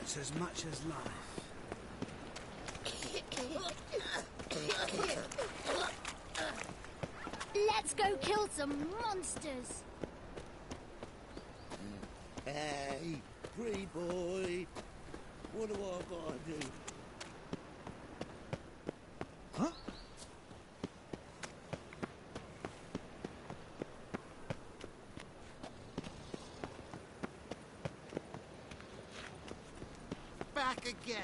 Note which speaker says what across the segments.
Speaker 1: hurts as much as life.
Speaker 2: Let's go kill some monsters.
Speaker 3: Hey, free boy. What do I gotta do?
Speaker 1: Huh?
Speaker 3: Back again.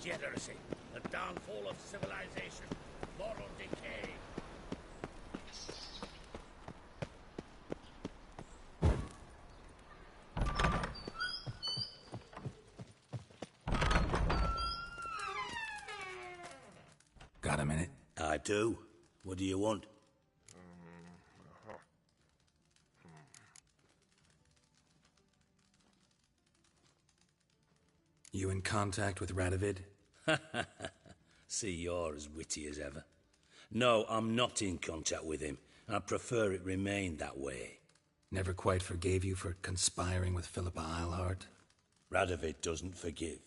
Speaker 4: Degeneracy, the downfall of civilization, moral decay.
Speaker 1: Got a minute?
Speaker 4: I do. What do you want?
Speaker 1: You in contact with Radovid?
Speaker 4: See, you're as witty as ever. No, I'm not in contact with him. I prefer it remained that way.
Speaker 1: Never quite forgave you for conspiring with Philippa Eilhart?
Speaker 4: Radovid doesn't forgive.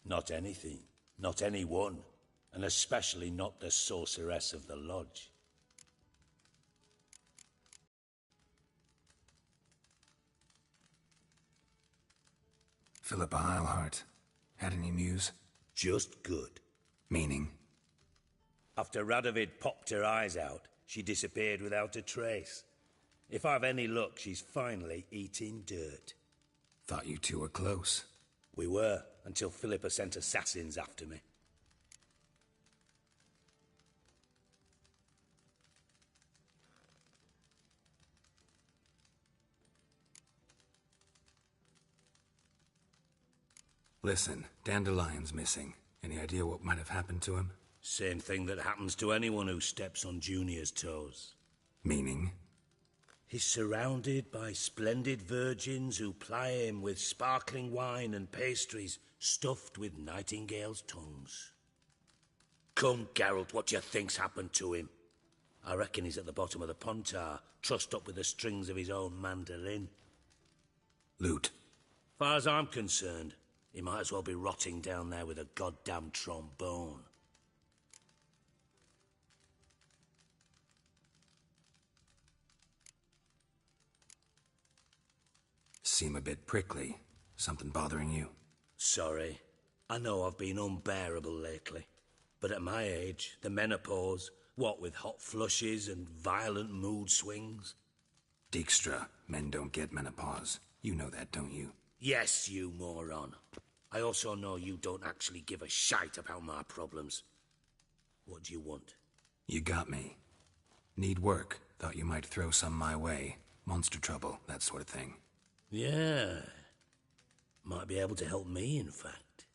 Speaker 4: Not anything. Not anyone. And especially not the sorceress of the Lodge.
Speaker 1: Philippa Eilhart. Had any news?
Speaker 4: Just good.
Speaker 1: Meaning?
Speaker 4: After Radovid popped her eyes out, she disappeared without a trace. If I've any luck, she's finally eating dirt.
Speaker 1: Thought you two were close.
Speaker 4: We were, until Philippa sent assassins after me.
Speaker 1: Listen, Dandelion's missing. Any idea what might have happened to him?
Speaker 4: Same thing that happens to anyone who steps on Junior's toes.
Speaker 1: Meaning?
Speaker 4: He's surrounded by splendid virgins who ply him with sparkling wine and pastries stuffed with nightingales' tongues. Come, Geralt, what do you think's happened to him? I reckon he's at the bottom of the Pontar, trussed up with the strings of his own mandolin.
Speaker 1: Loot.
Speaker 4: Far as I'm concerned, he might as well be rotting down there with a goddamn trombone.
Speaker 1: Seem a bit prickly. Something bothering you?
Speaker 4: Sorry. I know I've been unbearable lately. But at my age, the menopause, what with hot flushes and violent mood swings?
Speaker 1: Dijkstra, men don't get menopause. You know that, don't you?
Speaker 4: Yes, you moron. I also know you don't actually give a shite about my problems. What do you want?
Speaker 1: You got me. Need work. Thought you might throw some my way. Monster trouble, that sort of thing.
Speaker 4: Yeah. Might be able to help me, in fact.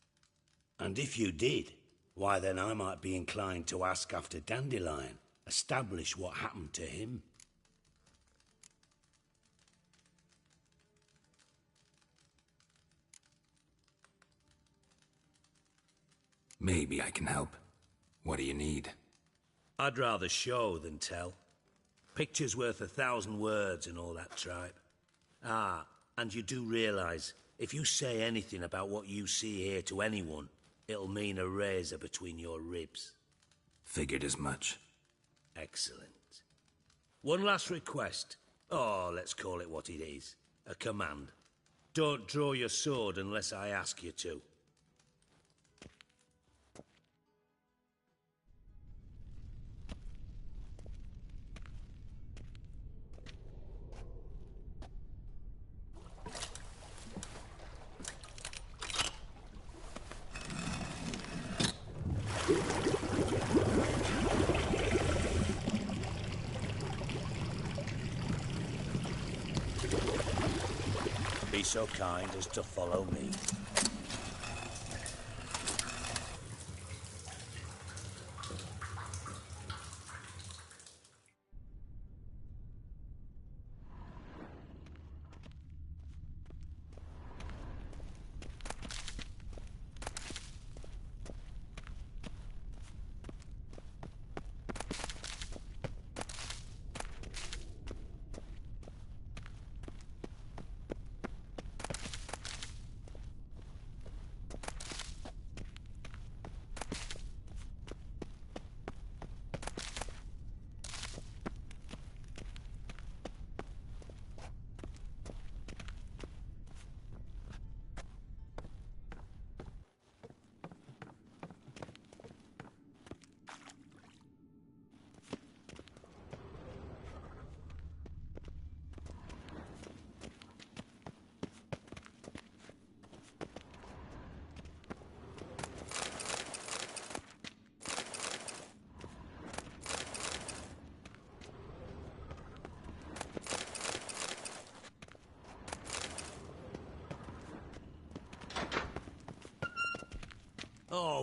Speaker 4: And if you did, why then I might be inclined to ask after Dandelion, establish what happened to him.
Speaker 1: Maybe I can help. What do you need?
Speaker 4: I'd rather show than tell. Picture's worth 1,000 words and all that tripe. Ah, and you do realize, if you say anything about what you see here to anyone, it'll mean a razor between your ribs.
Speaker 1: Figured as much.
Speaker 4: Excellent. One last request. Oh, let's call it what it is. A command. Don't draw your sword unless I ask you to. Be so kind as to follow me.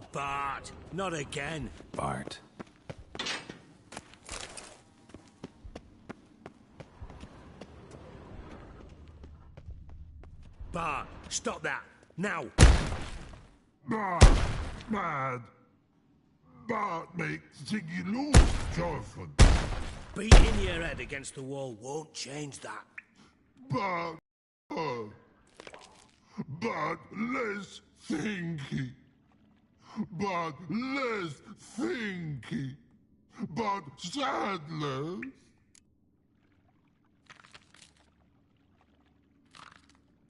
Speaker 4: Oh, Bart, not again.
Speaker 1: Bart.
Speaker 4: Bart, stop that, now.
Speaker 5: Mad. Bart make Ziggy lose, Jorfin.
Speaker 4: Beating your head against the wall won't change that.
Speaker 5: But less thinky. But less thinky. But sadless.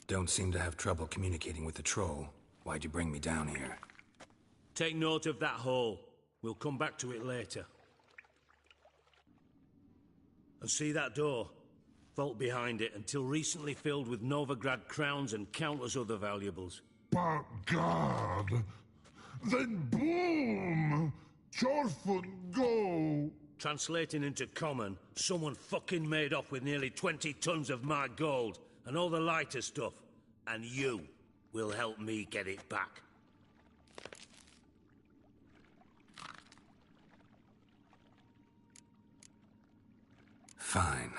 Speaker 1: Don't seem to have trouble communicating with the troll. Why'd you bring me down here?
Speaker 4: Take note of that hole. We'll come back to it later. And see that door? Vault behind it, until recently filled with Novigrad crowns and countless other valuables.
Speaker 5: But God. Then boom! Jorfin go!
Speaker 4: Translating into common, someone fucking made off with nearly 20 tons of my gold, and all the lighter stuff. And you will help me get it back.
Speaker 1: Fine.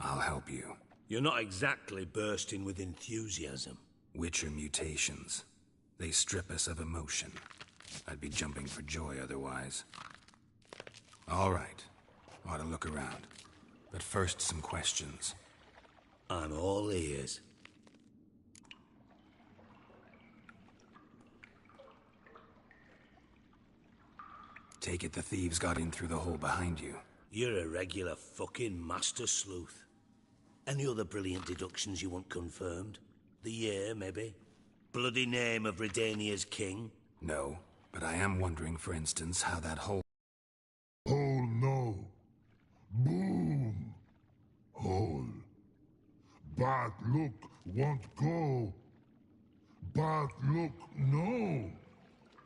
Speaker 1: I'll help you.
Speaker 4: You're not exactly bursting with enthusiasm.
Speaker 1: Witcher mutations. They strip us of emotion. I'd be jumping for joy otherwise. All right. Ought to look around. But first, some questions.
Speaker 4: I'm all ears.
Speaker 1: Take it the thieves got in through the hole behind you.
Speaker 4: You're a regular fucking master sleuth. Any other brilliant deductions you want confirmed? The year, maybe? Bloody name of Redania's king?
Speaker 1: No, but I am wondering, for instance, how that hole...
Speaker 5: Oh no. Boom. Hole. But look, won't go. But look, no.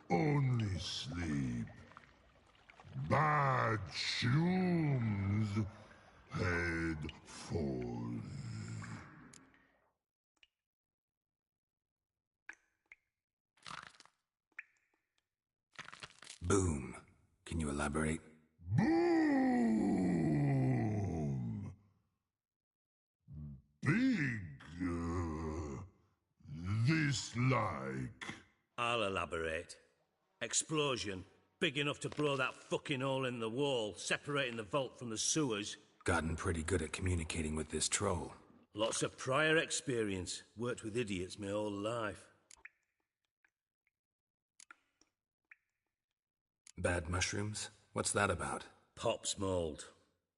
Speaker 5: Only sleep. Bad shrooms. Head falls.
Speaker 1: Boom. Can you elaborate?
Speaker 5: Boom! Big. This like.
Speaker 4: I'll elaborate. Explosion. Big enough to blow that fucking hole in the wall, separating the vault from the sewers.
Speaker 1: Gotten pretty good at communicating with this troll.
Speaker 4: Lots of prior experience. Worked with idiots my whole life.
Speaker 1: Bad mushrooms? What's that about?
Speaker 4: Pops mold.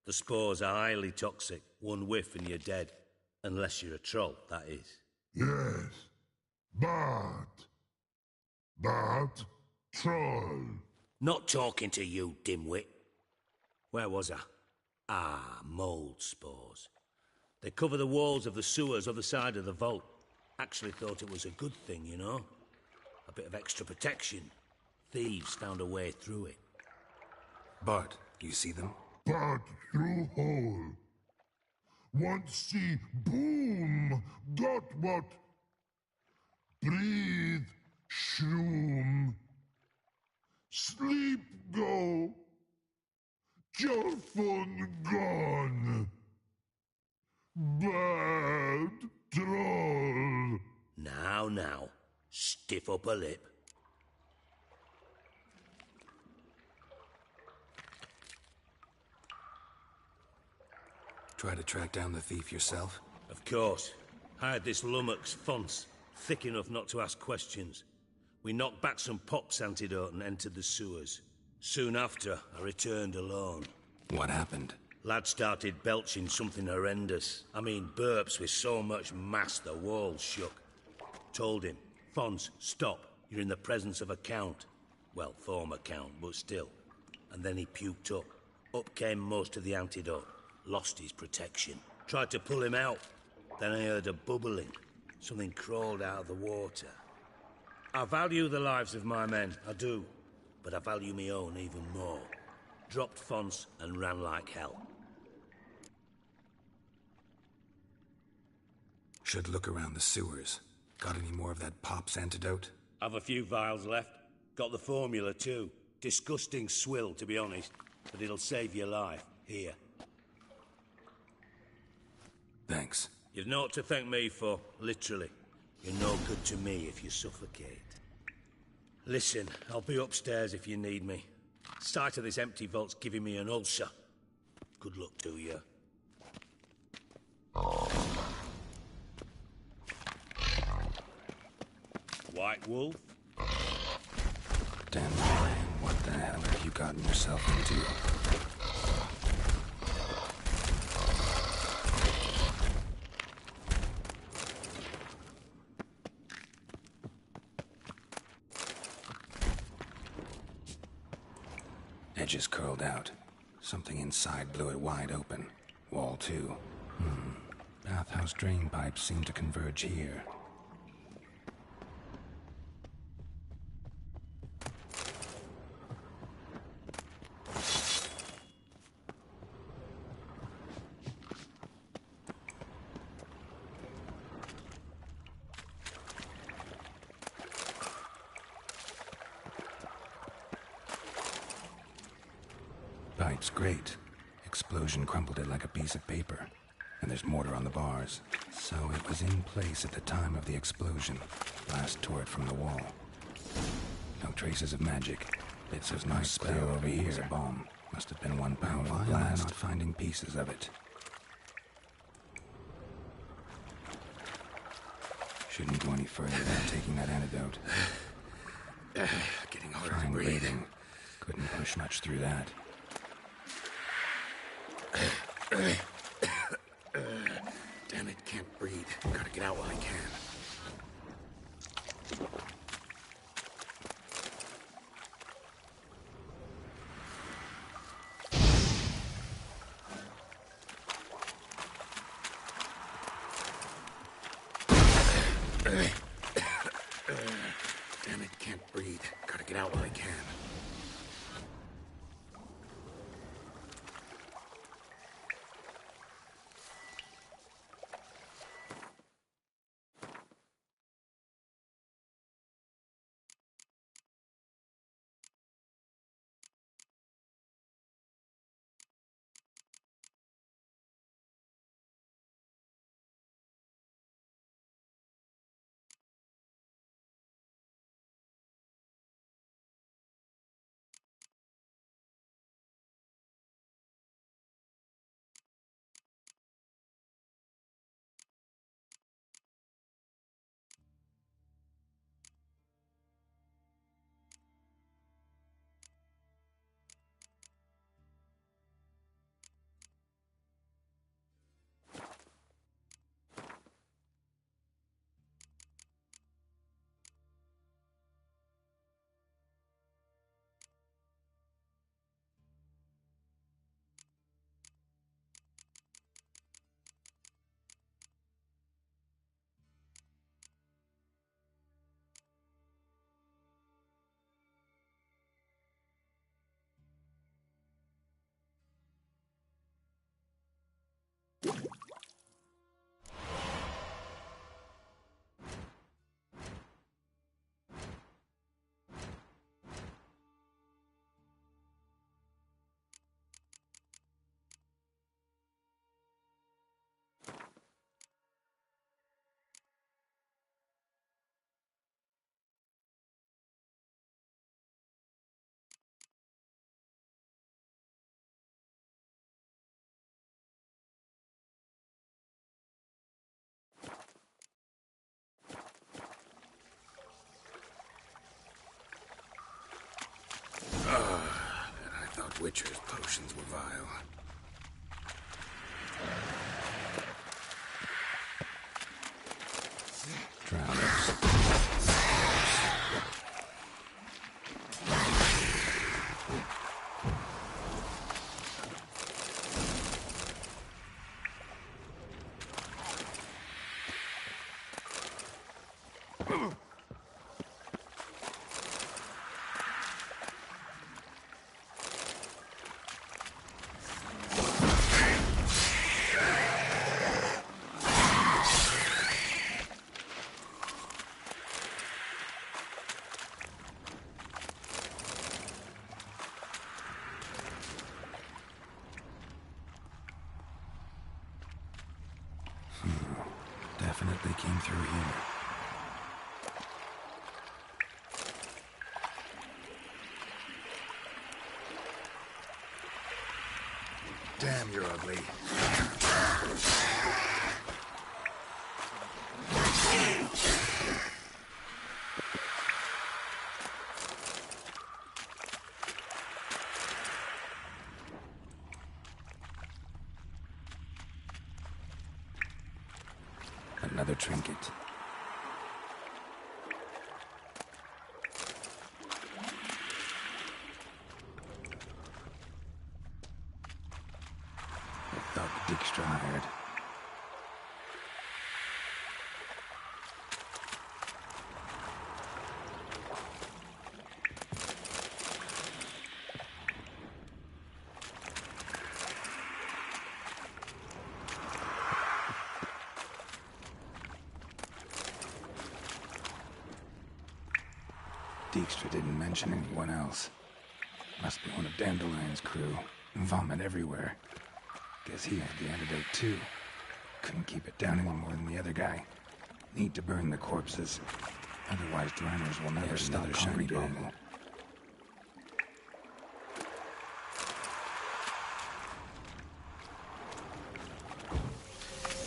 Speaker 4: The spores are highly toxic. One whiff and you're dead. Unless you're a troll, that is.
Speaker 5: Yes. But. Troll.
Speaker 4: Not talking to you, dimwit. Where was I? Ah, mold spores. They cover the walls of the sewers other side of the vault. Actually thought it was a good thing, you know? A bit of extra protection. Thieves found a way through it.
Speaker 1: Bart, you see them?
Speaker 5: But through hole. Want see boom. Got what? Breathe. Shroom. Sleep go. Jorfin gone. Bad troll.
Speaker 4: Now. Stiff upper lip.
Speaker 1: Try to track down the thief yourself?
Speaker 4: Of course. Hired this lummox, Fons. Thick enough not to ask questions. We knocked back some Pop's antidote and entered the sewers. Soon after, I returned alone.
Speaker 1: What happened?
Speaker 4: Lad started belching something horrendous. I mean, burps with so much mass the walls shook. Told him, Fons, stop. You're in the presence of a count. Well, former count, but still. And then he puked up. Up came most of the antidote. Lost his protection. Tried to pull him out. Then I heard a bubbling. Something crawled out of the water. I value the lives of my men, I do. But I value my own even more. Dropped Fons and ran like hell.
Speaker 1: Should look around the sewers. Got any more of that Pop's antidote?
Speaker 4: Have a few vials left. Got the formula too. Disgusting swill, to be honest, but it'll save your life. Here.
Speaker 1: Thanks.
Speaker 4: You've naught to thank me for, literally. You're no good to me if you suffocate. Listen, I'll be upstairs if you need me. Sight of this empty vault's giving me an ulcer. Good luck to you. White Wolf?
Speaker 1: Dandelion, what the hell have you gotten yourself into? Edges curled out. Something inside blew it wide open. Wall too. Bathhouse drain pipes seem to converge here. Pipe's great. Explosion crumpled it like a piece of paper. And there's mortar on the bars. So it was in place at the time of the explosion. Blast tore it from the wall. No traces of magic. Bits of nice spell over here. Was a bomb. Must have been one powerful blast. Not finding pieces of it. Shouldn't go any further without taking that antidote.
Speaker 4: Getting harder
Speaker 1: Trying
Speaker 4: to breathe.
Speaker 1: breathing. Couldn't push much through that.
Speaker 4: Damn it, can't breathe. Gotta get out while I can. Damn it, can't breathe. Gotta get out while I can.
Speaker 1: Witcher's potions were vile. Drowners. came through here. Damn, you're ugly. Another trinket. The thug Dijkstra hired. Dijkstra didn't mention anyone else. Must be one of Dandelion's crew. Vomit everywhere. Guess he had the antidote too. Couldn't keep it down any more than the other guy. Need to burn the corpses. Otherwise, Driners will never stop congregating.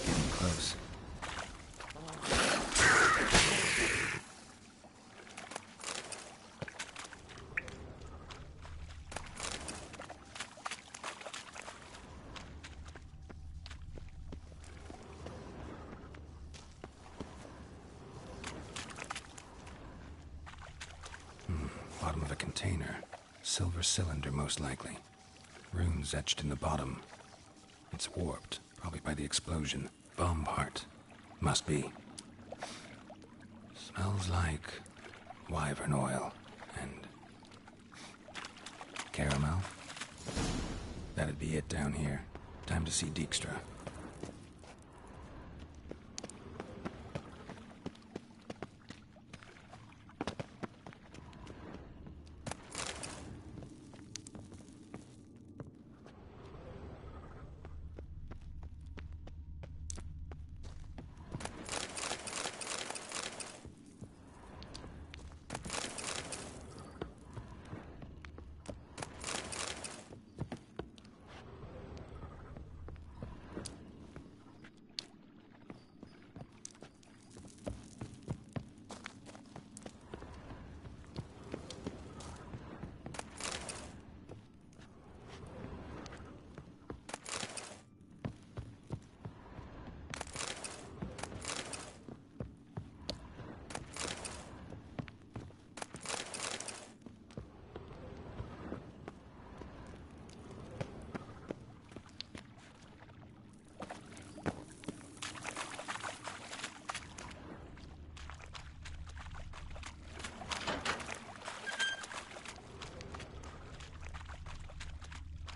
Speaker 1: Getting close. Bottom of a container. Silver cylinder, most likely. Runes etched in the bottom. It's warped, probably by the explosion. Bomb part. Must be. Smells like wyvern oil and caramel. That'd be it down here. Time to see Dijkstra.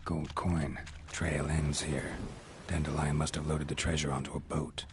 Speaker 1: Gold coin. Trail ends here. Dandelion must have loaded the treasure onto a boat.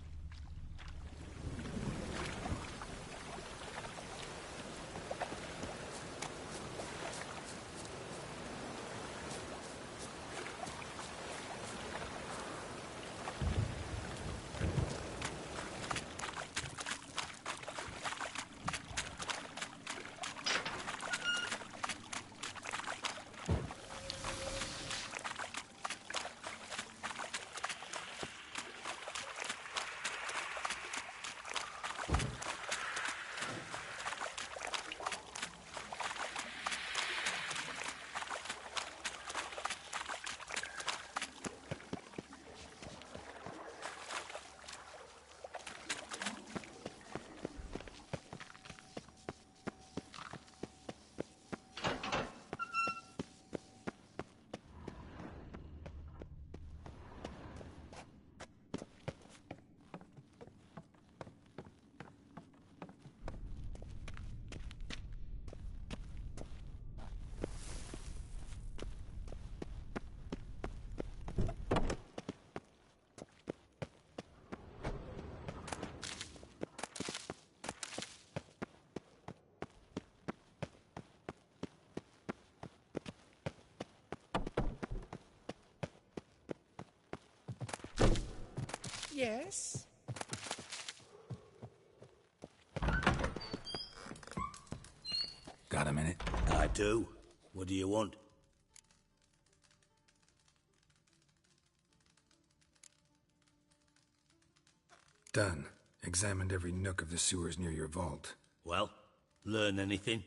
Speaker 3: Yes?
Speaker 1: a minute?
Speaker 4: I do. What do you want?
Speaker 1: Done. Examined every nook of the sewers near your vault.
Speaker 4: Well, learn anything?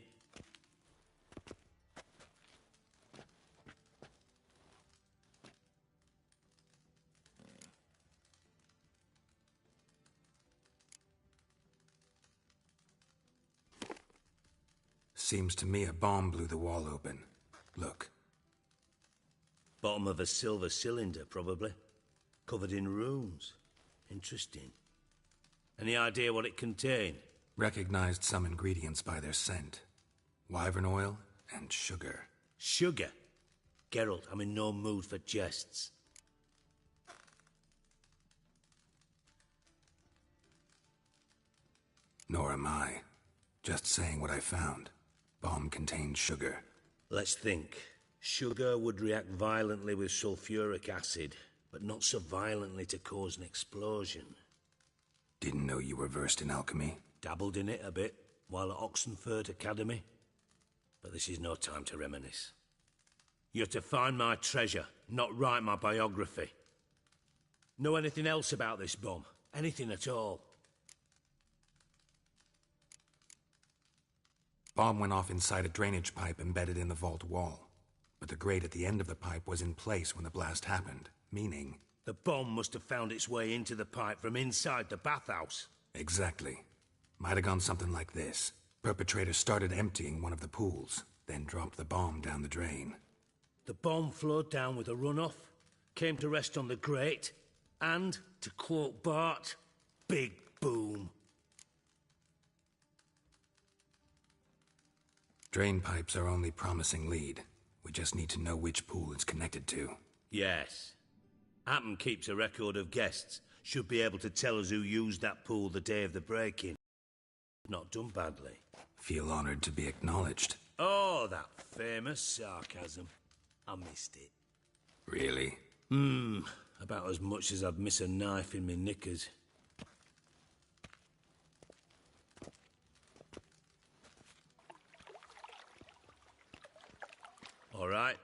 Speaker 1: Seems to me a bomb blew the wall open. Look.
Speaker 4: Bottom of a silver cylinder, probably. Covered in runes. Interesting. Any idea what it contained?
Speaker 1: Recognized some ingredients by their scent. Wyvern oil and sugar.
Speaker 4: Sugar? Geralt, I'm in no mood for jests.
Speaker 1: Nor am I. Just saying what I found. Bomb contained sugar.
Speaker 4: Let's think. Sugar would react violently with sulfuric acid, but not so violently to cause an explosion.
Speaker 1: Didn't know you were versed in alchemy.
Speaker 4: Dabbled in it a bit while at Oxenford Academy. But this is no time to reminisce. You're to find my treasure, not write my biography. Know anything else about this bomb? Anything at all?
Speaker 1: Bomb went off inside a drainage pipe embedded in the vault wall. But the grate at the end of the pipe was in place when the blast happened, meaning...
Speaker 4: The bomb must have found its way into the pipe from inside the bathhouse.
Speaker 1: Exactly. Might have gone something like this. Perpetrator started emptying one of the pools, then dropped the bomb down the drain.
Speaker 4: The bomb flowed down with a runoff, came to rest on the grate, and, to quote Bart, big boom.
Speaker 1: Drain pipes are only promising lead. We just need to know which pool it's connected to.
Speaker 4: Yes. Appen keeps a record of guests. Should be able to tell us who used that pool the day of the break-in. Not done badly.
Speaker 1: Feel honored to be acknowledged.
Speaker 4: Oh, that famous sarcasm. I missed it.
Speaker 1: Really?
Speaker 4: About as much as I'd miss a knife in me knickers. All right.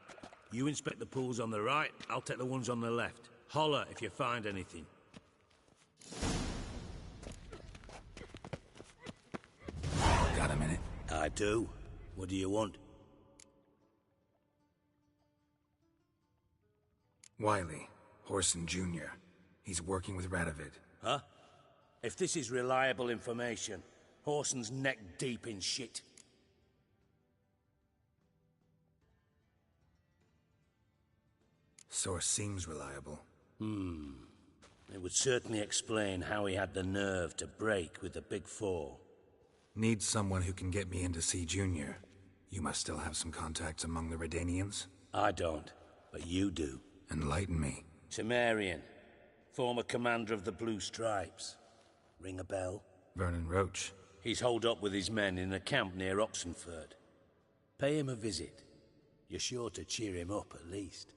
Speaker 4: You inspect the pools on the right, I'll take the ones on the left. Holler if you find anything.
Speaker 1: Got a minute?
Speaker 4: I do. What do you want?
Speaker 1: Wiley, Horson Jr. He's working with Radovid.
Speaker 4: Huh? If this is reliable information, Horson's neck deep in shit.
Speaker 1: Source seems reliable.
Speaker 4: It would certainly explain how he had the nerve to break with the Big Four.
Speaker 1: Need someone who can get me in to see Junior. You must still have some contacts among the Redanians?
Speaker 4: I don't, but you do.
Speaker 1: Enlighten me.
Speaker 4: Temerian, former commander of the Blue Stripes. Ring a bell?
Speaker 1: Vernon Roach.
Speaker 4: He's holed up with his men in a camp near Oxenford. Pay him a visit. You're sure to cheer him up, at least.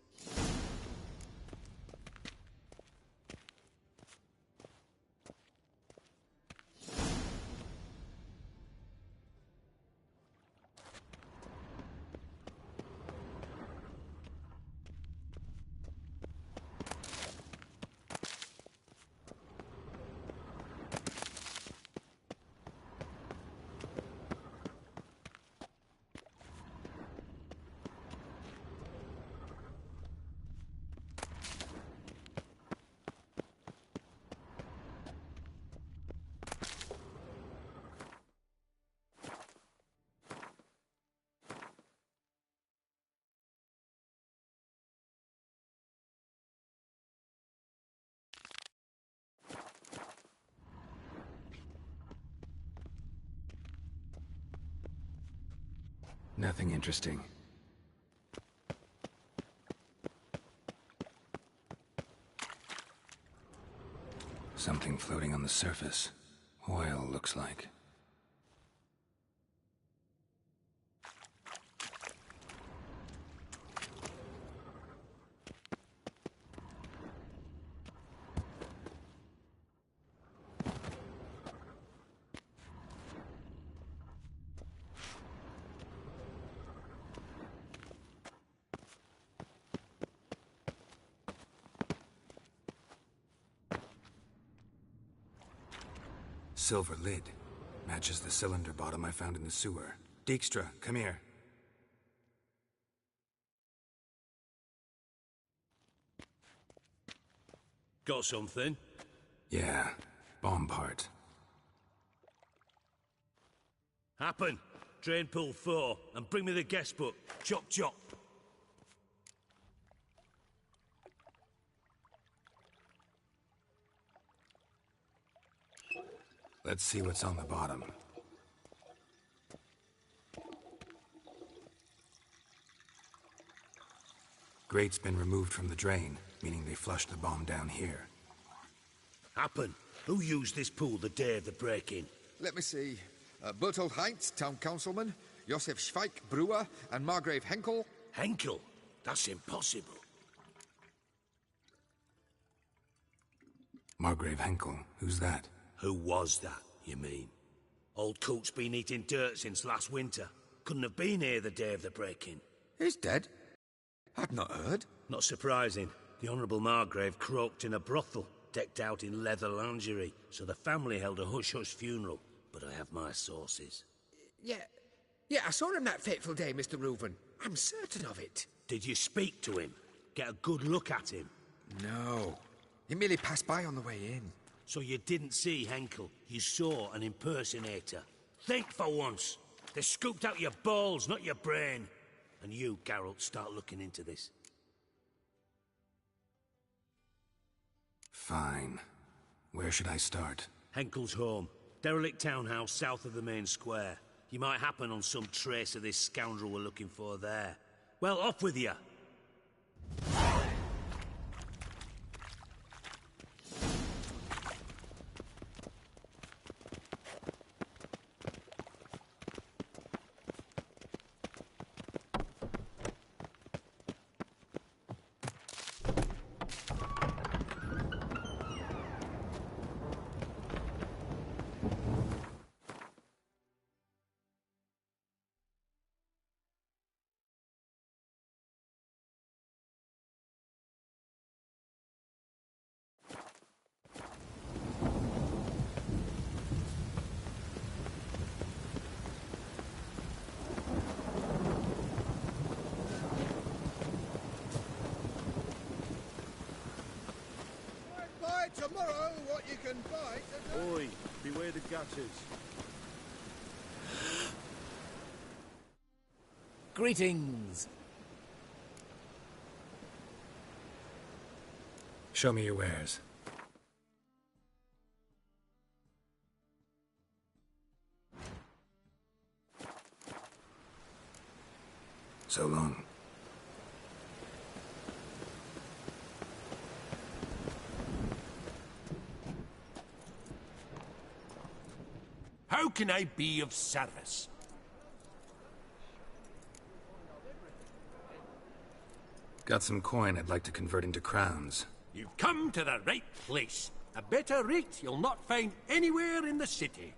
Speaker 1: Nothing interesting. Something floating on the surface. Oil, looks like. Silver lid. Matches the cylinder bottom I found in the sewer. Dijkstra, come here.
Speaker 4: Got something?
Speaker 1: Yeah, bomb part.
Speaker 4: Happen. Drain pool 4, and bring me the guest book. Chop chop.
Speaker 1: Let's see what's on the bottom. Grate's been removed from the drain, meaning they flushed the bomb down here.
Speaker 4: Happen. Who used this pool the day of the break-in?
Speaker 6: Let me see. Bertold Heinz, town councilman, Josef Schweik, brewer, and Margrave Henkel.
Speaker 4: Henkel? That's impossible.
Speaker 1: Margrave Henkel, who's that?
Speaker 4: Who was that, you mean? Old Coot's been eating dirt since last winter. Couldn't have been here the day of the break-in.
Speaker 6: He's dead? I'd not heard.
Speaker 4: Not surprising. The Honourable Margrave croaked in a brothel, decked out in leather lingerie, so the family held a hush-hush funeral. But I have my sources.
Speaker 7: Yeah, I saw him that fateful day, Mr. Reuven. I'm certain of it.
Speaker 4: Did you speak to him? Get a good look at him?
Speaker 6: No. He merely passed by on the way in.
Speaker 4: So you didn't see Henkel. You saw an impersonator. Think for once. They scooped out your balls, not your brain. And you, Geralt, start looking into this.
Speaker 1: Fine. Where should I start?
Speaker 4: Henkel's home. Derelict townhouse south of the main square. You might happen on some trace of this scoundrel we're looking for there. Well, off with you.
Speaker 3: Buy tomorrow what you can buy.
Speaker 8: Oi, beware the gutters.
Speaker 9: Greetings.
Speaker 1: Show me your wares. So long.
Speaker 10: How can I be of service?
Speaker 1: Got some coin I'd like to convert into crowns.
Speaker 10: You've come to the right place. A better rate you'll not find anywhere in the city.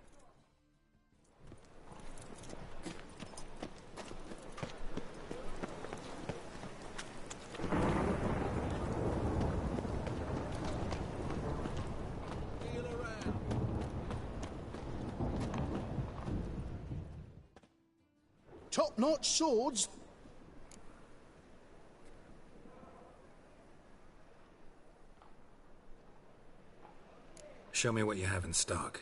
Speaker 3: Top-notch swords.
Speaker 1: Show me what you have in stock.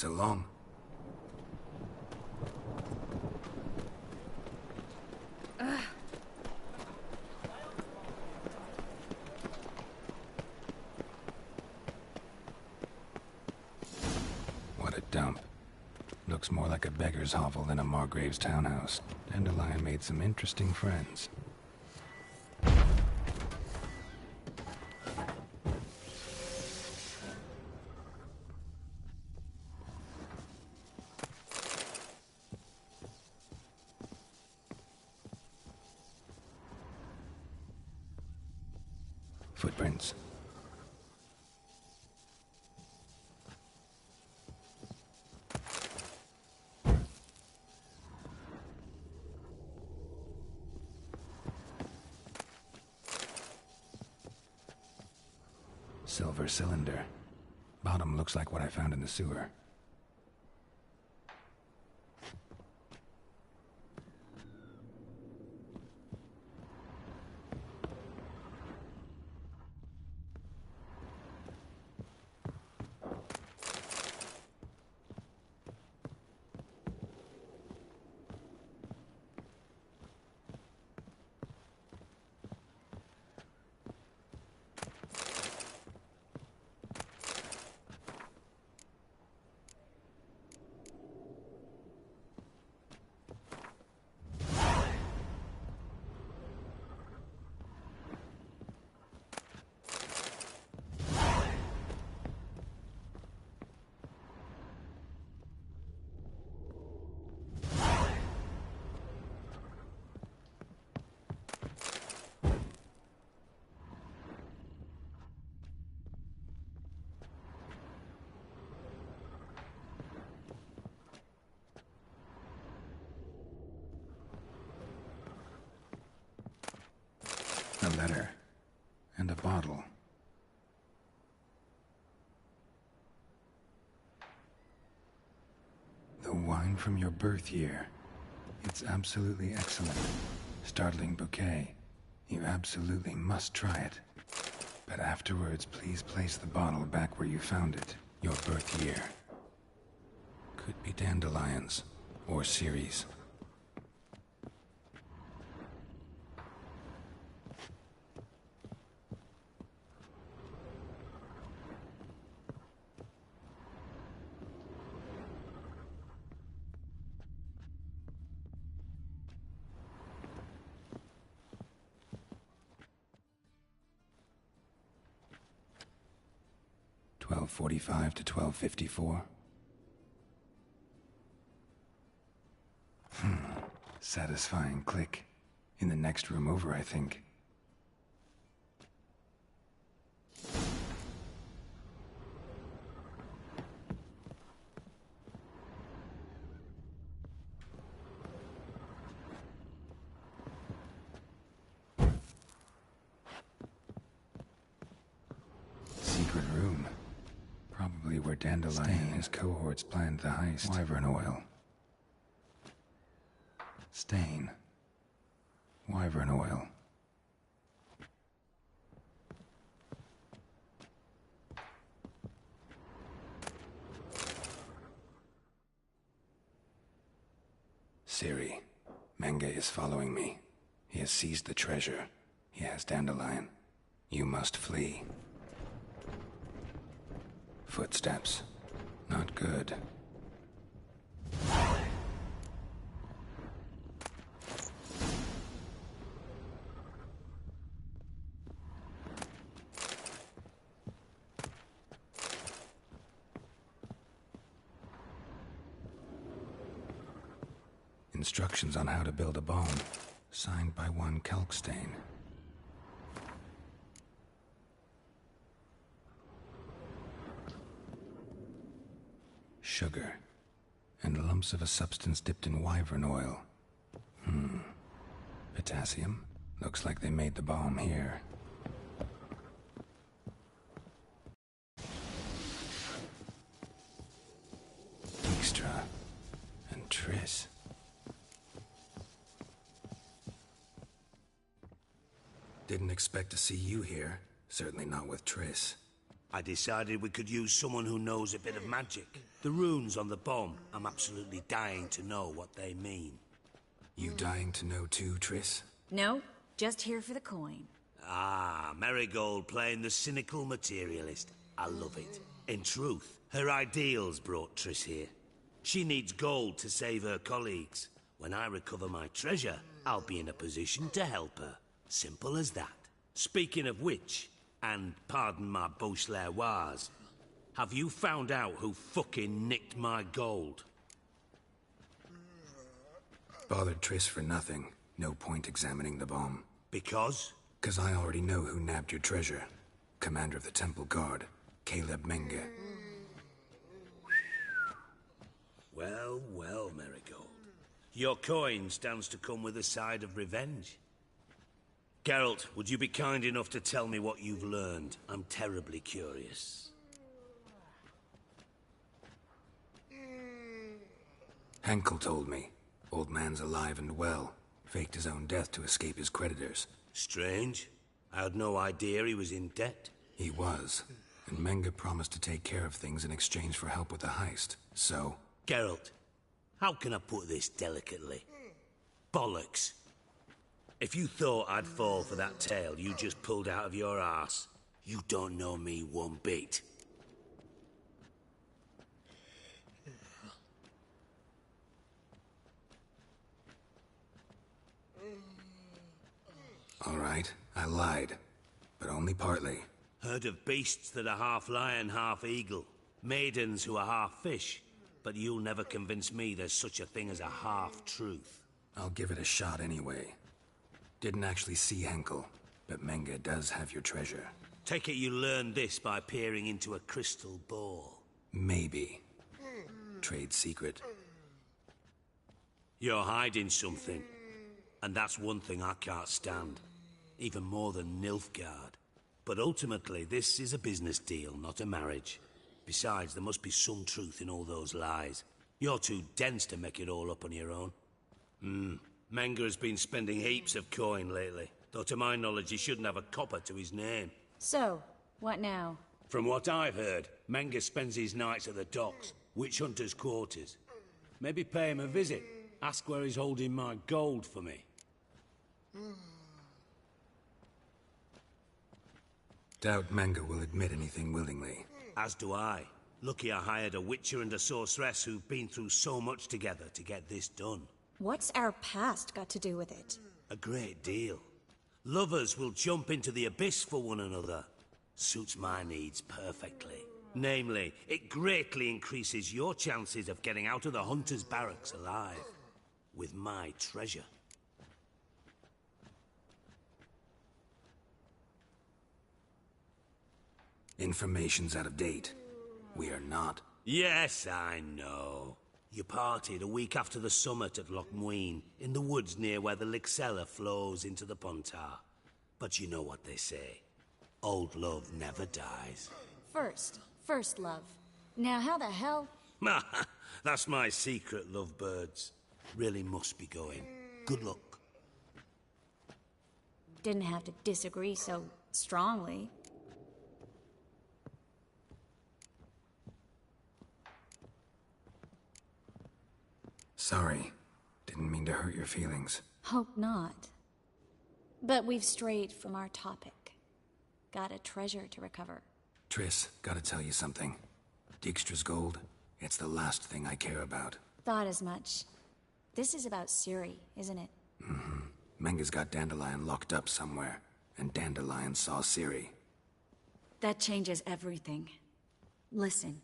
Speaker 1: so long. What a dump. Looks more like a beggar's hovel than a Margrave's townhouse. Dandelion made some interesting friends. Footprints. Silver cylinder. Bottom looks like what I found in the sewer. A letter. And a bottle. The wine from your birth year. It's absolutely excellent. Startling bouquet. You absolutely must try it. But afterwards, please place the bottle back where you found it. Your birth year. Could be dandelions. Or Ceres. .45 to 12:54. Satisfying click. In the next room over, I think. Secret room. Probably where Dandelion and his cohorts planned the heist. Wyvern oil. Stain. Wyvern oil. Ciri. Menge is following me. He has seized the treasure. He has Dandelion. You must flee. Footsteps. Not good. Instructions on how to build a bomb. Signed by one Kalkstein. Sugar. And lumps of a substance dipped in wyvern oil. Potassium. Looks like they made the bomb here. Dijkstra. And Triss. Didn't expect to see you here. Certainly not with Triss.
Speaker 4: I decided we could use someone who knows a bit of magic. The runes on the bomb, I'm absolutely dying to know what they mean.
Speaker 1: You dying to know too, Triss?
Speaker 11: No, just here for the coin.
Speaker 4: Ah, Marigold playing the cynical materialist. I love it. In truth, her ideals brought Triss here. She needs gold to save her colleagues. When I recover my treasure, I'll be in a position to help her. Simple as that. Speaking of which, and pardon my Beauclervois, have you found out who fucking nicked my gold?
Speaker 1: Bothered Triss for nothing. No point examining the bomb.
Speaker 4: Because?
Speaker 1: 'Cause I already know who nabbed your treasure. Commander of the Temple Guard, Caleb Menge.
Speaker 4: Well, well, Marigold. Your coin stands to come with a side of revenge. Geralt, would you be kind enough to tell me what you've learned? I'm terribly curious.
Speaker 1: Henkel told me. Old man's alive and well. Faked his own death to escape his creditors.
Speaker 4: Strange. I had no idea he was in debt.
Speaker 1: He was. And Menge promised to take care of things in exchange for help with the heist. So...
Speaker 4: Geralt, how can I put this delicately? Bollocks. If you thought I'd fall for that tale you just pulled out of your arse, you don't know me one bit.
Speaker 1: All right, I lied. But only partly.
Speaker 4: Heard of beasts that are half lion, half eagle. Maidens who are half fish. But you'll never convince me there's such a thing as a half-truth.
Speaker 1: I'll give it a shot anyway. Didn't actually see Henkel, but Menge does have your treasure.
Speaker 4: Take it you learned this by peering into a crystal ball.
Speaker 1: Maybe. Trade secret.
Speaker 4: You're hiding something. And that's one thing I can't stand. Even more than Nilfgaard. But ultimately, this is a business deal, not a marriage. Besides, there must be some truth in all those lies. You're too dense to make it all up on your own. Menge has been spending heaps of coin lately. Though to my knowledge, he shouldn't have a copper to his name.
Speaker 11: So, what now?
Speaker 4: From what I've heard, Menge spends his nights at the docks, witch hunters' quarters. Maybe pay him a visit. Ask where he's holding my gold for me.
Speaker 1: Doubt Menge will admit anything willingly.
Speaker 4: As do I. Lucky I hired a witcher and a sorceress who've been through so much together to get this done.
Speaker 11: What's our past got to do with it?
Speaker 4: A great deal. Lovers will jump into the abyss for one another. Suits my needs perfectly. Namely, it greatly increases your chances of getting out of the hunter's barracks alive. With my treasure.
Speaker 1: Information's out of date. We are not.
Speaker 4: Yes, I know. You partied a week after the summit at Loch Muine, in the woods near where the Lixella flows into the Pontar. But you know what they say. Old love never dies.
Speaker 11: First love. Now how the hell?
Speaker 4: That's my secret, lovebirds. Really must be going. Good luck.
Speaker 11: Didn't have to disagree so strongly.
Speaker 1: Sorry. Didn't mean to hurt your feelings.
Speaker 11: Hope not. But we've strayed from our topic. Got a treasure to recover.
Speaker 1: Triss, gotta tell you something. Dijkstra's gold, it's the last thing I care about.
Speaker 11: Thought as much. This is about Ciri, isn't it?
Speaker 1: Menge's got Dandelion locked up somewhere, and Dandelion saw Ciri.
Speaker 11: That changes everything. Listen,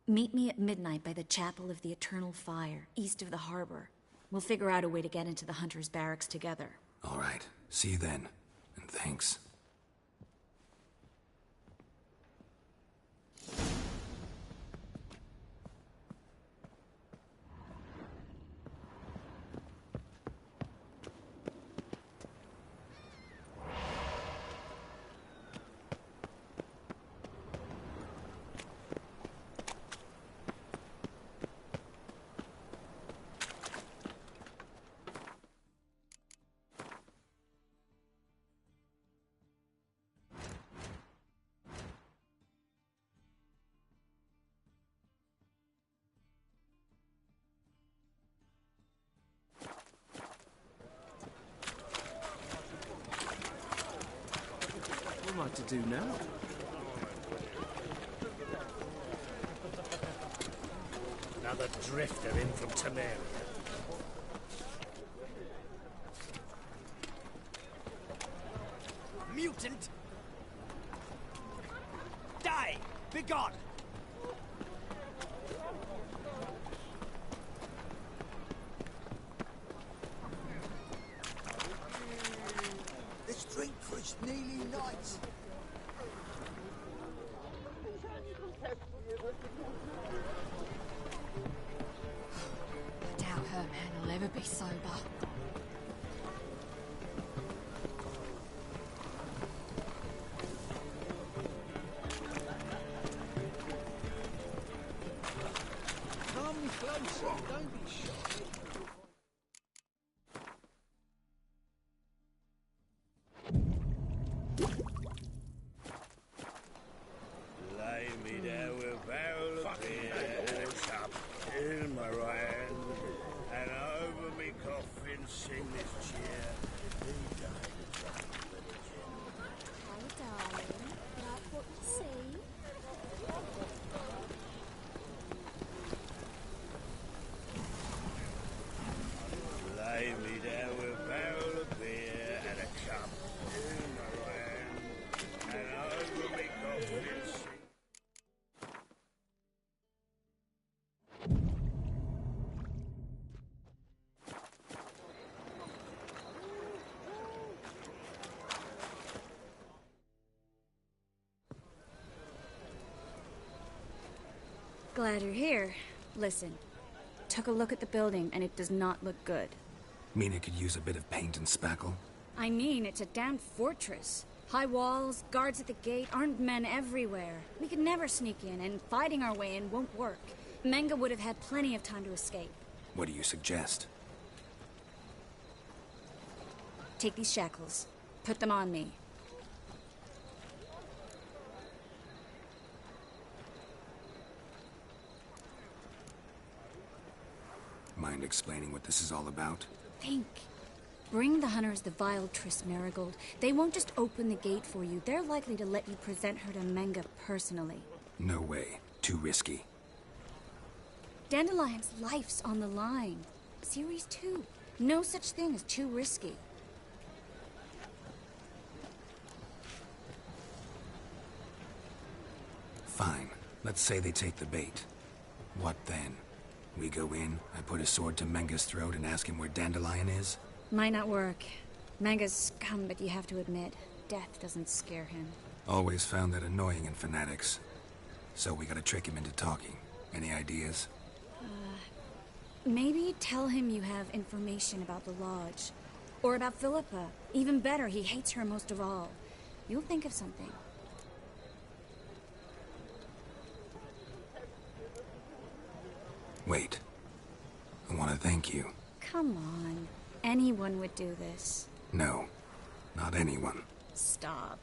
Speaker 11: meet me at midnight by the Chapel of the Eternal Fire, east of the harbor. We'll figure out a way to get into the Hunter's barracks together.
Speaker 1: All right. See you then. And thanks.
Speaker 8: am I to do now?
Speaker 4: Another drifter in from Temeria.
Speaker 9: Mutant! Die! Begone!
Speaker 3: Let's drink for its nearly night.
Speaker 12: I doubt her man will ever be sober.
Speaker 8: Come closer, don't be shy.
Speaker 4: Lay me down with a barrel of beer and a cup in my right hand, and over me coffin sing this cheer. He died of drunk religion.
Speaker 2: Oh, darling, like what you see?
Speaker 4: Lay me down with a barrel of beer and a cup in my right hand, and over me coffin sing.
Speaker 11: Glad you're here. Listen, took a look at the building and it does not look good.
Speaker 1: Mean it could use a bit of paint and spackle?
Speaker 11: I mean, it's a damn fortress. High walls, guards at the gate, armed men everywhere. We could never sneak in, and fighting our way in won't work. Menga would have had plenty of time to escape.
Speaker 1: What do you suggest?
Speaker 11: Take these shackles. Put them on me.
Speaker 1: Mind explaining what this is all about?
Speaker 11: Think. Bring the hunters the vile Triss Marigold. They won't just open the gate for you. They're likely to let you present her to Menga personally.
Speaker 1: No way. Too risky.
Speaker 11: Dandelion's life's on the line. Series 2. No such thing as too risky.
Speaker 1: Fine. Let's say they take the bait. What then? We go in, I put a sword to Menga's throat and ask him where Dandelion is?
Speaker 11: Might not work. Menga's scum, but you have to admit, death doesn't scare him.
Speaker 1: Always found that annoying in fanatics. So we gotta trick him into talking. Any ideas?
Speaker 11: Maybe tell him you have information about the Lodge. Or about Philippa. Even better, he hates her most of all. You'll think of something.
Speaker 1: Wait. I want to thank you.
Speaker 11: Come on. Anyone would do this.
Speaker 1: No. Not anyone.
Speaker 11: Stop.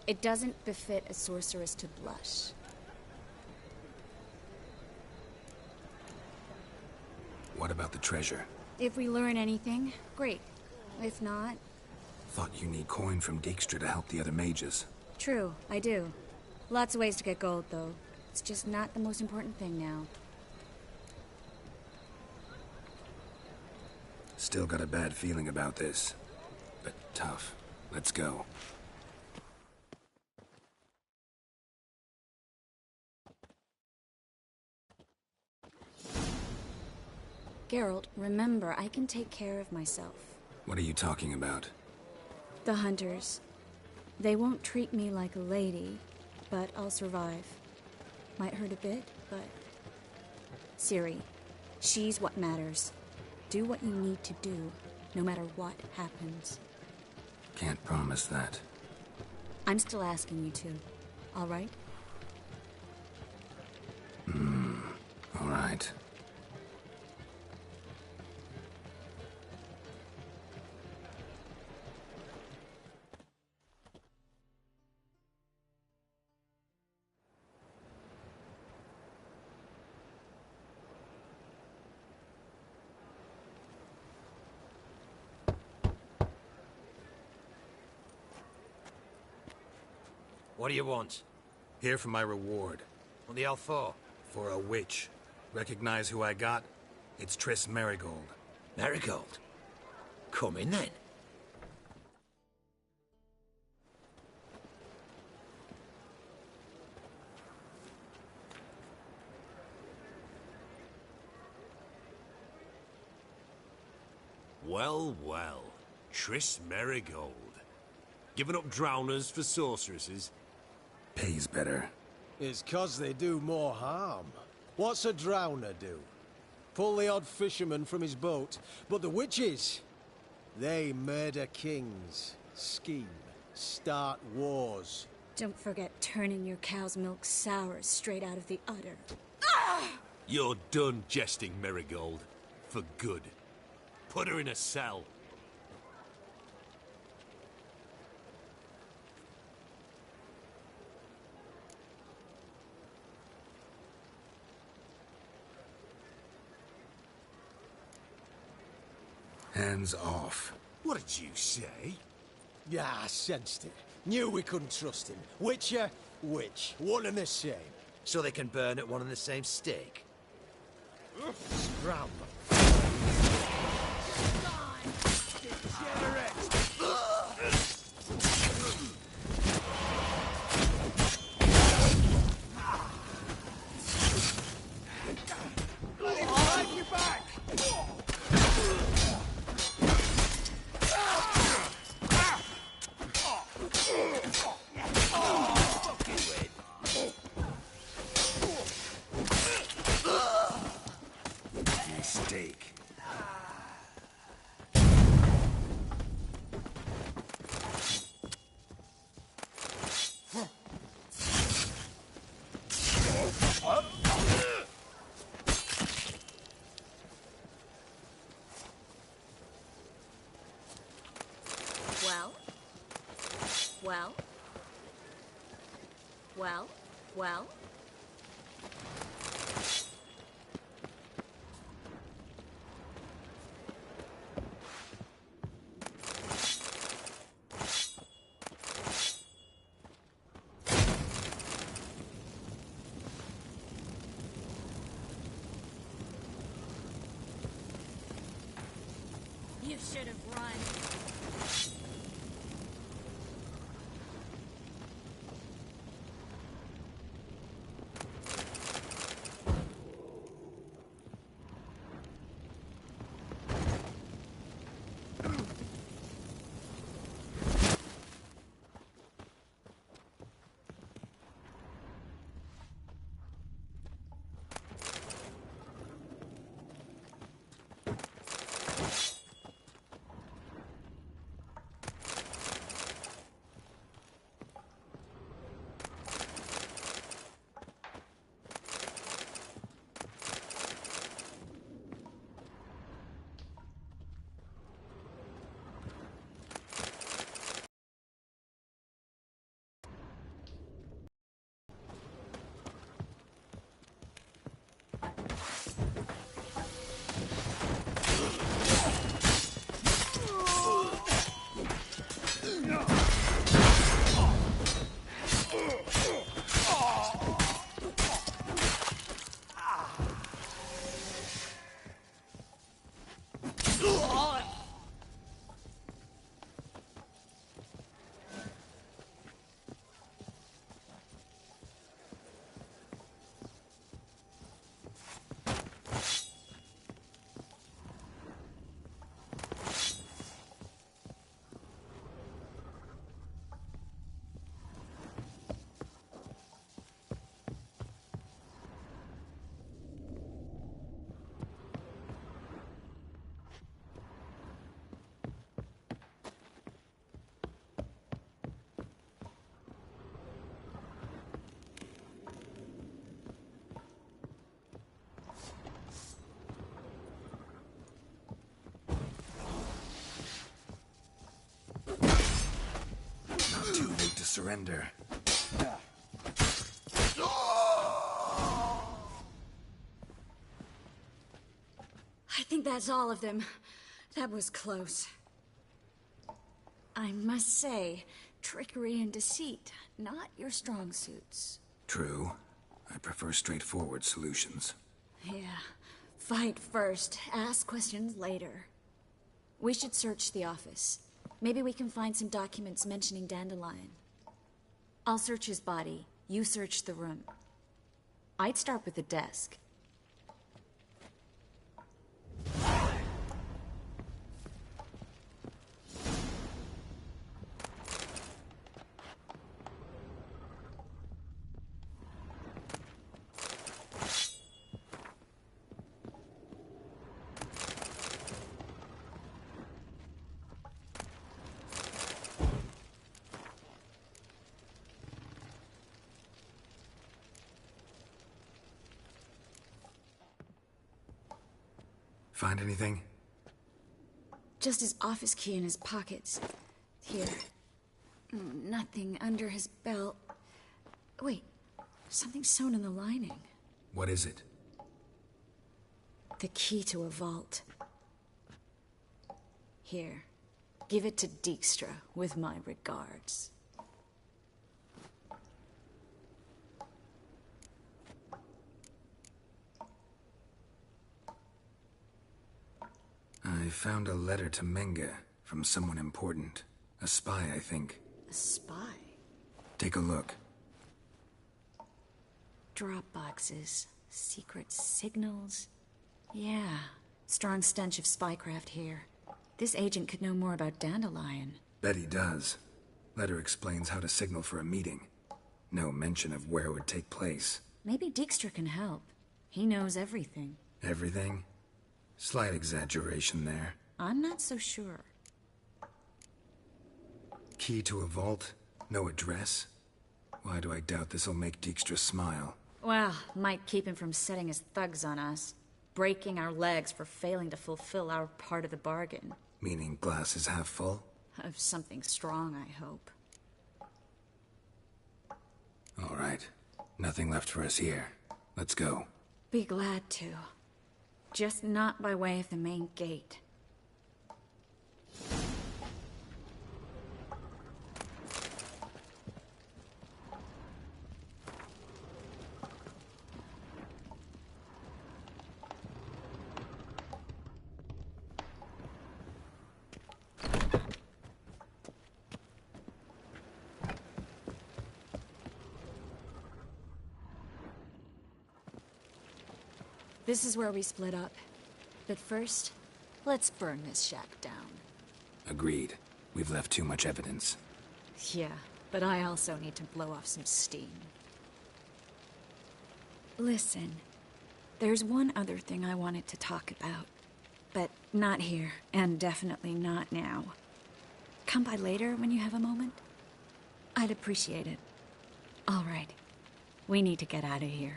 Speaker 11: It doesn't befit a sorceress to blush.
Speaker 1: What about the treasure?
Speaker 11: If we learn anything, great. If not...
Speaker 1: Thought you need coin from Dijkstra to help the other mages.
Speaker 11: True, I do. Lots of ways to get gold, though. It's just not the most important thing now.
Speaker 1: Still got a bad feeling about this. But tough. Let's go.
Speaker 11: Geralt, remember, I can take care of myself.
Speaker 1: What are you talking about?
Speaker 11: The hunters. They won't treat me like a lady, but I'll survive. Might hurt a bit, but... Ciri, she's what matters. Do what you need to do, no matter what happens.
Speaker 1: Can't promise that.
Speaker 11: I'm still asking you to, all right?
Speaker 1: All right.
Speaker 9: What do you want?
Speaker 1: Here for my reward.
Speaker 9: What the hell for?
Speaker 1: For a witch. Recognize who I got? It's Triss Merigold.
Speaker 9: Merigold? Come in then.
Speaker 13: Well, well. Triss Merigold. Giving up drowners for sorceresses?
Speaker 1: Pays better.
Speaker 8: It's 'cause they do more harm. What's a drowner do? Pull the odd fisherman from his boat. But the witches, they murder kings, scheme, start wars.
Speaker 11: Don't forget turning your cow's milk sour straight out of the udder.
Speaker 13: You're done jesting, Merigold. For good. Put her in a cell.
Speaker 1: Hands off.
Speaker 13: What did you say?
Speaker 8: Yeah, I sensed it. Knew we couldn't trust him. Witcher, witch. One and the same.
Speaker 9: So they can burn at one and the same stake?
Speaker 8: Scram.
Speaker 1: Mistake.
Speaker 11: Well? Well? Well? Well? You should have run.
Speaker 1: Too late to surrender.
Speaker 11: I think that's all of them. That was close. I must say, trickery and deceit, not your strong suits.
Speaker 1: True. I prefer straightforward solutions.
Speaker 11: Yeah. Fight first, ask questions later. We should search the office. Maybe we can find some documents mentioning Dandelion. I'll search his body. You search the room. I'd start with the desk.
Speaker 1: Find anything?
Speaker 11: Just his office key in his pockets. Here. Nothing under his belt. Wait, something sewn in the lining.
Speaker 1: What is it?
Speaker 11: The key to a vault. Here. Give it to Dijkstra with my regards.
Speaker 1: I found a letter to Menge from someone important. A spy, I think.
Speaker 11: A spy?
Speaker 1: Take a look.
Speaker 11: Drop boxes, secret signals. Yeah, strong stench of spycraft here. This agent could know more about Dandelion.
Speaker 1: Bet he does. Letter explains how to signal for a meeting. No mention of where it would take place.
Speaker 11: Maybe Dijkstra can help. He knows everything.
Speaker 1: Everything? Slight exaggeration there.
Speaker 11: I'm not so sure.
Speaker 1: Key to a vault? No address? Why do I doubt this'll make Dijkstra smile?
Speaker 11: Well, might keep him from setting his thugs on us. Breaking our legs for failing to fulfill our part of the bargain.
Speaker 1: Meaning glass is half full?
Speaker 11: Of something strong, I hope.
Speaker 1: All right. Nothing left for us here. Let's go.
Speaker 11: Be glad to. Just not by way of the main gate. This is where we split up. But first, let's burn this shack down.
Speaker 1: Agreed. We've left too much evidence.
Speaker 11: Yeah, but I also need to blow off some steam. Listen, there's one other thing I wanted to talk about. But not here, and definitely not now. Come by later when you have a moment? I'd appreciate it. All right. We need to get out of here.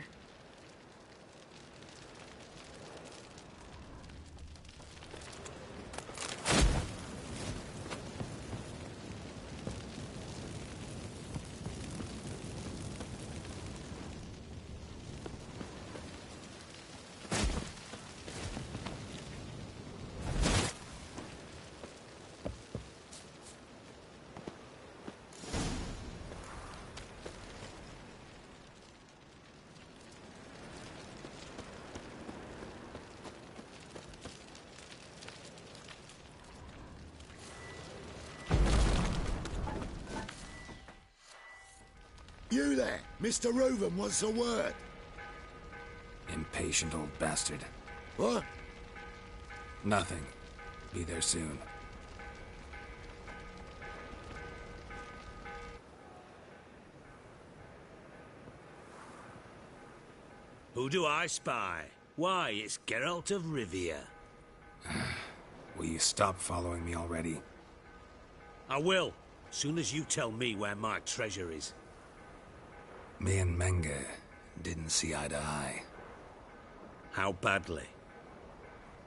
Speaker 3: You there, Mr. Reuven wants a word.
Speaker 1: Impatient old bastard.
Speaker 3: What?
Speaker 1: Nothing. Be there soon.
Speaker 4: Who do I spy? Why, it's Geralt of Rivia.
Speaker 1: Will you stop following me already?
Speaker 4: I will, soon as you tell me where my treasure is.
Speaker 1: Me and Menge didn't see eye to eye.
Speaker 4: How badly?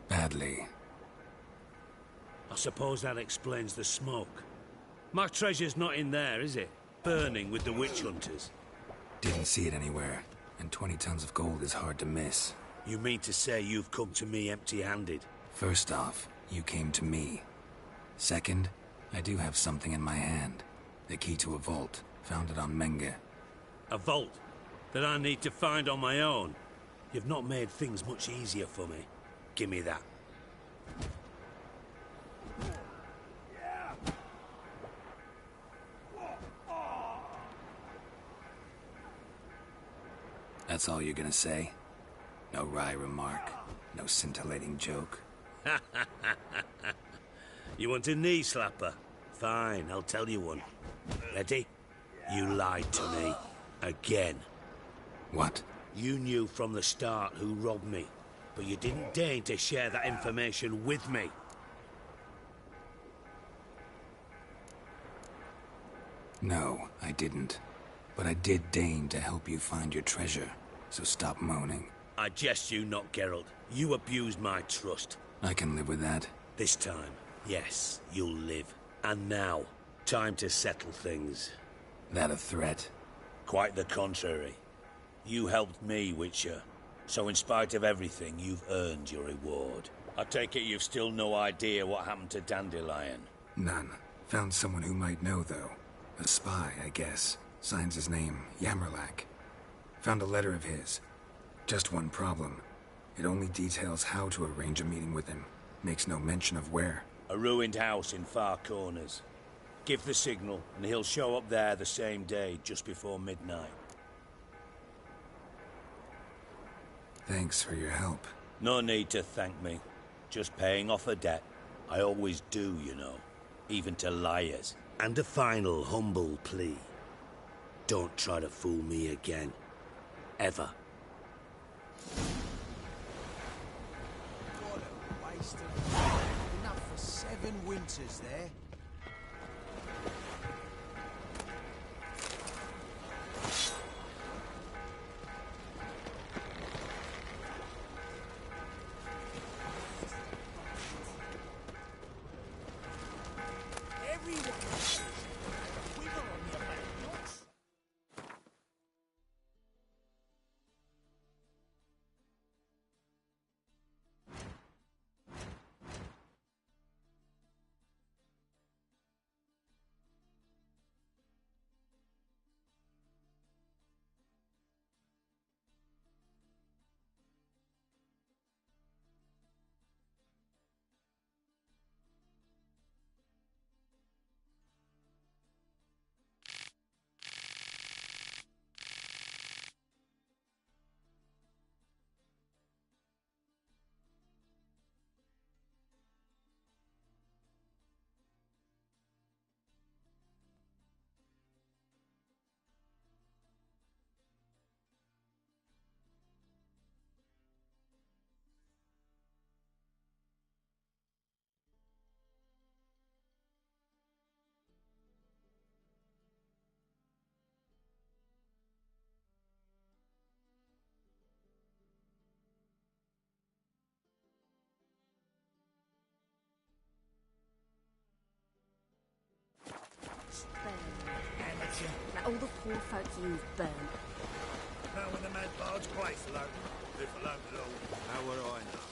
Speaker 1: Badly.
Speaker 4: I suppose that explains the smoke. My treasure's not in there, is it? Burning with the witch hunters.
Speaker 1: Didn't see it anywhere, and 20 tons of gold is hard to miss.
Speaker 4: You mean to say you've come to me empty-handed?
Speaker 1: First off, you came to me. Second, I do have something in my hand. The key to a vault, founded on Menge.
Speaker 4: A vault that I need to find on my own. You've not made things much easier for me. Give me that.
Speaker 1: That's all you're gonna say? No wry remark? No scintillating joke?
Speaker 4: You want a knee slapper? Fine, I'll tell you one. Ready? You lied to me. Again.
Speaker 1: What?
Speaker 4: You knew from the start who robbed me, but you didn't deign to share that information with me.
Speaker 1: No, I didn't. But I did deign to help you find your treasure, so stop moaning.
Speaker 4: I jest you not, Geralt. You abused my trust.
Speaker 1: I can live with that.
Speaker 4: This time, yes, you'll live. And now, time to settle things.
Speaker 1: That a threat?
Speaker 4: Quite the contrary. You helped me, Witcher. So in spite of everything, you've earned your reward. I take it you've still no idea what happened to Dandelion?
Speaker 1: None. Found someone who might know, though. A spy, I guess. Signs his name, Yammerlak. Found a letter of his. Just one problem. It only details how to arrange a meeting with him. Makes no mention of where.
Speaker 4: A ruined house in Far Corners. Give the signal, and he'll show up there the same day, just before midnight.
Speaker 1: Thanks for your help.
Speaker 4: No need to thank me. Just paying off a debt. I always do, you know. Even to liars. And a final humble plea. Don't try to fool me again. Ever.
Speaker 8: What a waste of time. Enough for 7 winters there.
Speaker 2: Like all the poor folk you've burned.
Speaker 3: Now when the mad bard's place alone, if alone at all. How would I know?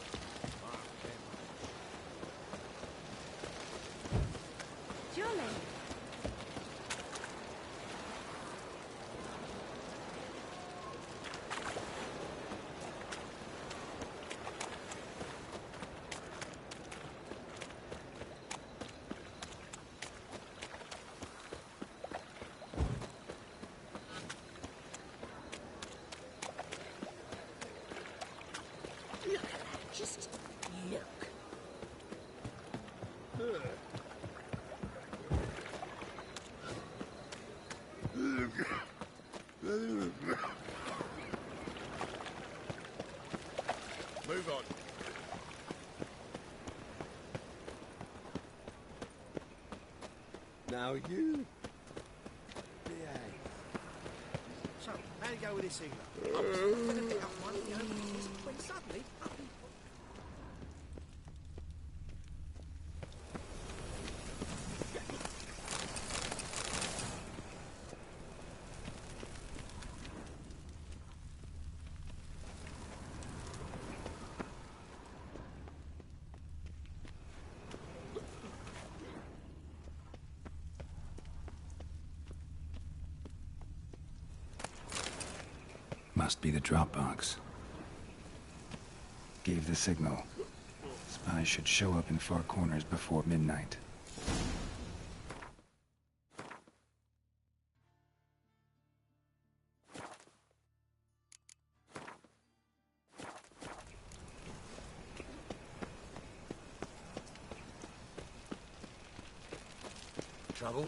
Speaker 2: Jolly. Look at that, just look.
Speaker 3: Move on. Now you behave. So, how'd it go with this evening? I was gonna pick up one, you know, when suddenly up he
Speaker 1: Must be the Dropbox. Gave the signal. Spies should show up in far corners before midnight.
Speaker 9: Trouble?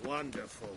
Speaker 8: Wonderful.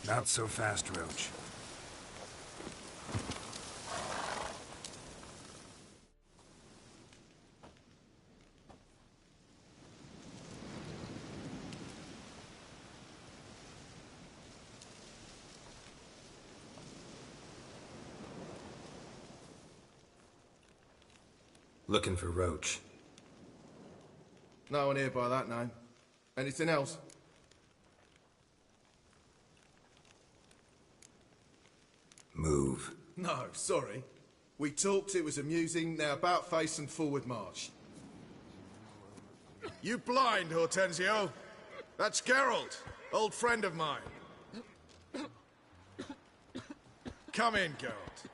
Speaker 1: Not so fast, Roach. Looking for Roach.
Speaker 14: No one here by that name. Anything else?
Speaker 1: Move.
Speaker 14: No, sorry. We talked, it was amusing, now about face and forward march.
Speaker 3: You blind, Hortensio? That's Geralt, old friend of mine. Come in, Geralt.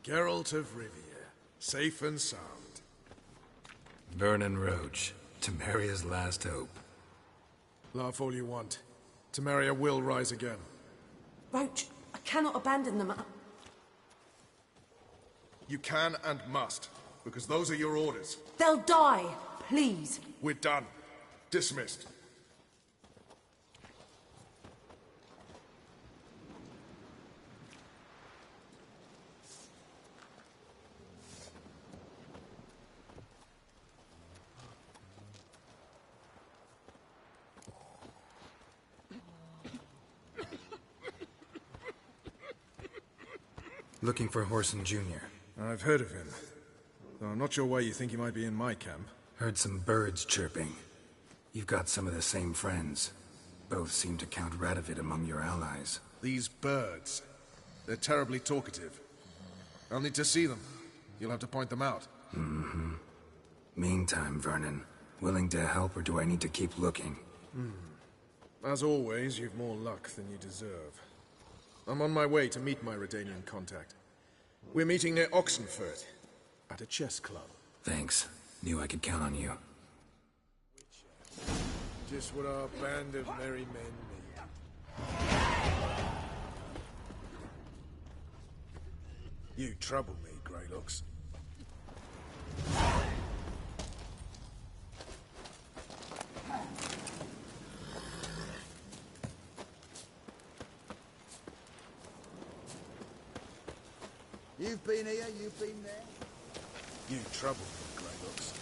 Speaker 3: Geralt of Rivia, safe and sound.
Speaker 1: Vernon Roach, Temeria's last hope.
Speaker 3: Laugh all you want. Temeria will rise again.
Speaker 15: Roach, I cannot abandon them.
Speaker 3: You can and must, because those are your orders.
Speaker 15: They'll die, please.
Speaker 3: We're done. Dismissed.
Speaker 1: Looking for Whoreson Jr.
Speaker 3: I've heard of him. Though I'm not sure why you think he might be in my camp.
Speaker 1: Heard some birds chirping. You've got some of the same friends. Both seem to count Radovid among your allies.
Speaker 3: These birds. They're terribly talkative. I'll need to see them. You'll have to point them out.
Speaker 1: Mm-hmm. Meantime, Vernon, willing to help or do I need to keep looking?
Speaker 3: As always, you've more luck than you deserve. I'm on my way to meet my Redanian contact. We're meeting near Oxenfurt, at a chess club.
Speaker 1: Thanks. Knew I could count on you.
Speaker 8: Just what our band of merry men need. You trouble me, Greylocks.
Speaker 3: You've been here, you've been there.
Speaker 8: You trouble me, Greylocks.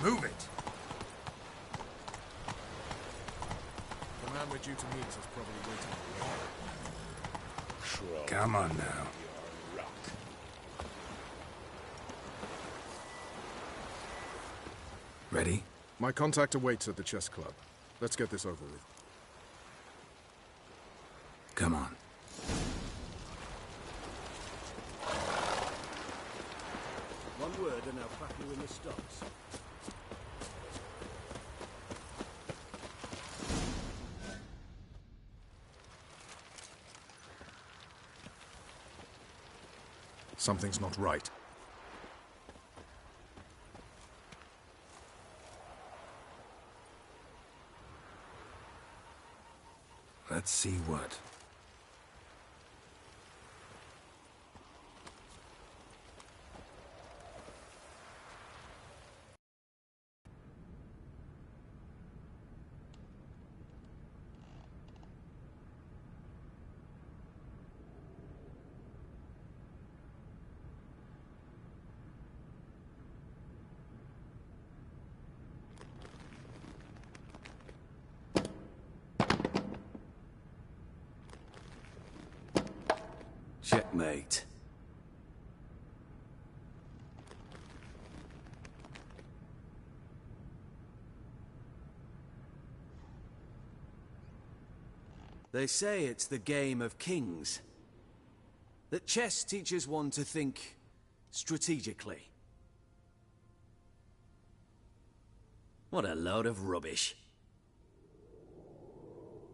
Speaker 14: Move it!
Speaker 8: The man we're due to meet is probably waiting on the way.
Speaker 1: Come on now. Ready?
Speaker 8: My contact awaits at the chess club. Let's get this over with.
Speaker 1: Come on.
Speaker 4: One word and I'll pack you in the stocks.
Speaker 8: Something's not right.
Speaker 1: Let's see what.
Speaker 4: Checkmate.
Speaker 16: They say it's the game of kings. That chess teaches one to think strategically. What a load of rubbish.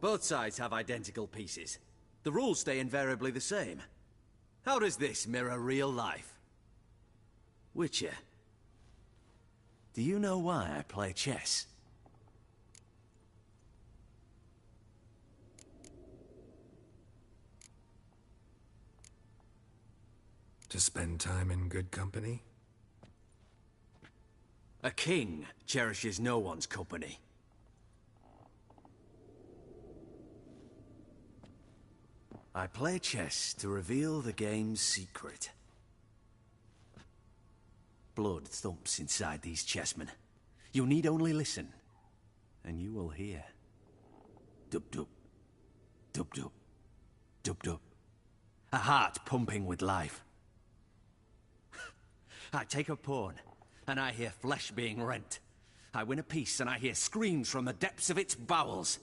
Speaker 16: Both sides have identical pieces. The rules stay invariably the same. How does this mirror real life? Witcher, do you know why I play chess?
Speaker 1: To spend time in good company?
Speaker 16: A king cherishes no one's company. I play chess to reveal the game's secret. Blood thumps inside these chessmen. You need only listen, and you will hear. Dub-dub, dub-dub, dub-dub. A heart pumping with life. I take a pawn, and I hear flesh being rent. I win a piece, and I hear screams from the depths of its bowels.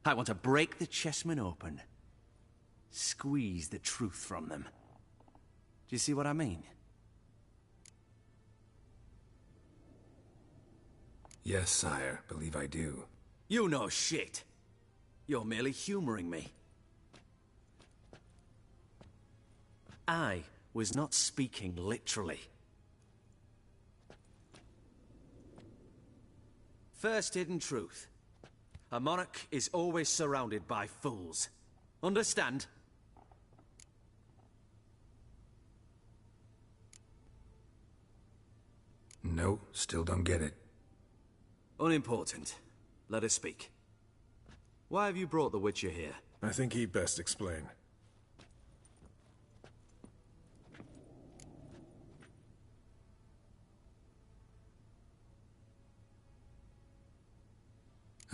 Speaker 16: I want to break the chessmen open. Squeeze the truth from them. Do you see what I mean?
Speaker 1: Yes, sire. Believe I do.
Speaker 16: You know shit. You're merely humoring me. I was not speaking literally. First hidden truth. A monarch is always surrounded by fools. Understand?
Speaker 1: No, still don't get it.
Speaker 16: Unimportant. Let us speak. Why have you brought the Witcher here?
Speaker 8: I think he'd best explain.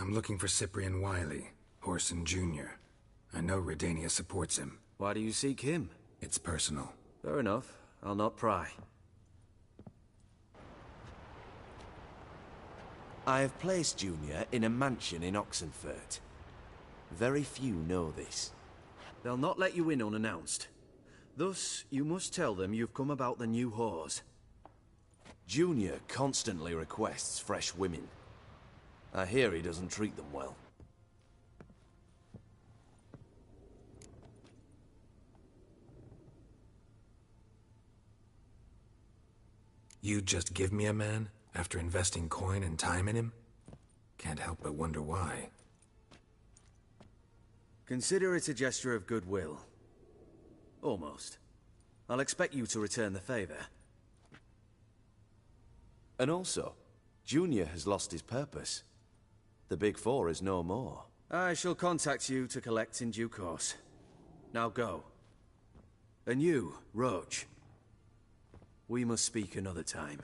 Speaker 1: I'm looking for Cyprian Wiley, Whoreson Jr. I know Redania supports him.
Speaker 16: Why do you seek him?
Speaker 1: It's personal.
Speaker 16: Fair enough. I'll not pry. I have placed Junior in a mansion in Oxenfurt. Very few know this. They'll not let you in unannounced. Thus, you must tell them you've come about the new whores. Junior constantly requests fresh women. I hear he doesn't treat them well.
Speaker 1: You just give me a man, after investing coin and time in him? Can't help but wonder why.
Speaker 16: Consider it a gesture of goodwill. Almost. I'll expect you to return the favor. And also, Junior has lost his purpose. The Big Four is no more. I shall contact you to collect in due course. Now go. And you, Roach. We must speak another time.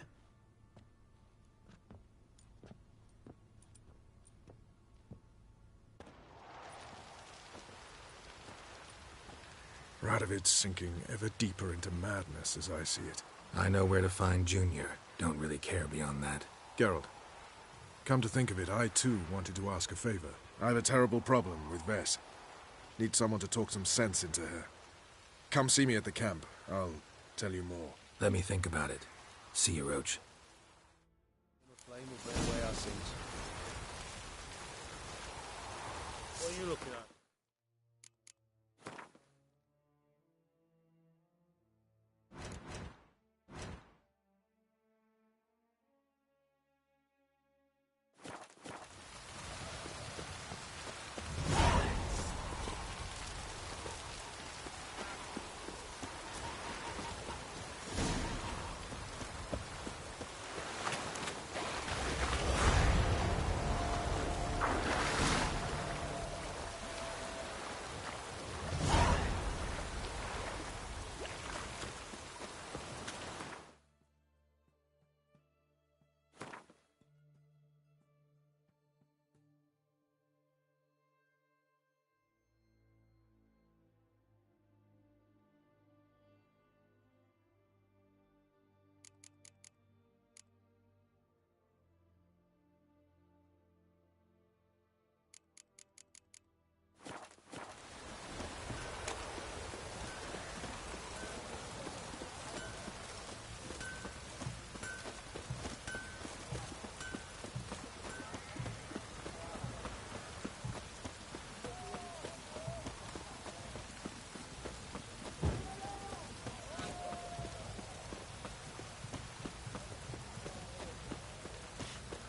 Speaker 17: Radovid's sinking ever deeper into madness as I see it.
Speaker 1: I know where to find Junior. Don't really care beyond that.
Speaker 17: Geralt, come to think of it, I too wanted to ask a favor. I have a terrible problem with Vess. Need someone to talk some sense into her. Come see me at the camp. I'll tell you more.
Speaker 1: Let me think about it. See you, Roach.
Speaker 8: Flame will burn away our sins.
Speaker 10: What are you looking at?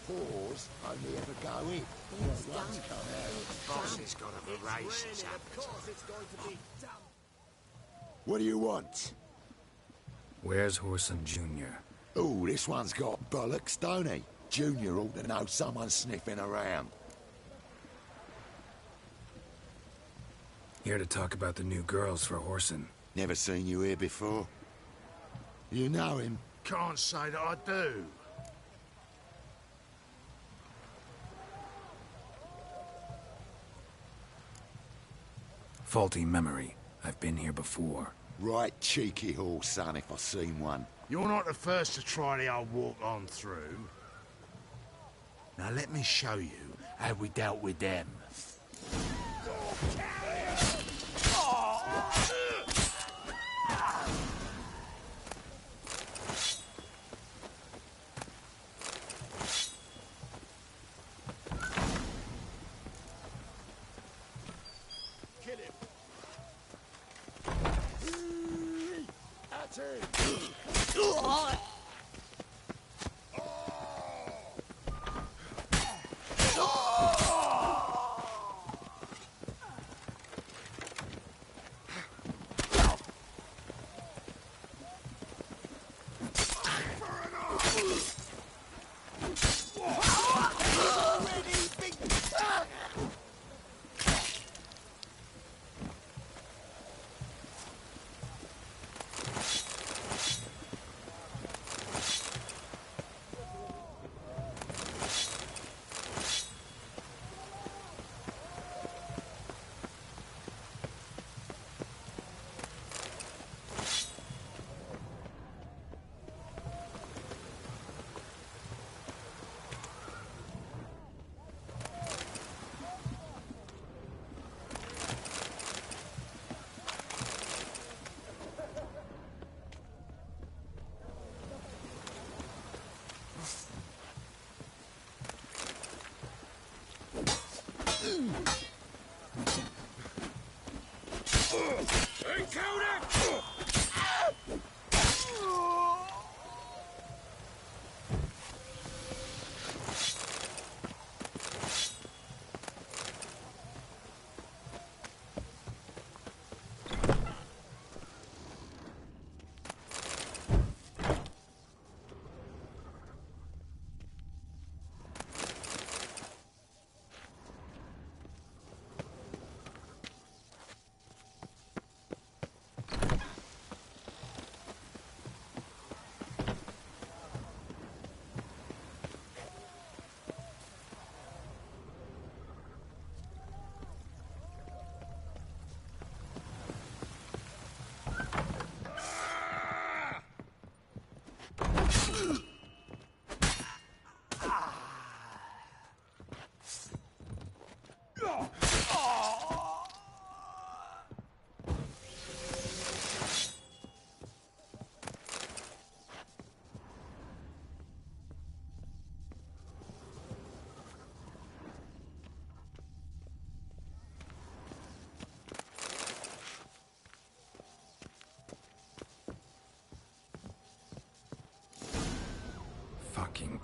Speaker 18: Whores only ever go in. Once come out.
Speaker 3: Boss has got a voracious appetite.
Speaker 18: What do you want?
Speaker 1: Where's Whoreson Jr.?
Speaker 18: Oh, this one's got bollocks, don't he? Junior ought to know someone sniffing around.
Speaker 1: Here to talk about the new girls for Whoreson.
Speaker 18: Never seen you here before. You know him?
Speaker 3: Can't say that I do.
Speaker 1: Faulty memory. I've been here before.
Speaker 18: Right cheeky horse, son, if I've seen one.
Speaker 3: You're not the first to try the old walk on through. Now let me show you how we dealt with them.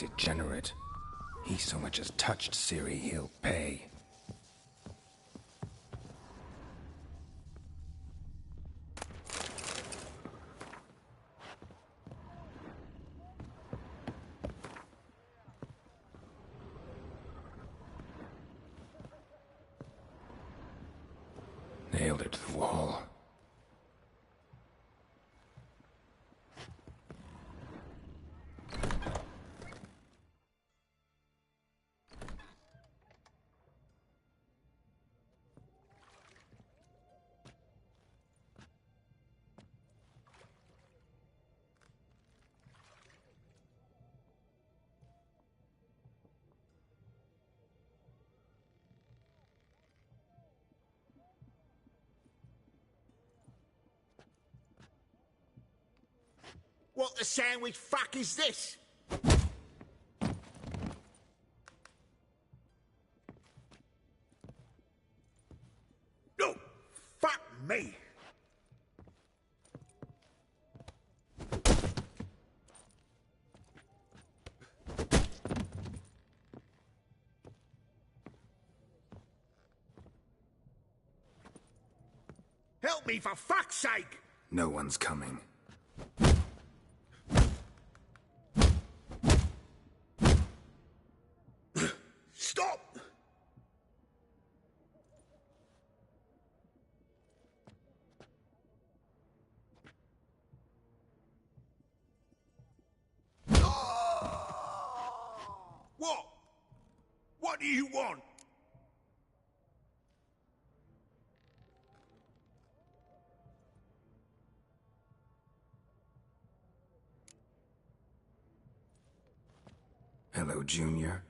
Speaker 1: degenerate. He so much as touched Ciri, he'll pay. Nailed it to the wall.
Speaker 3: What the sandwich fuck is this? No! Fuck me! Help me, for fuck's sake!
Speaker 1: No one's coming.
Speaker 3: Stop! What? What do you want?
Speaker 1: Hello, Junior.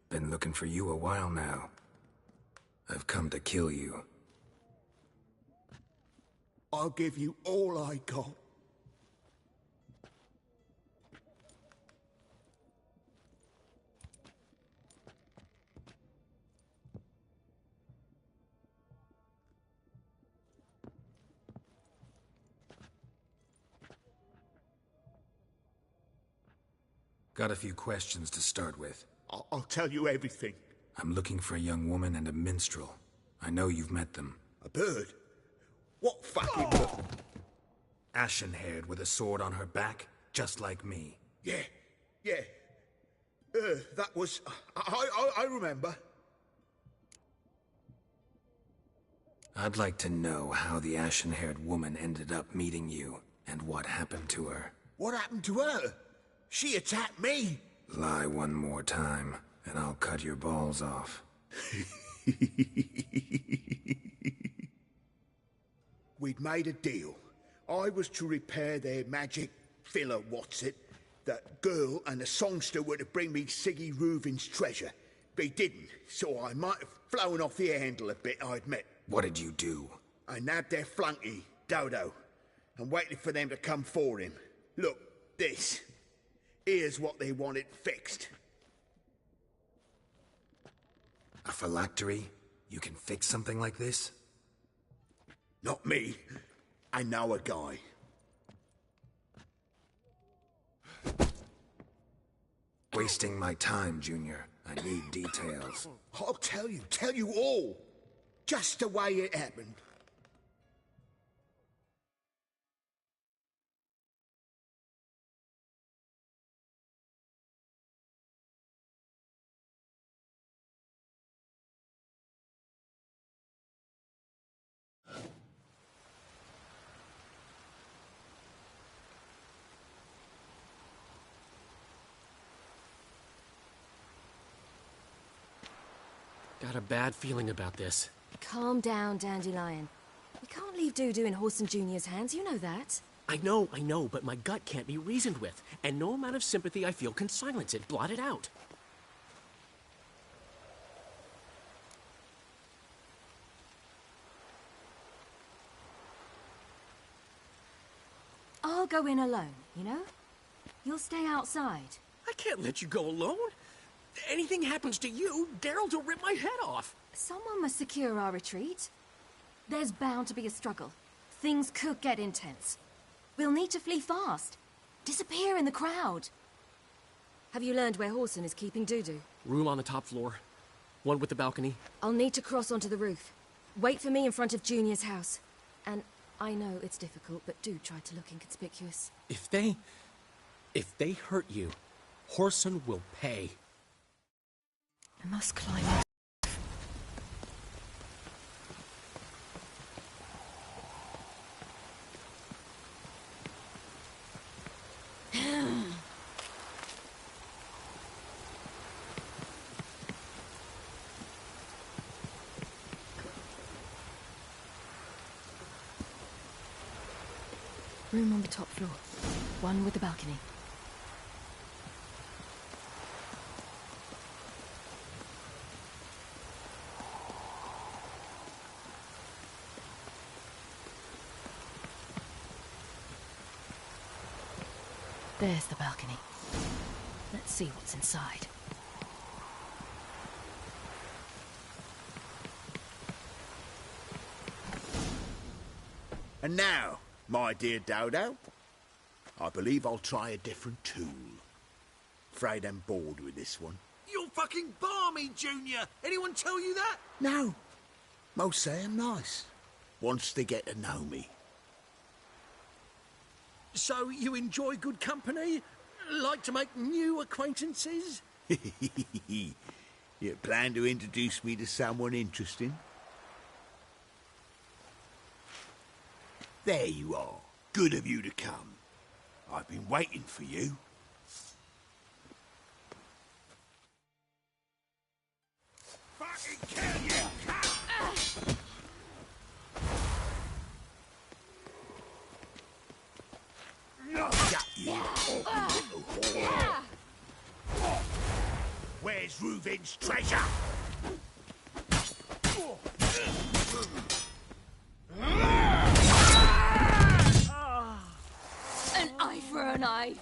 Speaker 1: Been looking for you a while now. I've come to kill you.
Speaker 3: I'll give you all I got.
Speaker 1: Got a few questions to start with.
Speaker 3: I'll tell you everything.
Speaker 1: I'm looking for a young woman and a minstrel. I know you've met them.
Speaker 3: A bird? What fucking bird?
Speaker 1: Ashen-haired with a sword on her back, just like me.
Speaker 3: Yeah. That was... I remember.
Speaker 1: I'd like to know how the ashen-haired woman ended up meeting you, and what happened to her.
Speaker 3: What happened to her? She attacked me.
Speaker 1: Lie one more time, and I'll cut your balls off.
Speaker 3: We'd made a deal. I was to repair their magic filler, that girl and the songster were to bring me Siggy Reuven's treasure. They didn't, so I might have flown off the handle a bit, I admit.
Speaker 1: What did you do?
Speaker 3: I nabbed their flunky, Dodo, and waited for them to come for him. Look, this. Here's what they wanted fixed.
Speaker 1: A phylactery? You can fix something like this?
Speaker 3: Not me. I know a guy.
Speaker 1: Wasting my time, Junior. I need details.
Speaker 3: I'll tell you all. Just the way it happened.
Speaker 19: Got a bad feeling about this.
Speaker 12: Calm down, Dandelion. You can't leave Dudu in Horson Jr.'s hands, you know that.
Speaker 19: I know, but my gut can't be reasoned with, and no amount of sympathy I feel can silence it, blot it out.
Speaker 12: I'll go in alone, you know? You'll stay outside.
Speaker 19: I can't let you go alone. Anything happens to you, Geralt will rip my head off.
Speaker 12: Someone must secure our retreat. There's bound to be a struggle. Things could get intense. We'll need to flee fast. Disappear in the crowd. Have you learned where Horson is keeping Dudu?
Speaker 19: Room on the top floor. One with the balcony.
Speaker 12: I'll need to cross onto the roof. Wait for me in front of Junior's house. And I know it's difficult, but do try to look inconspicuous.
Speaker 19: If they hurt you, Horson will pay.
Speaker 12: I must climb. Room on the top floor. One with the balcony. There's the balcony. Let's see what's inside.
Speaker 3: And now, my dear Dodo, I believe I'll try a different tool. Afraid I'm bored with this one.
Speaker 13: You're fucking balmy, Junior! Anyone tell you that?
Speaker 3: No. Most say I'm nice. Wants to get to know me.
Speaker 13: So you enjoy good company? Like to make new acquaintances?
Speaker 3: You plan to introduce me to someone interesting? There you are. Good of you to come. I've been waiting for you.
Speaker 13: Fucking kill you!
Speaker 3: Got you, little whore. Where's Reuven's treasure?
Speaker 12: An eye for an eye.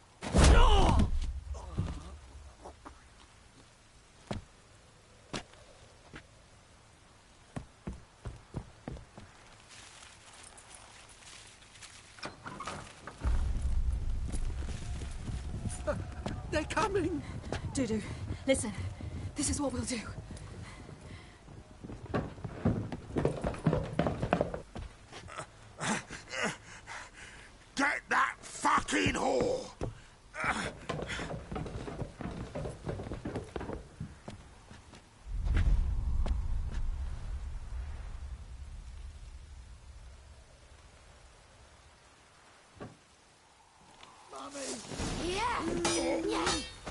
Speaker 13: They're coming!
Speaker 12: Dudu, listen. This is what we'll do.
Speaker 3: Get that fucking whore!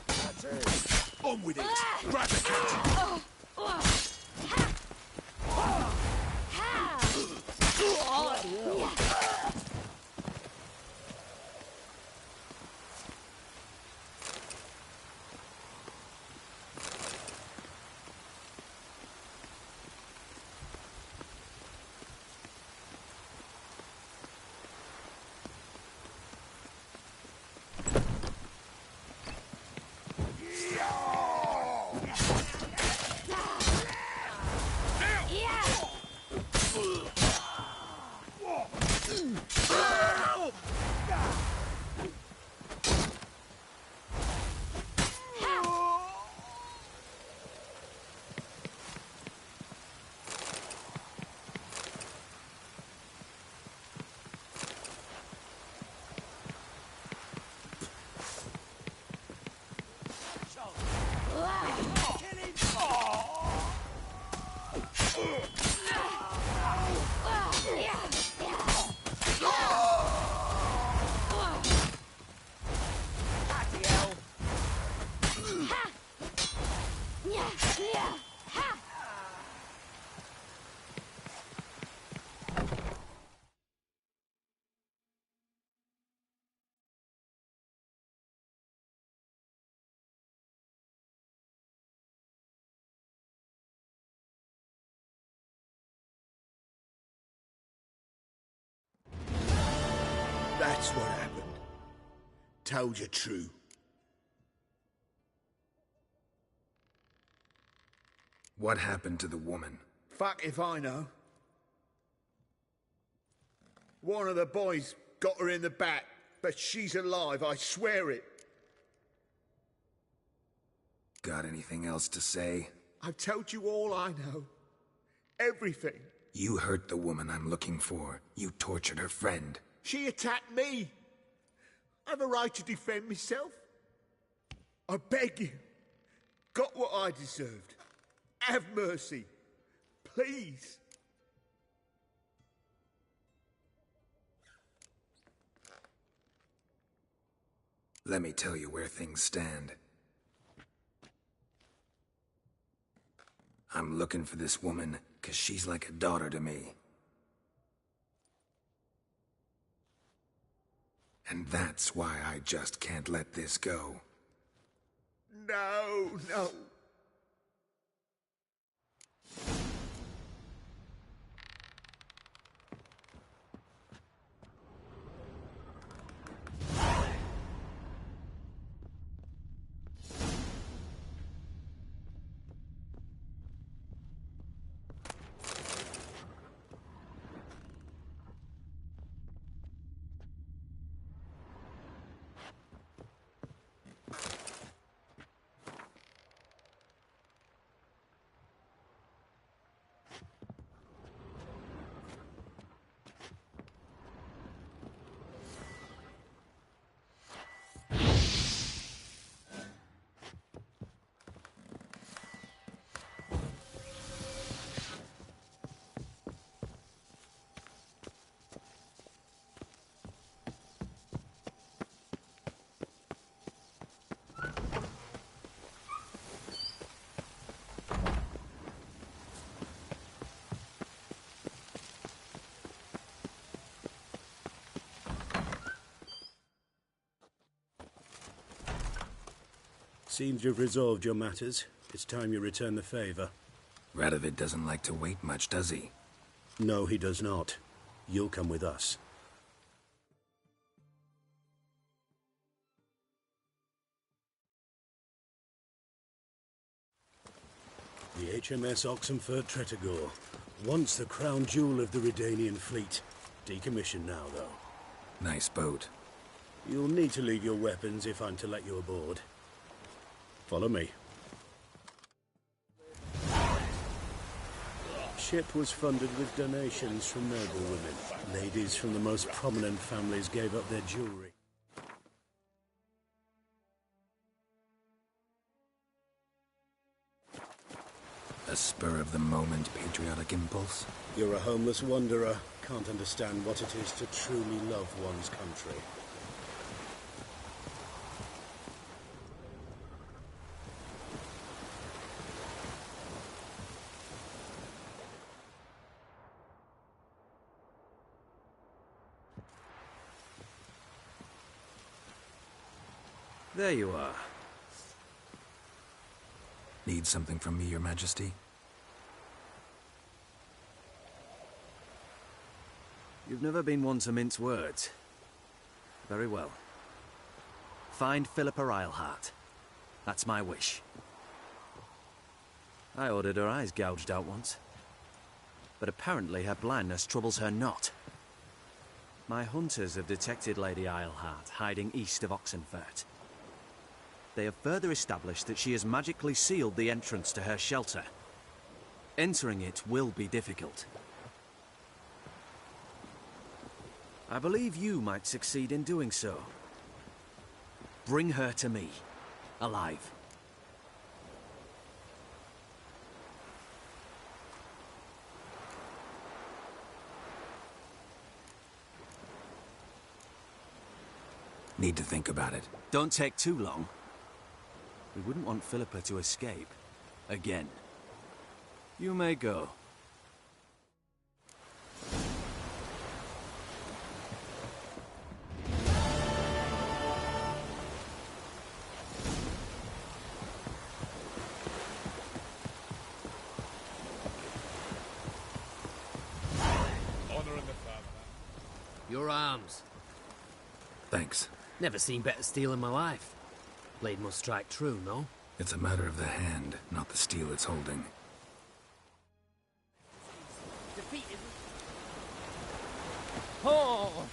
Speaker 3: That's it. On with it. Grab the cat. That's what happened. Told you true.
Speaker 1: What happened to the woman?
Speaker 3: Fuck if I know. One of the boys got her in the back, but she's alive, I swear it.
Speaker 1: Got anything else to say?
Speaker 3: I've told you all I know. Everything.
Speaker 1: You hurt the woman I'm looking for. You tortured her friend.
Speaker 3: She attacked me. I've a right to defend myself. I beg you. Got what I deserved. Have mercy. Please.
Speaker 1: Let me tell you where things stand. I'm looking for this woman, 'cause she's like a daughter to me. And that's why I just can't let this go.
Speaker 3: No, no.
Speaker 20: Seems you've resolved your matters. It's time you return the favor.
Speaker 1: Radovid doesn't like to wait much, does he?
Speaker 20: No, he does not. You'll come with us. The HMS Oxenford Tretogor, once the crown jewel of the Redanian fleet. Decommissioned now, though.
Speaker 1: Nice boat.
Speaker 20: You'll need to leave your weapons if I'm to let you aboard. Follow me. Ship was funded with donations from noble women. Ladies from the most prominent families gave up their jewelry.
Speaker 1: A spur-of-the-moment patriotic impulse?
Speaker 20: You're a homeless wanderer. Can't understand what it is to truly love one's country.
Speaker 16: There you are.
Speaker 1: Need something from me, Your Majesty?
Speaker 16: You've never been one to mince words. Very well. Find Philippa Eilhart. That's my wish. I ordered her eyes gouged out once. But apparently her blindness troubles her not. My hunters have detected Lady Eilhart hiding east of Oxenfurt. They have further established that she has magically sealed the entrance to her shelter. Entering it will be difficult. I believe you might succeed in doing so. Bring her to me, alive.
Speaker 1: Need to think about it.
Speaker 16: Don't take too long. We wouldn't want Philippa to escape. Again. You may go.
Speaker 21: Your arms.
Speaker 1: Thanks.
Speaker 21: Never seen better steel in my life. Blade must strike true, no?
Speaker 1: It's a matter of the hand, not the steel it's holding.
Speaker 21: Defeated. Oh!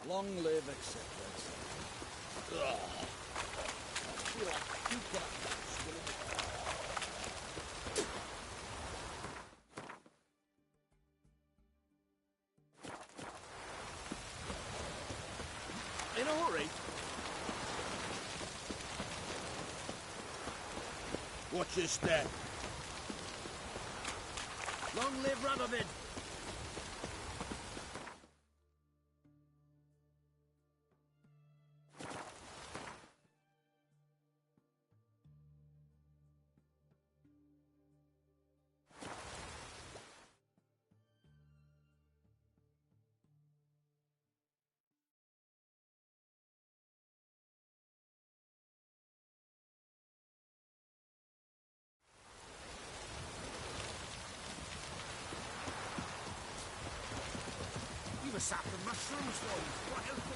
Speaker 20: Long live acceptance.
Speaker 19: In a hurry.
Speaker 20: Watch your step.
Speaker 19: Long live Radovid.
Speaker 10: A sap of mushrooms for you. What else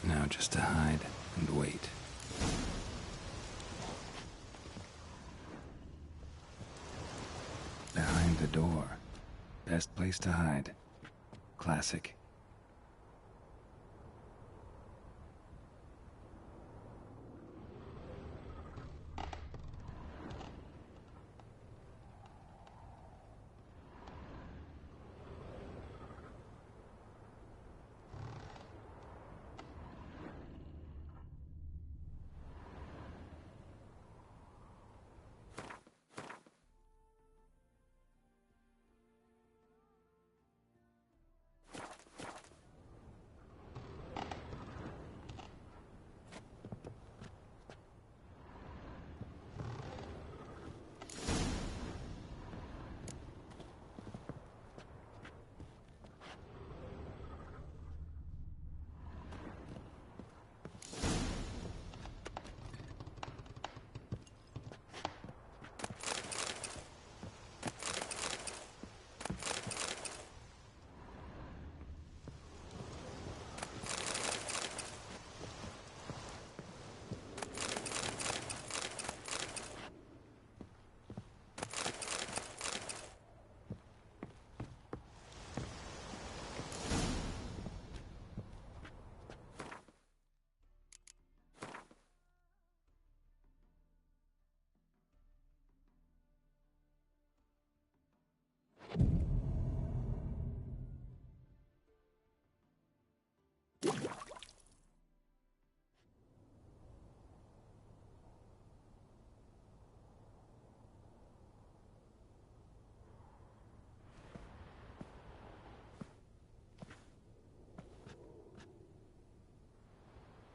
Speaker 10: are you?
Speaker 1: Now just to hide and wait. Behind the door. Best place to hide. Classic.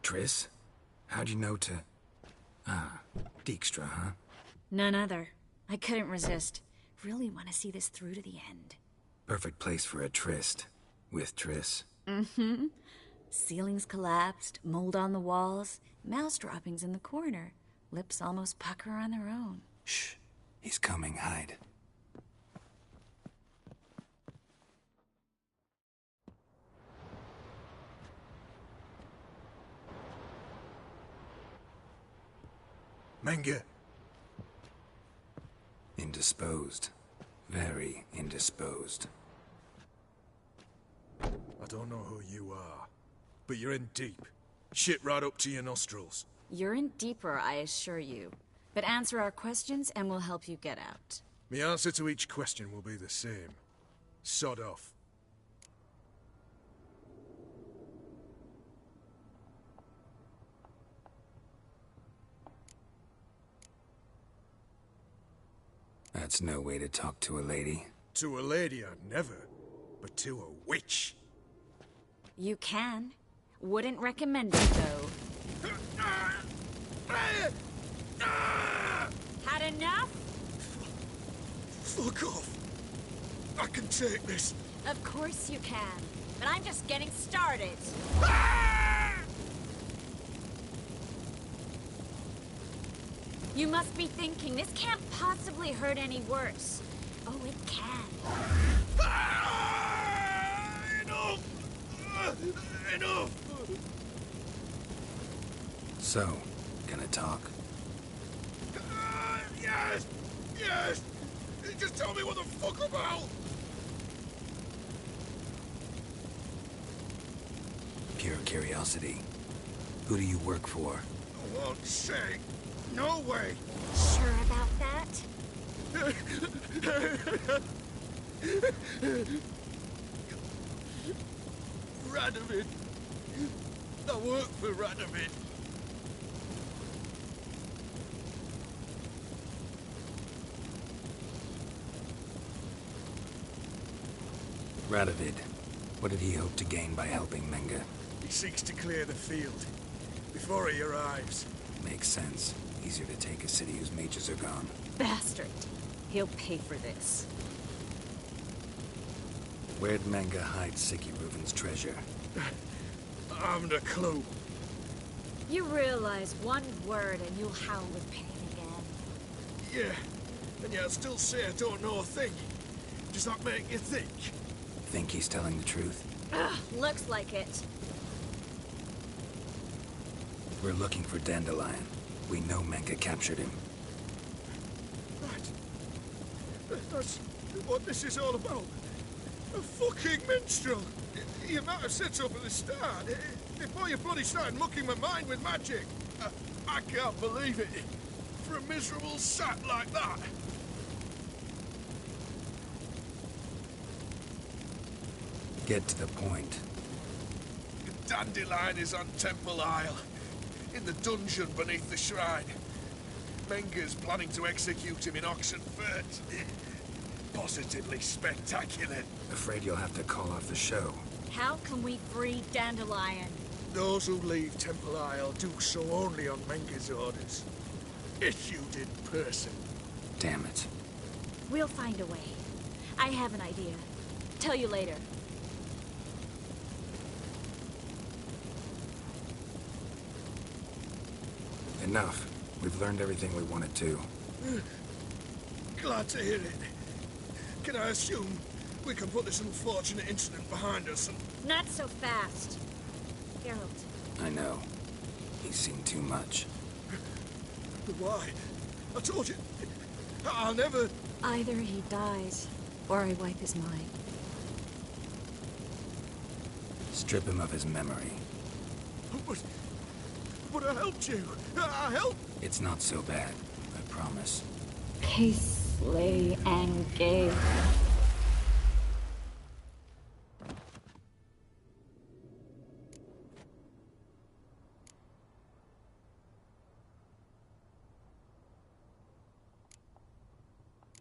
Speaker 1: Triss? How'd you know to... Ah, Dijkstra, huh?
Speaker 11: None other. I couldn't resist. Really want to see this through to the end.
Speaker 1: Perfect place for a tryst. With Triss.
Speaker 11: Mm-hmm. Ceilings collapsed, mold on the walls, mouse droppings in the corner. Lips almost pucker on their own.
Speaker 1: Shh. He's coming. Hide.
Speaker 17: Menge.
Speaker 1: Indisposed. Very indisposed.
Speaker 17: I don't know who you are, but you're in deep. Shit right up to your nostrils.
Speaker 11: You're in deeper, I assure you. But answer our questions and we'll help you get out.
Speaker 17: The answer to each question will be the same. Sod off.
Speaker 1: That's no way to talk to a lady.
Speaker 17: To a lady, I'd never. But to a witch.
Speaker 11: You can. Wouldn't recommend it, though. Had enough?
Speaker 17: Fuck off. I can take this.
Speaker 11: Of course you can. But I'm just getting started. You must be thinking, this can't possibly hurt any worse. Oh, it can.
Speaker 17: Enough! Enough!
Speaker 1: So, gonna talk?
Speaker 18: Yes! Yes! Just tell me what the fuck about!
Speaker 1: Pure curiosity. Who do you work for?
Speaker 18: I won't say. No way!
Speaker 2: Sure about that?
Speaker 18: Radovid. I work for Radovid.
Speaker 1: Radovid. What did he hope to gain by helping Menga?
Speaker 18: He seeks to clear the field before he arrives.
Speaker 1: Makes sense. Easier to take a city whose mages are gone.
Speaker 11: Bastard. He'll pay for this.
Speaker 1: Where'd Menga hide Siggy Reuven's treasure?
Speaker 18: I haven't a clue.
Speaker 2: You realize one word and you'll howl with pain again.
Speaker 18: Yeah, and yet I still say I don't know a thing. Does that make you think?
Speaker 1: Think he's telling the truth?
Speaker 2: Ugh, looks like it.
Speaker 1: We're looking for Dandelion. We know Menga captured him.
Speaker 18: Right. That's what this is all about. A fucking minstrel! You might have said so at the start, before you bloody started mucking my mind with magic. I can't believe it. For a miserable sap like that.
Speaker 1: Get to the point.
Speaker 18: Dandelion is on Temple Isle, in the dungeon beneath the shrine. Menga's planning to execute him in Oxenfurt. Positively spectacular.
Speaker 1: Afraid you'll have to call off the show.
Speaker 2: How can we free Dandelion?
Speaker 18: Those who leave Temple Isle do so only on Menga's orders. Issued in person.
Speaker 1: Damn it.
Speaker 2: We'll find a way. I have an idea. Tell you later.
Speaker 1: Enough. We've learned everything we wanted to.
Speaker 18: Glad to hear it. Can I assume we can put this unfortunate incident behind us and...
Speaker 2: Not so fast. Geralt.
Speaker 1: I know. He's seen too much.
Speaker 18: But why? I told you. I'll never...
Speaker 11: Either he dies, or I wipe his mind.
Speaker 1: Strip him of his memory.
Speaker 18: But I helped you. I helped...
Speaker 1: It's not so bad, I promise.
Speaker 11: Peacefully and gay.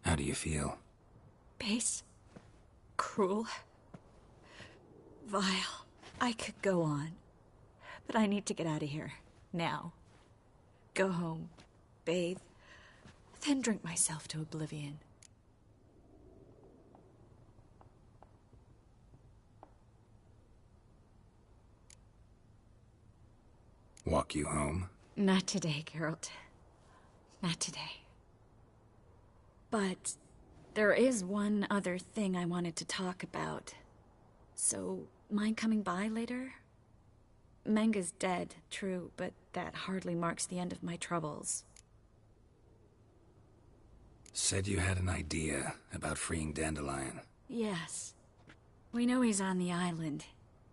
Speaker 1: How do you feel?
Speaker 11: Base. Cruel. Vile. I could go on. But I need to get out of here. Now. Go home. Bathe. Then drink myself to oblivion.
Speaker 1: Walk you home?
Speaker 11: Not today, Geralt. Not today. But there is one other thing I wanted to talk about. So, mind coming by later? Menga's dead, true, but that hardly marks the end of my troubles.
Speaker 1: Said you had an idea about freeing Dandelion.
Speaker 11: Yes. We know he's on the island,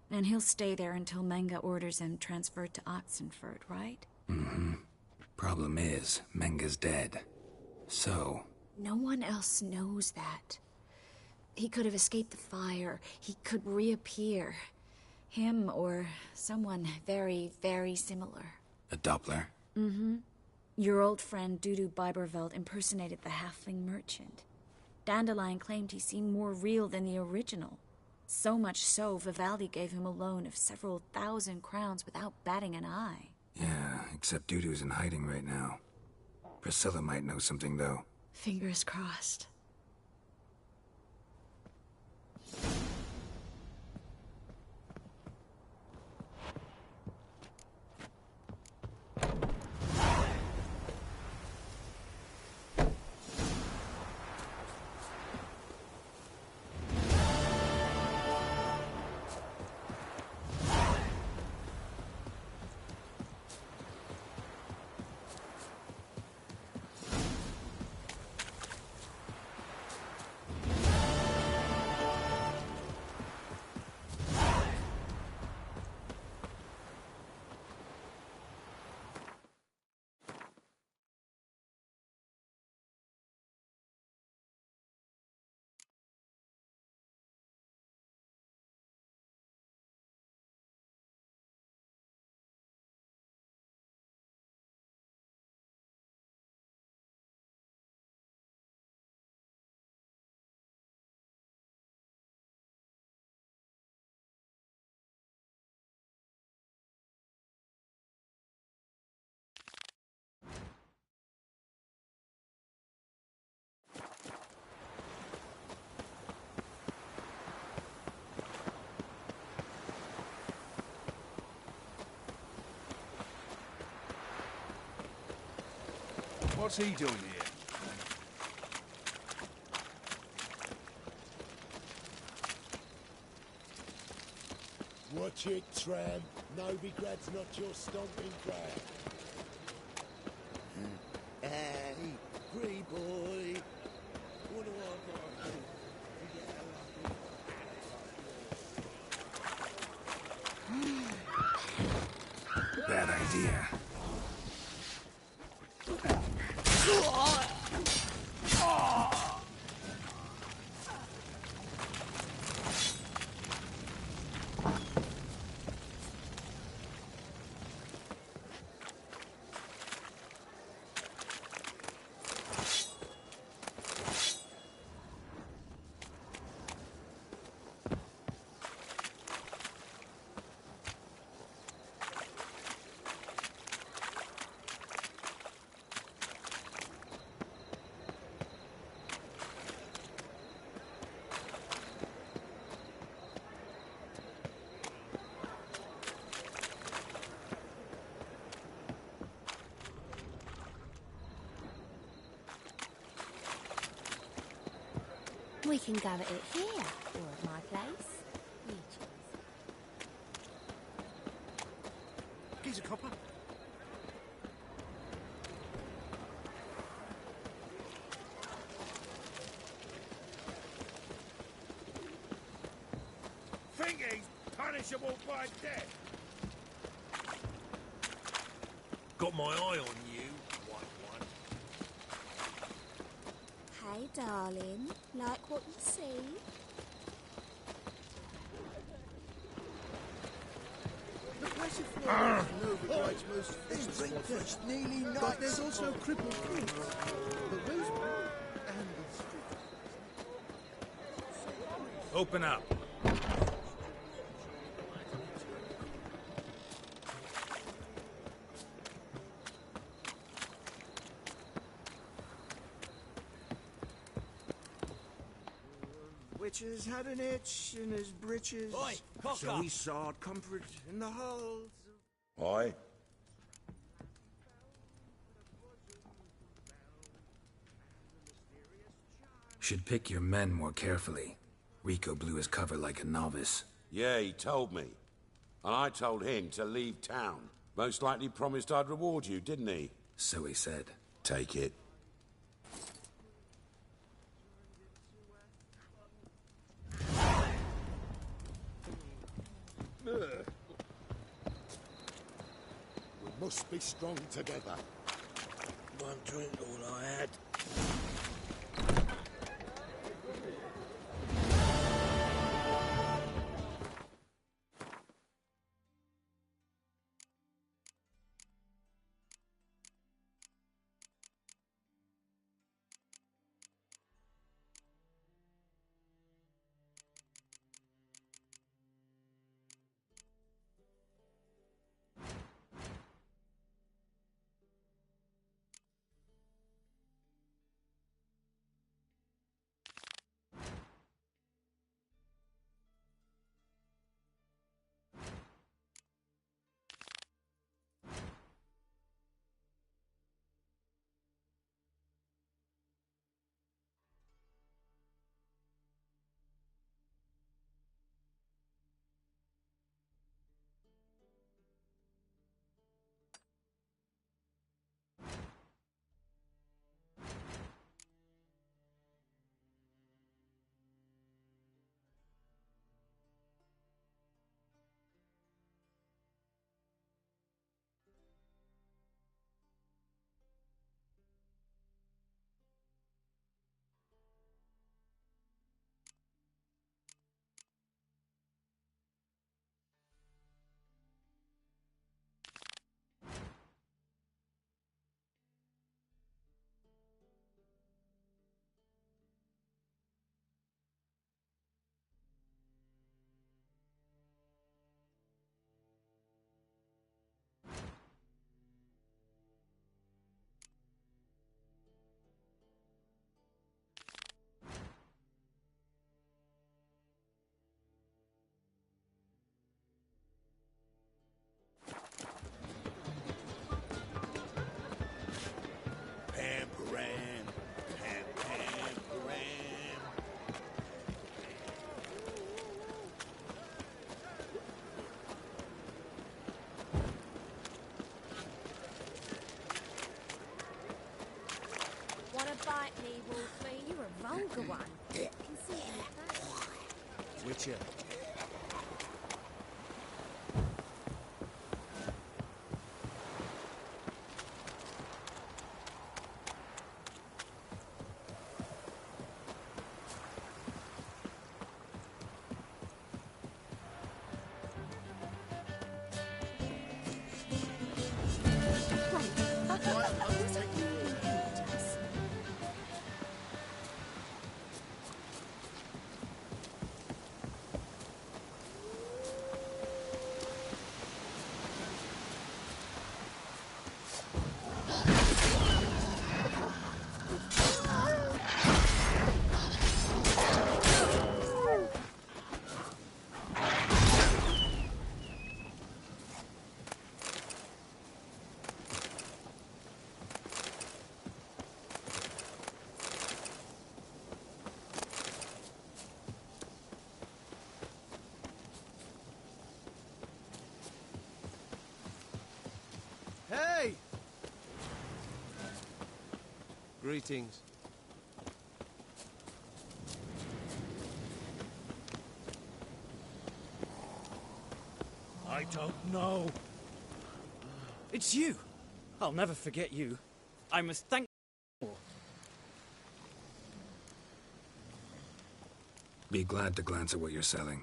Speaker 11: and he'll stay there until Menga orders him transferred to Oxenfurt, right?
Speaker 1: Mm-hmm. Problem is, Menga's dead. So...
Speaker 11: No one else knows that. He could have escaped the fire. He could reappear. Him or someone very, very similar.
Speaker 1: A Doppler?
Speaker 11: Mm-hmm. Your old friend Dudu Biberveld impersonated the halfling merchant. Dandelion claimed he seemed more real than the original. So much so, Vivaldi gave him a loan of several thousand crowns without batting an eye.
Speaker 1: Yeah, except Dudu's in hiding right now. Priscilla might know something, though.
Speaker 11: Fingers crossed.
Speaker 18: What's he doing here?
Speaker 5: Watch it, tramp. Novigrad's not your stomping ground. Hey, free boy. What do I got?
Speaker 1: Bad idea.
Speaker 22: We can go at it here, or at my place. You choose.
Speaker 18: He's a copper.
Speaker 5: Think he's punishable by death.
Speaker 13: Got my eye on you, white one.
Speaker 22: Hey, darling. Like what you see?
Speaker 3: The Passiflora is Novigrad's most famous nearly but there's also Crippled King, the Rosewood, and the Street.
Speaker 1: Open up.
Speaker 3: Witches had an itch in his breeches,
Speaker 10: Oi, cock
Speaker 3: so
Speaker 10: up.
Speaker 3: he sought comfort in the halls.
Speaker 5: Aye.
Speaker 1: Should pick your men more carefully. Rico blew his cover like a novice.
Speaker 23: Yeah, he told me. And I told him to leave town. Most likely promised I'd reward you, didn't he?
Speaker 1: So he said.
Speaker 23: Take it.
Speaker 5: We must be strong together.
Speaker 4: One drink, all I had.
Speaker 21: Witcher.
Speaker 8: Hey! Greetings.
Speaker 6: I don't know. It's you. I'll never forget you. I must thank you.
Speaker 1: Be glad to glance at what you're selling.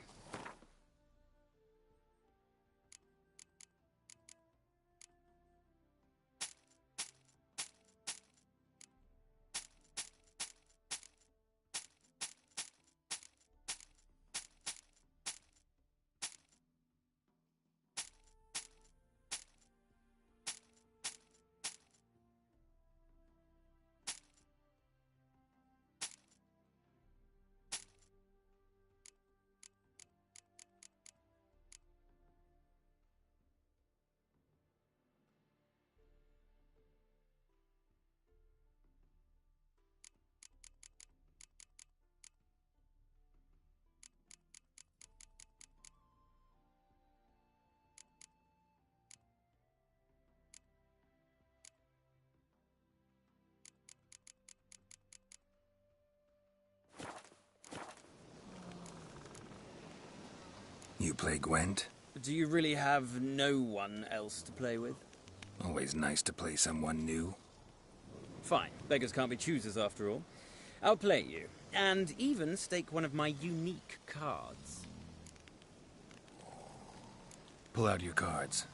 Speaker 1: You play Gwent?
Speaker 6: Do you really have no one else to play with?
Speaker 1: Always nice to play someone new.
Speaker 6: Fine. Beggars can't be choosers after all. I'll play you. And even stake one of my unique cards.
Speaker 1: Pull out your cards.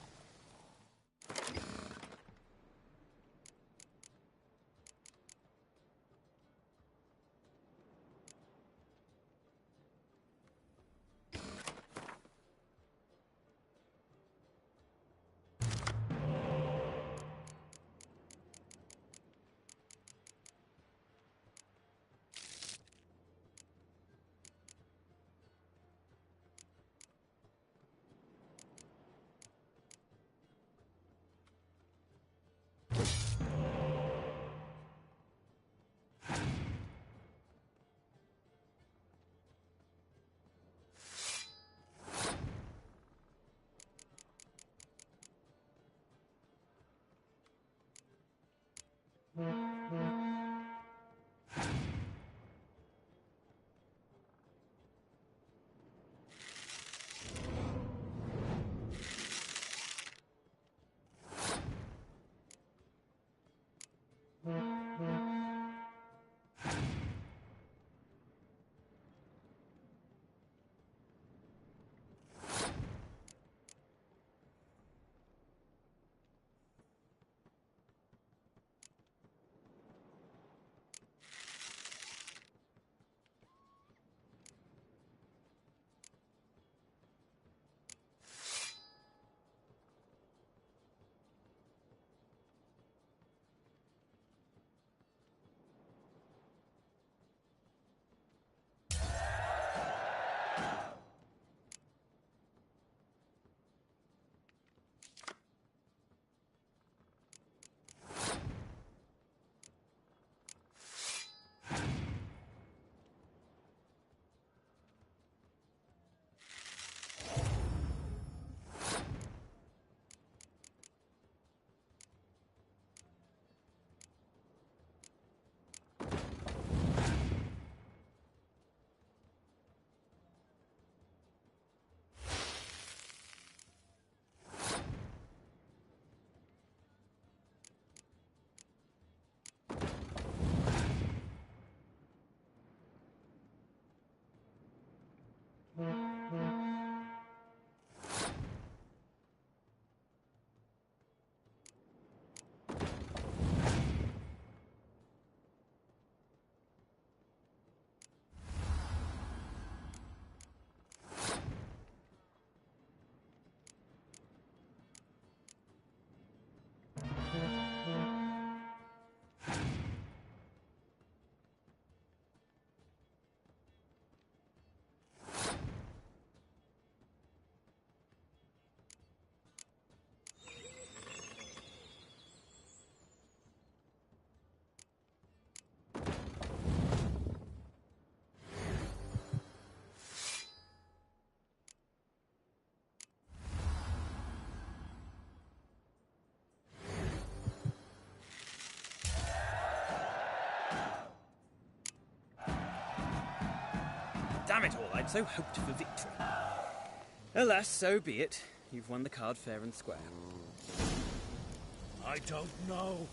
Speaker 6: Damn it all, I'd so hoped for victory. Alas, so be it. You've won the card fair and square.
Speaker 10: I don't know.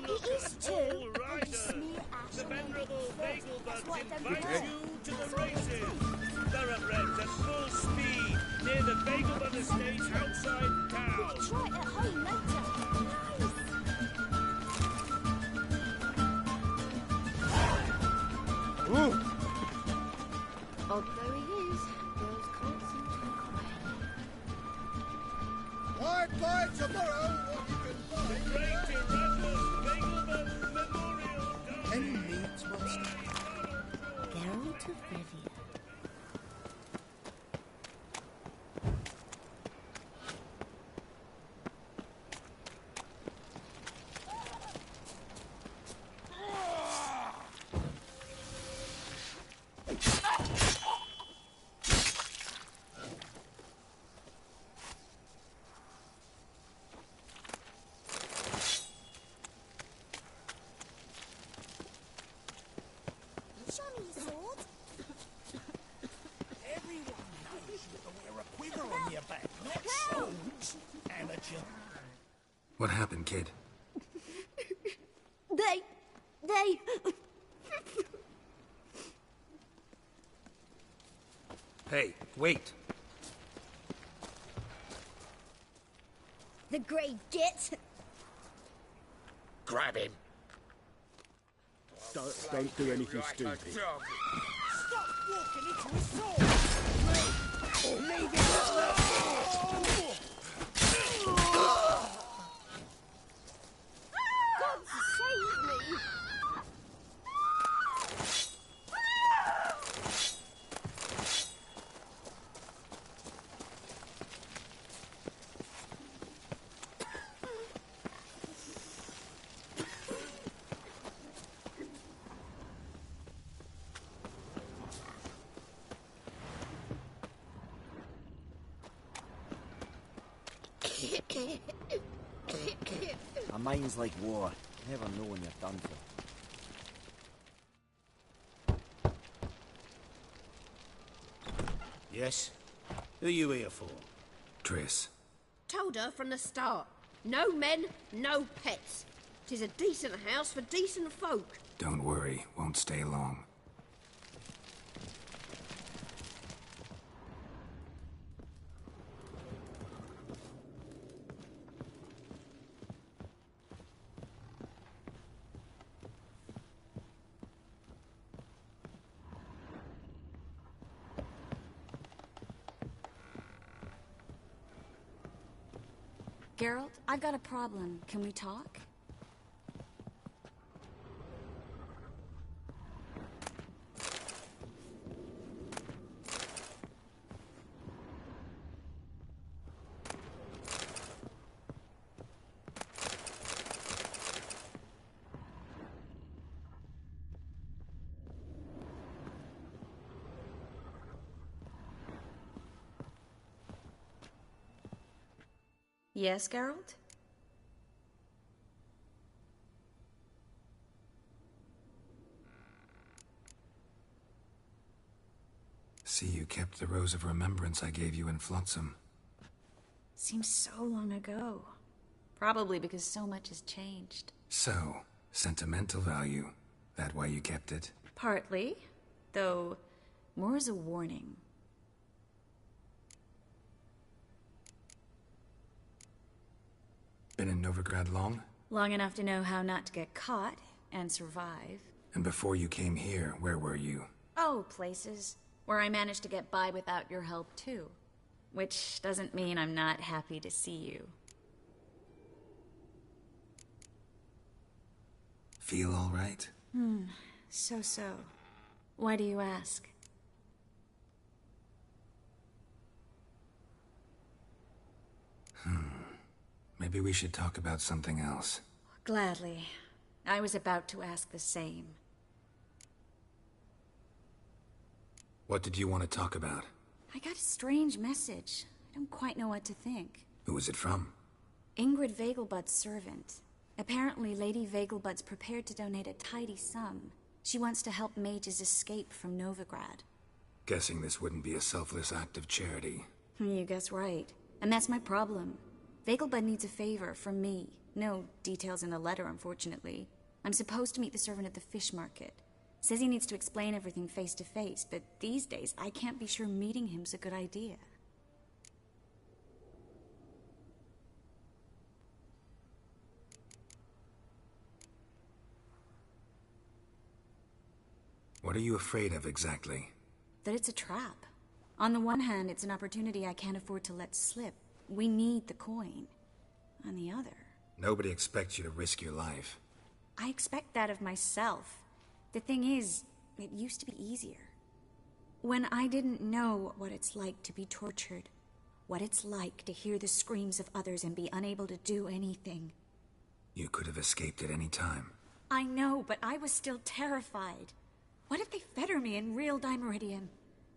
Speaker 22: It is too. And you smear ash on
Speaker 10: venerable
Speaker 22: That's
Speaker 10: Beaglebutts
Speaker 22: what I
Speaker 10: invite
Speaker 22: don't
Speaker 10: you to the races. Thoroughbreds at full speed near the Beaglebutt Estates outside town.
Speaker 22: Try it at home later.
Speaker 3: Ooh.
Speaker 12: Odd though he is, girls can't seem to look away.
Speaker 18: I'd buy tomorrow what you can buy.
Speaker 10: Great Erasmus Beaglebutt Memorial Derby.
Speaker 3: Any meat, Master?
Speaker 22: Geralt of Rivia.
Speaker 5: Show me your sword. Everyone knows you can wear a quiver on your back, not swords, amateur.
Speaker 1: What happened, kid?
Speaker 22: They...
Speaker 1: Hey, wait.
Speaker 22: The Grey Git.
Speaker 5: Grab him.
Speaker 20: Don't do anything stupid.
Speaker 5: Stop walking into his sword. Leave him alone.
Speaker 22: God save me!
Speaker 7: A mind's like war. Never know when you're done for.
Speaker 4: Yes? Who are you here for?
Speaker 1: Triss.
Speaker 9: Told her from the start. No men, no pets. 'Tis a decent house for decent folk.
Speaker 1: Don't worry, won't stay long.
Speaker 11: Geralt, I've got a problem. Can we talk? Yes, Geralt?
Speaker 1: See, you kept the Rose of Remembrance I gave you in Flotsam.
Speaker 11: Seems so long ago. Probably because so much has changed.
Speaker 1: So, sentimental value. That why you kept it?
Speaker 11: Partly. Though, more as a warning.
Speaker 1: Been in Novigrad long?
Speaker 11: Long enough to know how not to get caught and survive.
Speaker 1: And before you came here, where were you?
Speaker 11: Oh, places where I managed to get by without your help, too. Which doesn't mean I'm not happy to see you.
Speaker 1: Feel all right?
Speaker 11: So. Why do you ask?
Speaker 1: Maybe we should talk about something else.
Speaker 11: Gladly. I was about to ask the same.
Speaker 1: What did you want to talk about?
Speaker 11: I got a strange message. I don't quite know what to think.
Speaker 1: Who was it from?
Speaker 11: Ingrid Vegelbud's servant. Apparently, Lady Vegelbud's prepared to donate a tidy sum. She wants to help mages escape from Novigrad.
Speaker 1: Guessing this wouldn't be a selfless act of charity.
Speaker 11: You guess right. And that's my problem. Vegelbud needs a favor from me. No details in the letter, unfortunately. I'm supposed to meet the servant at the fish market. Says he needs to explain everything face to face, but these days I can't be sure meeting him's a good idea.
Speaker 1: What are you afraid of exactly?
Speaker 11: That it's a trap. On the one hand, it's an opportunity I can't afford to let slip. We need the coin. On the other...
Speaker 1: Nobody expects you to risk your life.
Speaker 11: I expect that of myself. The thing is, it used to be easier. When I didn't know what it's like to be tortured, what it's like to hear the screams of others and be unable to do anything.
Speaker 1: You could have escaped at any time.
Speaker 11: I know, but I was still terrified. What if they fetter me in real Dimeridium?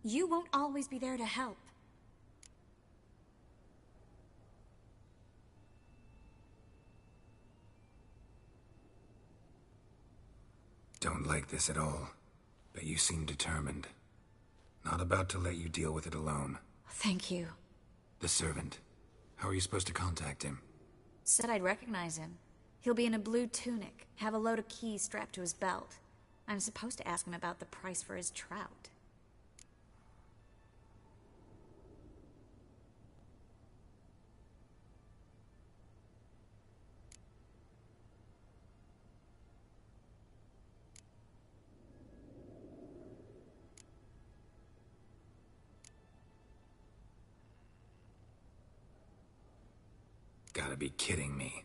Speaker 11: You won't always be there to help.
Speaker 1: Don't like this at all, but you seem determined. Not about to let you deal with it alone.
Speaker 11: Thank you.
Speaker 1: The servant. How are you supposed to contact him?
Speaker 11: Said I'd recognize him. He'll be in a blue tunic, have a load of keys strapped to his belt. I'm supposed to ask him about the price for his trout.
Speaker 1: Gotta be kidding me.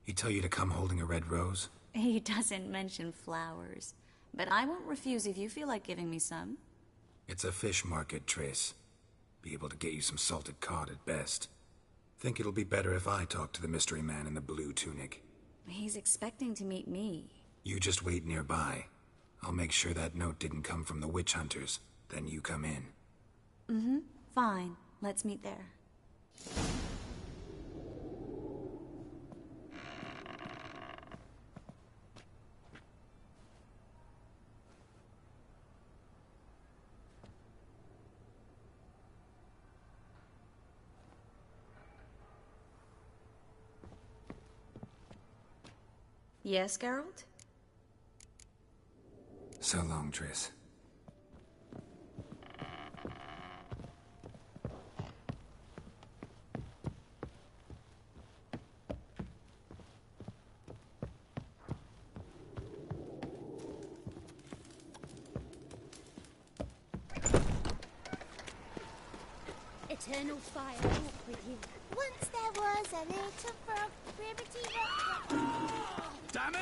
Speaker 1: He tell you to come holding a red rose?
Speaker 11: He doesn't mention flowers, but I won't refuse if you feel like giving me some.
Speaker 1: It's a fish market, Triss. Be able to get you some salted cod at best. Think it'll be better if I talk to the mystery man in the blue tunic.
Speaker 11: He's expecting to meet me.
Speaker 1: You just wait nearby. I'll make sure that note didn't come from the witch hunters. Then you come in.
Speaker 11: Fine. Let's meet there. Yes, Geralt?
Speaker 1: So long, Triss.
Speaker 22: Eternal fire walk with you. Once there was a little frog, ribbity rock.
Speaker 13: Damn it!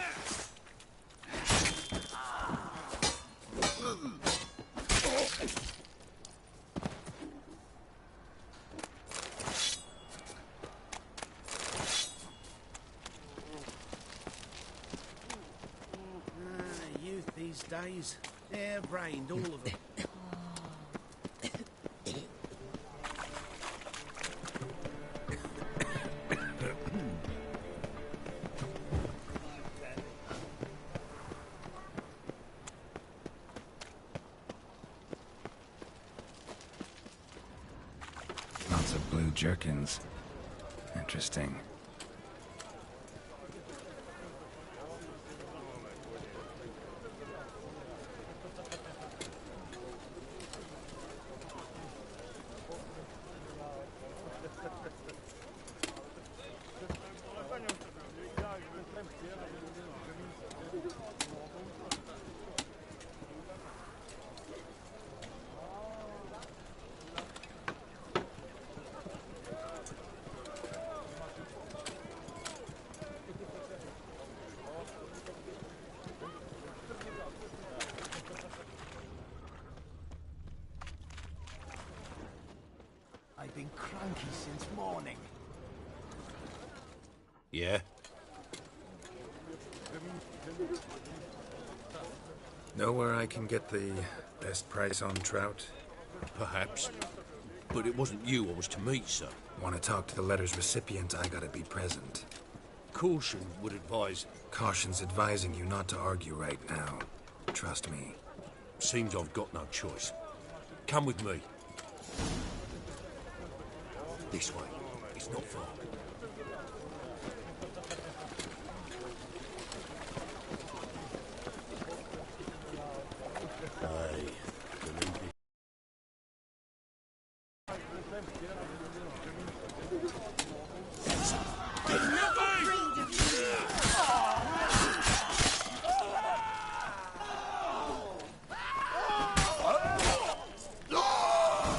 Speaker 10: Youth these days, hair-brained, all of them.
Speaker 1: Lots of blue jerkins. Interesting.
Speaker 7: I've been cranky since morning.
Speaker 13: Yeah?
Speaker 1: Know where I can get the best price on trout?
Speaker 13: Perhaps. But it wasn't you I was to meet, sir.
Speaker 1: Want to talk to the letter's recipient, I gotta be present.
Speaker 13: Caution would advise...
Speaker 1: Caution's advising you not to argue right now. Trust me.
Speaker 13: Seems I've got no choice. Come with me. This way. It's not far.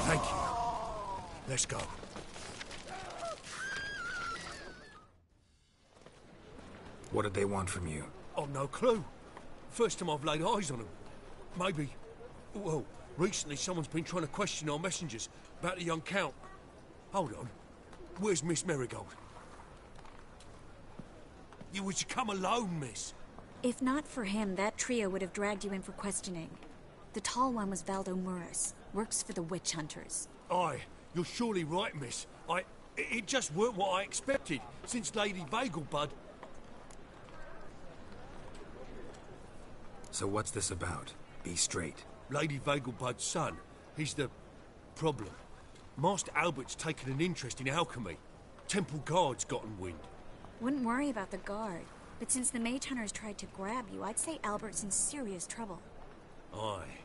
Speaker 1: Thank you. Let's go. What did they want from you?
Speaker 13: I've no clue. First time I've laid eyes on them. Maybe... Well, recently someone's been trying to question our messengers about the young Count. Hold on. Where's Miss Marigold? You was to come alone, miss.
Speaker 11: If not for him, that trio would have dragged you in for questioning. The tall one was Valdo Murris. Works for the witch hunters.
Speaker 13: Aye, you're surely right, miss. It just weren't what I expected, since Lady Vegelbud...
Speaker 1: So what's this about? Be straight.
Speaker 13: Lady Vegelbud's son. He's the... problem. Master Albert's taken an interest in alchemy. Temple Guard's gotten wind.
Speaker 11: Wouldn't worry about the guard. But since the mage hunters tried to grab you, I'd say Albert's in serious trouble.
Speaker 13: Aye.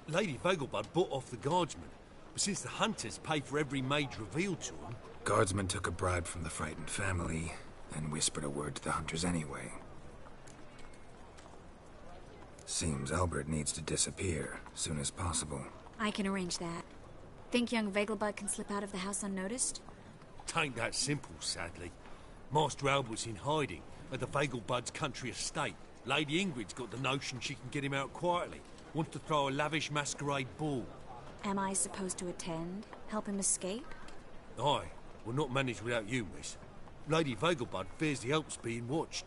Speaker 13: Lady Vegelbud bought off the guardsmen. But since the hunters pay for every mage revealed to them...
Speaker 1: Guardsmen took a bribe from the frightened family, and whispered a word to the hunters anyway. Seems Albert needs to disappear, soon as possible.
Speaker 11: I can arrange that. Think young Vegelbud can slip out of the house unnoticed?
Speaker 13: Tain't that simple, sadly. Master Albert's in hiding at the Vegelbud's country estate. Lady Ingrid's got the notion she can get him out quietly. Wants to throw a lavish masquerade ball.
Speaker 11: Am I supposed to attend? Help him escape?
Speaker 13: Aye. We'll not manage without you, miss. Lady Vegelbud fears the Alps being watched.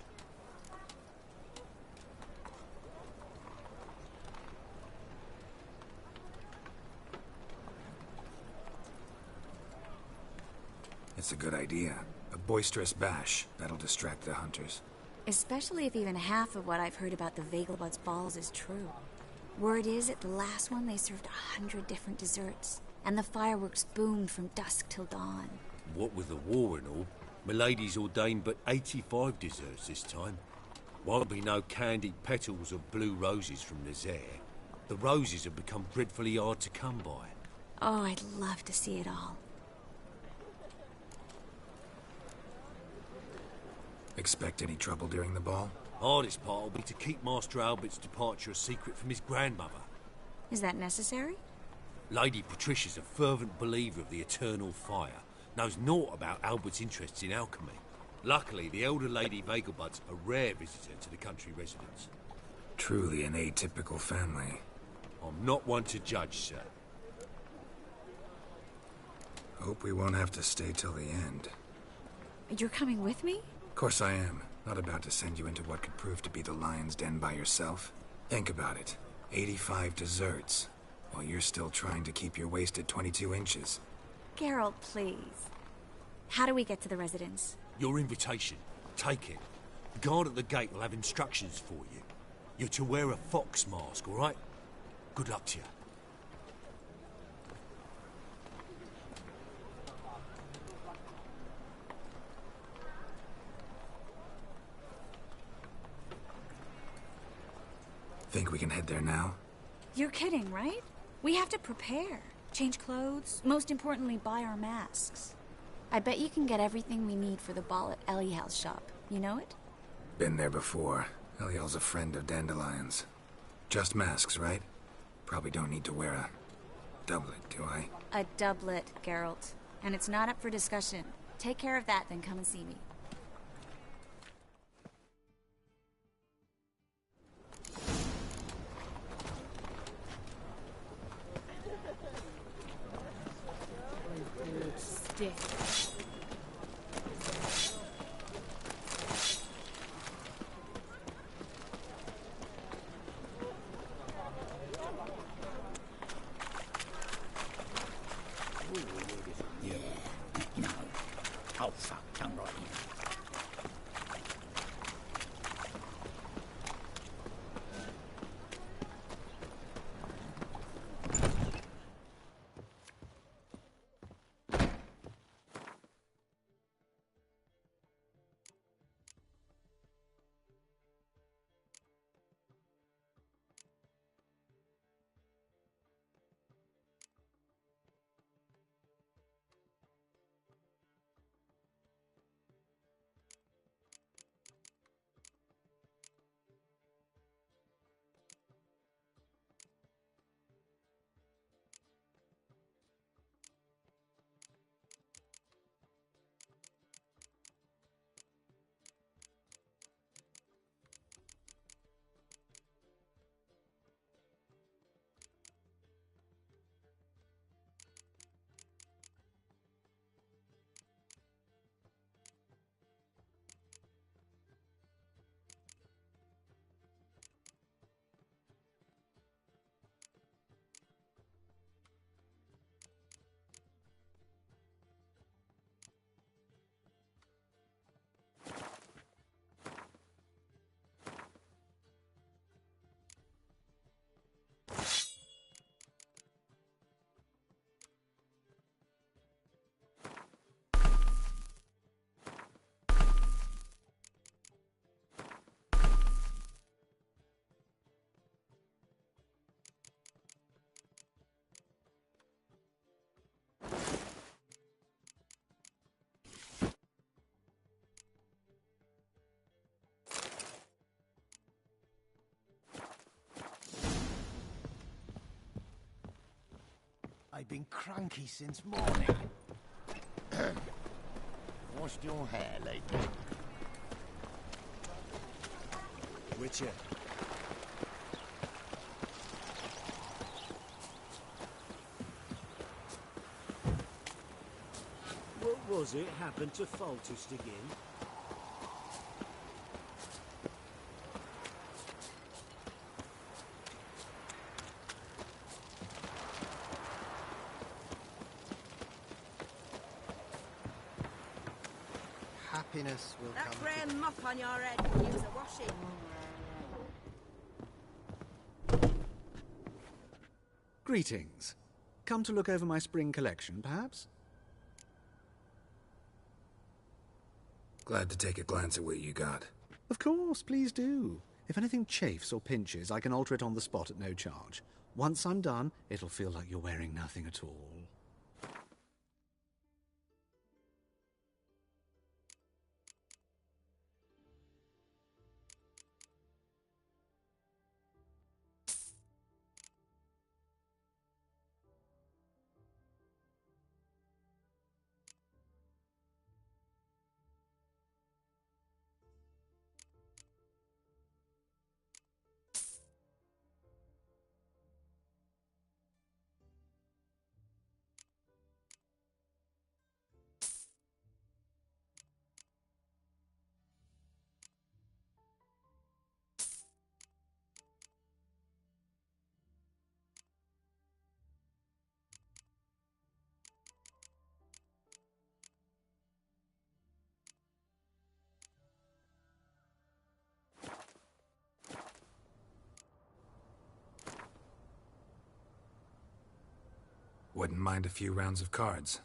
Speaker 1: It's a good idea. A boisterous bash. That'll distract the hunters.
Speaker 11: Especially if even half of what I've heard about the Vegelbud's balls is true. Word is, at the last one they served 100 different desserts. And the fireworks boomed from dusk till dawn.
Speaker 13: What with the war and all, Milady's ordained but 85 desserts this time. Won't be no candied petals or blue roses from Nazaire. The roses have become dreadfully hard to come by.
Speaker 11: Oh, I'd love to see it all.
Speaker 1: Expect any trouble during the ball?
Speaker 13: Hardest part will be to keep Master Albert's departure a secret from his grandmother.
Speaker 11: Is that necessary?
Speaker 13: Lady Patricia's a fervent believer of the eternal fire. Knows naught about Albert's interests in alchemy. Luckily, the elder Lady Vegelbud's a rare visitor to the country residence.
Speaker 1: Truly an atypical family.
Speaker 13: I'm not one to judge, sir.
Speaker 1: Hope we won't have to stay till the end.
Speaker 11: You're coming with me?
Speaker 1: Of course I am. Not about to send you into what could prove to be the lion's den by yourself. Think about it. 85 desserts, while you're still trying to keep your waist at 22 inches.
Speaker 11: Geralt, please. How do we get to the residence?
Speaker 13: Your invitation. Take it. The guard at the gate will have instructions for you. You're to wear a fox mask, all right? Good luck to you.
Speaker 1: Think we can head there now?
Speaker 11: You're kidding, right? We have to prepare. Change clothes, most importantly, buy our masks. I bet you can get everything we need for the ball at Eliel's shop. You know it?
Speaker 1: Been there before. Eliel's a friend of Dandelion's. Just masks, right? Probably don't need to wear a doublet, do I?
Speaker 11: A doublet, Geralt. And it's not up for discussion. Take care of that, then come and see me.
Speaker 12: Stiff.
Speaker 14: Oh, fuck, come right in.
Speaker 7: I've been cranky since morning. Washed your hair lately?
Speaker 8: Witcher.
Speaker 20: What was it happened to Foltest again?
Speaker 8: Happiness will
Speaker 9: That
Speaker 8: come.
Speaker 9: grey muck on your head could use a washing.
Speaker 15: Greetings. Come to look over my spring collection, perhaps?
Speaker 1: Glad to take a glance at what you got.
Speaker 15: Of course, please do. If anything chafes or pinches, I can alter it on the spot at no charge. Once I'm done, it'll feel like you're wearing nothing at all.
Speaker 1: Wouldn't mind a few rounds of cards.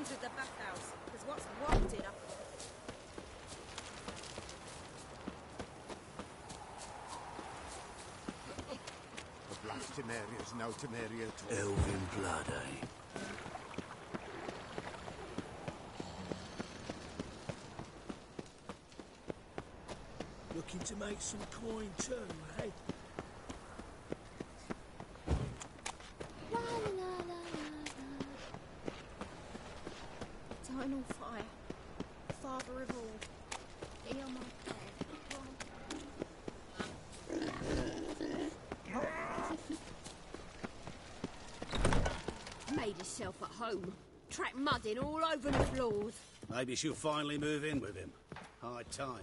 Speaker 12: entered the bathhouse, because what's wafted up...
Speaker 5: The blast Temeria's no Temeria at all.
Speaker 4: Elven blood, eh?
Speaker 10: Looking to make some coin too, eh?
Speaker 9: La, la, la, la, la. Eternal fire, Father of all, hear my prayer. Made herself at home. Track mudding all over the floors.
Speaker 20: Maybe she'll finally move in with him. High time.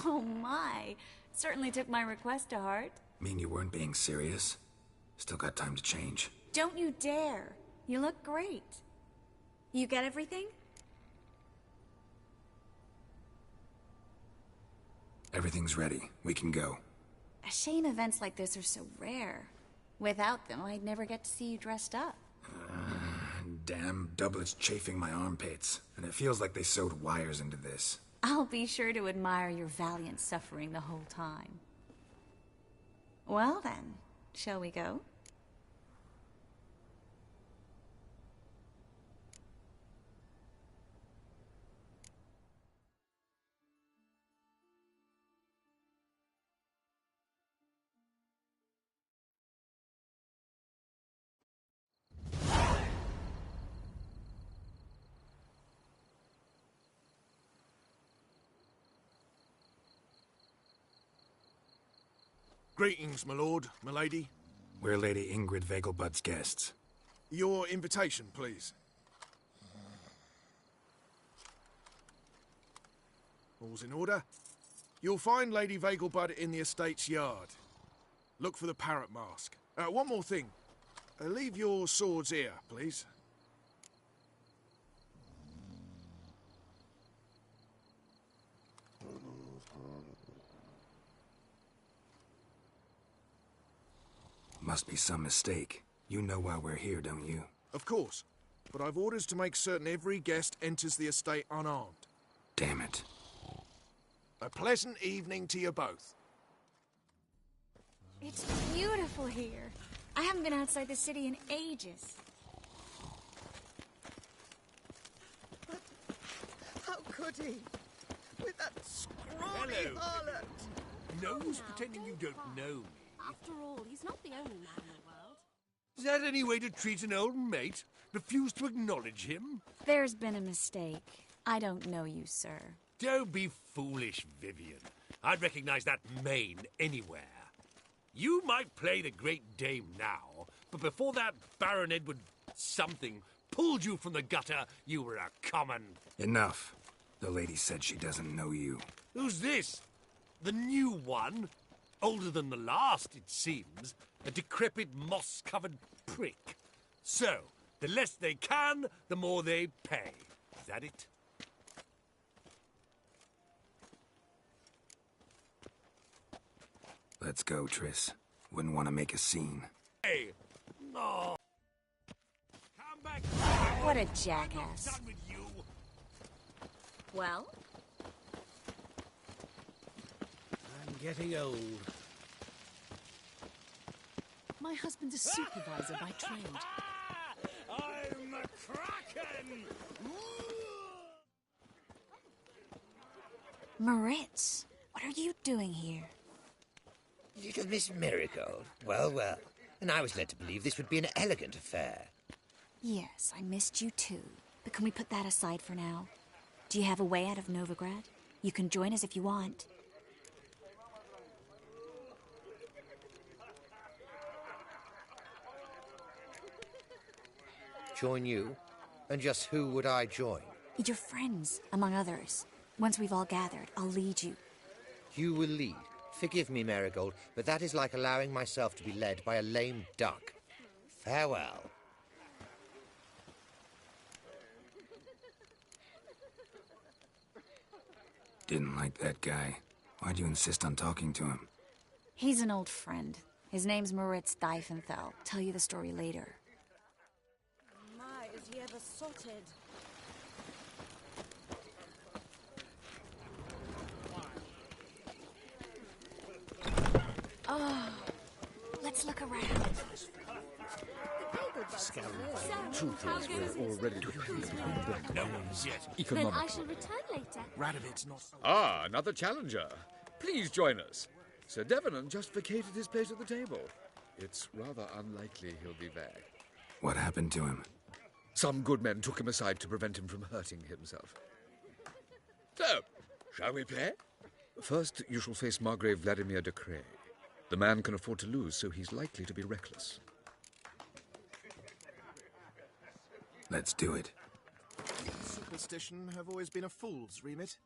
Speaker 11: Oh my. Certainly took my request to heart.
Speaker 1: Mean you weren't being serious? Still got time to change.
Speaker 11: Don't you dare. You look great. You get everything?
Speaker 1: Everything's ready. We can go.
Speaker 11: A shame events like this are so rare. Without them, I'd never get to see you dressed up.
Speaker 1: Damn doublets chafing my armpits. And it feels like they sewed wires into this.
Speaker 11: I'll be sure to admire your valiant suffering the whole time. Well then, shall we go?
Speaker 18: Greetings, my lord, my lady.
Speaker 1: We're Lady Ingrid Vegelbud's guests.
Speaker 18: Your invitation, please. All's in order. You'll find Lady Vegelbud in the estate's yard. Look for the parrot mask. One more thing. Leave your swords here, please.
Speaker 1: Must be some mistake. You know why we're here, don't you?
Speaker 18: Of course. But I've orders to make certain every guest enters the estate unarmed.
Speaker 1: Damn it.
Speaker 18: A pleasant evening to you both.
Speaker 11: It's beautiful here. I haven't been outside the city in ages.
Speaker 18: But how could he? With that scrawny harlot!
Speaker 13: No use pretending you don't know me.
Speaker 12: After all, he's not the only man in the world.
Speaker 13: Is that any way to treat an old mate? Refuse to acknowledge him?
Speaker 11: There's been a mistake. I don't know you, sir.
Speaker 13: Don't be foolish, Vivian. I'd recognize that mane anywhere. You might play the great dame now, but before that Baron Edward something pulled you from the gutter, you were a common...
Speaker 1: Enough. The lady said she doesn't know you.
Speaker 13: Who's this? The new one? Older than the last, it seems. A decrepit, moss-covered prick. So, the less they can, the more they pay. Is that it?
Speaker 1: Let's go, Triss. Wouldn't want to make a scene.
Speaker 13: Hey! No! Come back!
Speaker 11: What a jackass.
Speaker 13: I'm done with you!
Speaker 11: Well?
Speaker 20: I'm getting old.
Speaker 16: My husband's a supervisor by trade.
Speaker 10: I'm a kraken!
Speaker 11: Moritz, what are you doing here?
Speaker 17: Little Miss Marigold. Well, well. And I was led to believe this would be an elegant affair.
Speaker 11: Yes, I missed you too. But can we put that aside for now? Do you have a way out of Novigrad? You can join us if you want.
Speaker 17: Join you? And just who would I join?
Speaker 11: Your friends, among others. Once we've all gathered, I'll lead you.
Speaker 17: You will lead? Forgive me, Marigold, but that is like allowing myself to be led by a lame duck. Farewell.
Speaker 1: Didn't like that guy. Why'd you insist on talking to him?
Speaker 11: He's an old friend. His name's Moritz Diefenthal. Tell you the story later.
Speaker 2: My, is he ever sorted?
Speaker 11: Oh, let's look around.
Speaker 19: Truth is, we're already dependent on them.
Speaker 23: No one's yet
Speaker 22: Then
Speaker 23: economical.
Speaker 22: I shall return later.
Speaker 23: Radovid's not...
Speaker 19: Ah, another challenger. Please join us. Sir Devenant just vacated his place at the table. It's rather unlikely he'll be back.
Speaker 1: What happened to him?
Speaker 19: Some good men took him aside to prevent him from hurting himself. So, shall we play? First, you shall face Margrave Vladimir de Cray. The man can afford to lose, so he's likely to be reckless.
Speaker 1: Let's do it.
Speaker 24: Superstition have always been a fool's remit.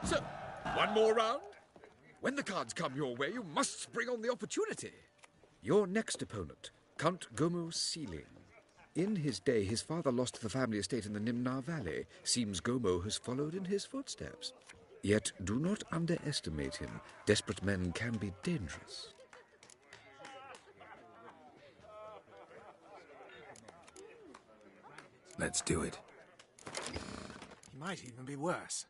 Speaker 19: So, one more round? When the cards come your way, you must spring on the opportunity. Your next opponent, Count Gomo Sealing. In his day, his father lost the family estate in the Nimnar Valley. Seems Gomo has followed in his footsteps. Yet do not underestimate him. Desperate men can be dangerous.
Speaker 1: Let's do it.
Speaker 24: He might even be worse.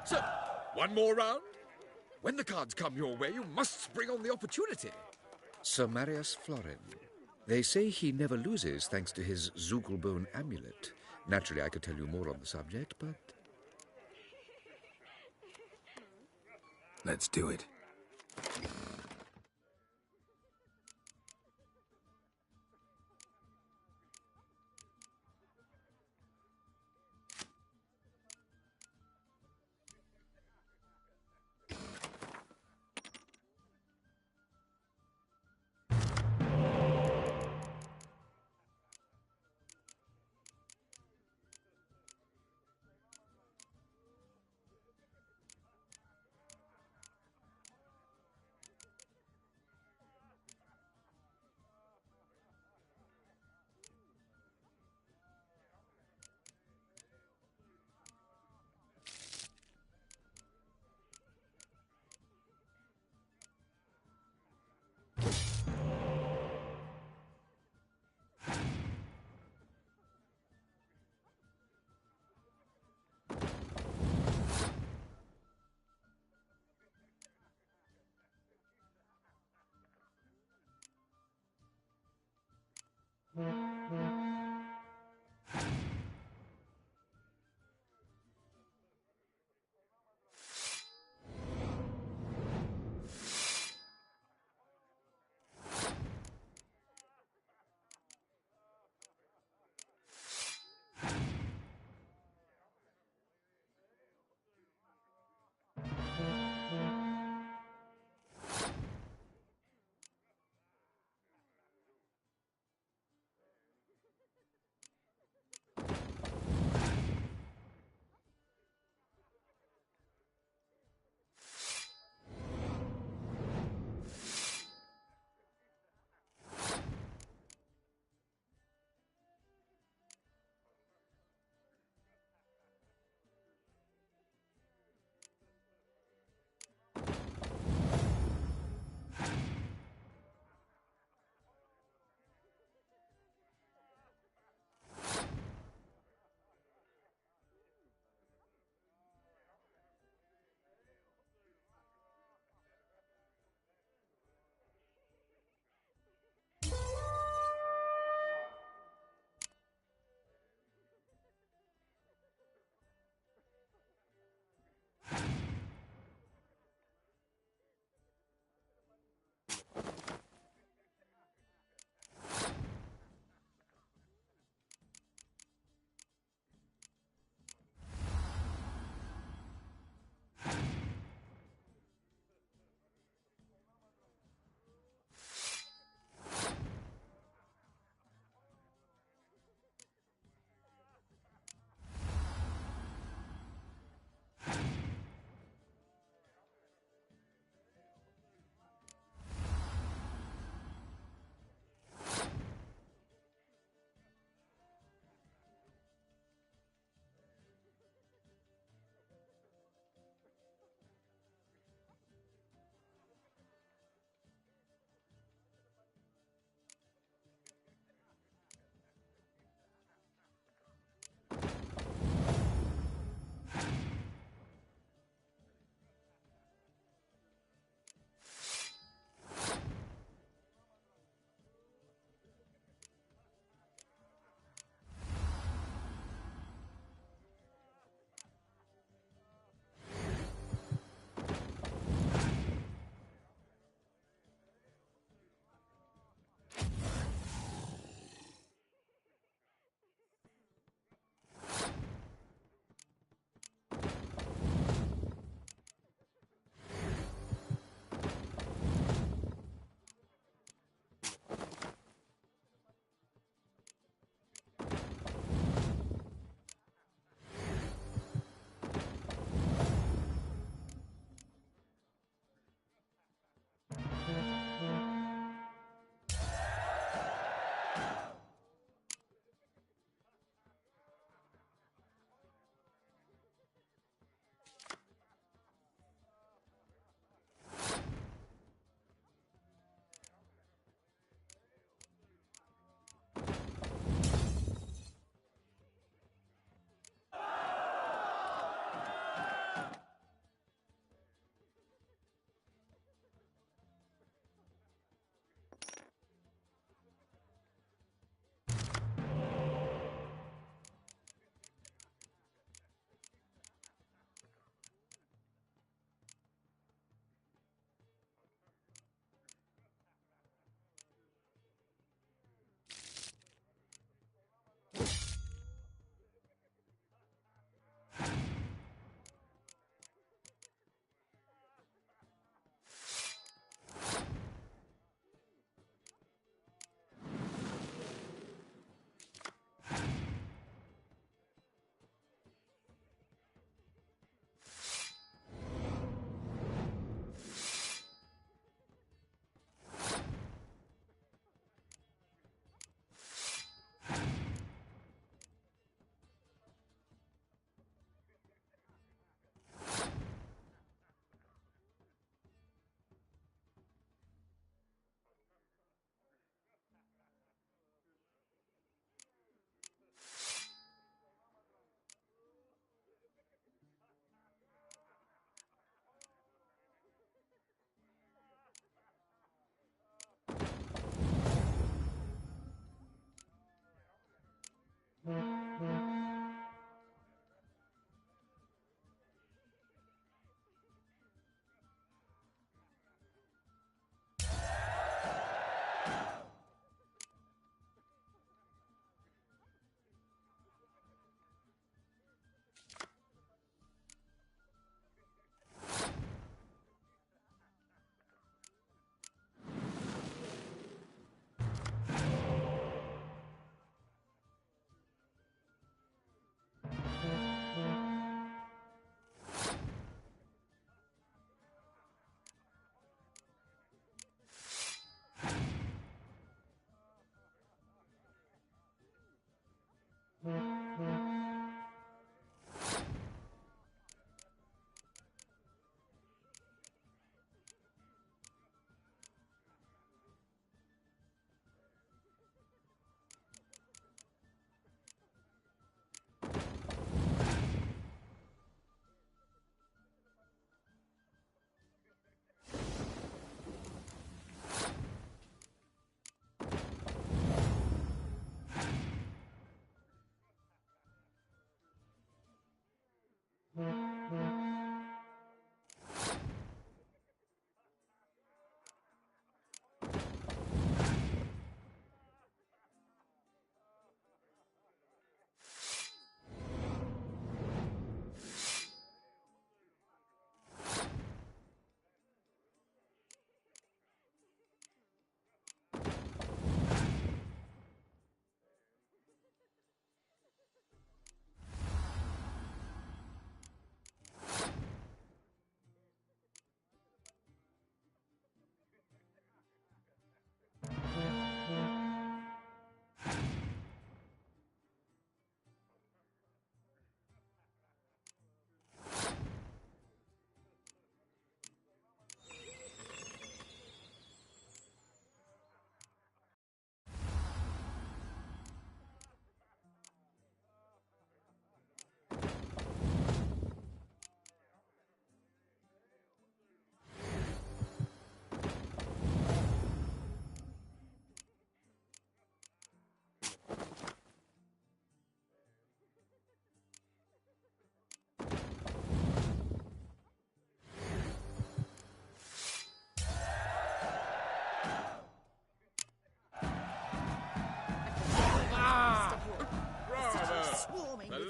Speaker 19: So, one more round? When the cards come your way, you must spring on the opportunity. Sir Marius Florin. They say he never loses thanks to his Zugelbone amulet. Naturally, I could tell you more on the subject, but...
Speaker 1: Let's do it.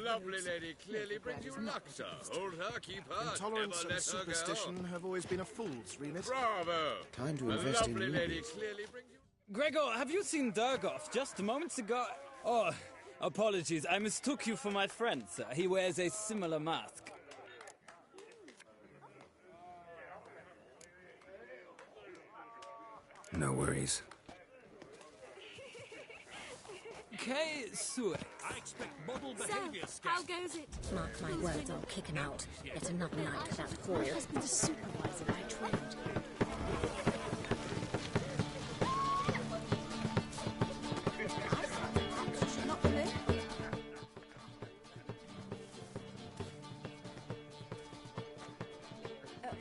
Speaker 19: lovely lady clearly brings you luck, sir. Hold her, keep her,
Speaker 24: Intolerance
Speaker 19: never
Speaker 24: and
Speaker 19: let her go.
Speaker 24: superstition have always been a fool's remit.
Speaker 19: Bravo!
Speaker 24: Time to
Speaker 19: The
Speaker 24: invest in
Speaker 19: lovely lady
Speaker 24: rubies.
Speaker 19: clearly brings you...
Speaker 3: Gregor, have you seen Durgoff just moments ago? Oh, apologies. I mistook you for my friend, sir. He wears a similar mask.
Speaker 1: No worries.
Speaker 3: K. Suet.
Speaker 10: I expect model
Speaker 12: So,
Speaker 10: behavior,
Speaker 12: how goes it?
Speaker 16: Mark my words, I'll kick him out. Yet another night at that hall. My husband's a supervisor by trade.
Speaker 12: Not for me.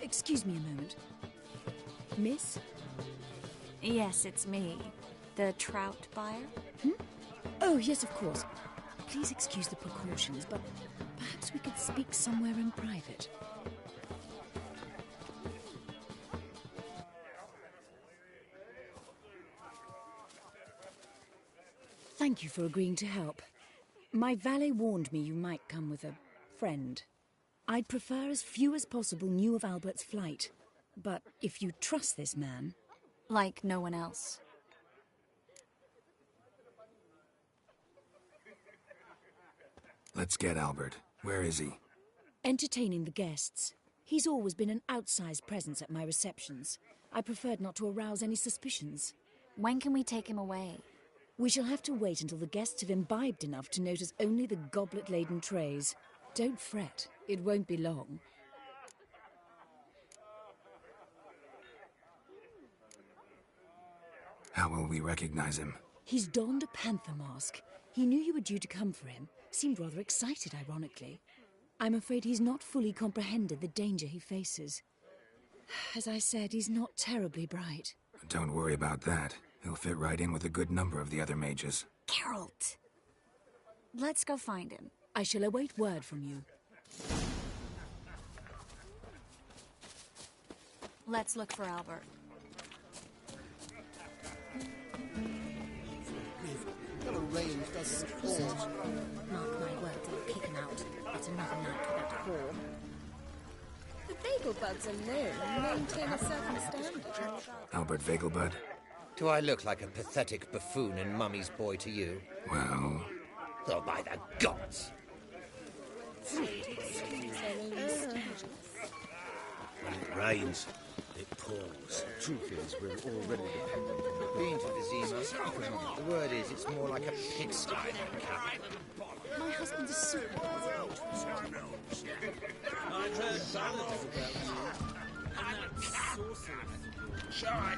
Speaker 16: Excuse me a moment. Miss?
Speaker 11: Yes, it's me. The trout buyer?
Speaker 16: Oh, yes, of course. Please excuse the precautions, but perhaps we could speak somewhere in private. Thank you for agreeing to help. My valet warned me you might come with a friend. I'd prefer as few as possible knew of Albert's flight. But if you trust this man...
Speaker 11: Like no one else.
Speaker 1: Let's get Albert. Where is he?
Speaker 16: Entertaining the guests. He's always been an outsized presence at my receptions. I preferred not to arouse any suspicions.
Speaker 11: When can we take him away?
Speaker 16: We shall have to wait until the guests have imbibed enough to notice only the goblet-laden trays. Don't fret, it won't be long.
Speaker 1: How will we recognize him?
Speaker 16: He's donned a panther mask. He knew you were due to come for him. Seemed rather excited, ironically. I'm afraid he's not fully comprehended the danger he faces. As I said, he's not terribly bright.
Speaker 1: Don't worry about that. He'll fit right in with a good number of the other mages.
Speaker 11: Geralt! Let's go find him.
Speaker 16: I shall await word from you.
Speaker 11: Let's look for Albert.
Speaker 22: Mark my words, I'll kick him out. Yet another night at that hall.
Speaker 2: The Vegelbuds alone maintain a certain standard.
Speaker 1: Albert Vegelbud?
Speaker 17: Do I look like a pathetic buffoon and Mummy's boy to you?
Speaker 1: Well...
Speaker 17: Oh, by the gods!
Speaker 20: When it rains, it pours.
Speaker 19: Truth is, we're already dependent on the...
Speaker 17: Been to Vizima. The word is, it's more like a pigsty than a cabin.
Speaker 16: My husband's a supervisor.
Speaker 3: I've heard ballads about you. And that sorcerer.
Speaker 24: Shall I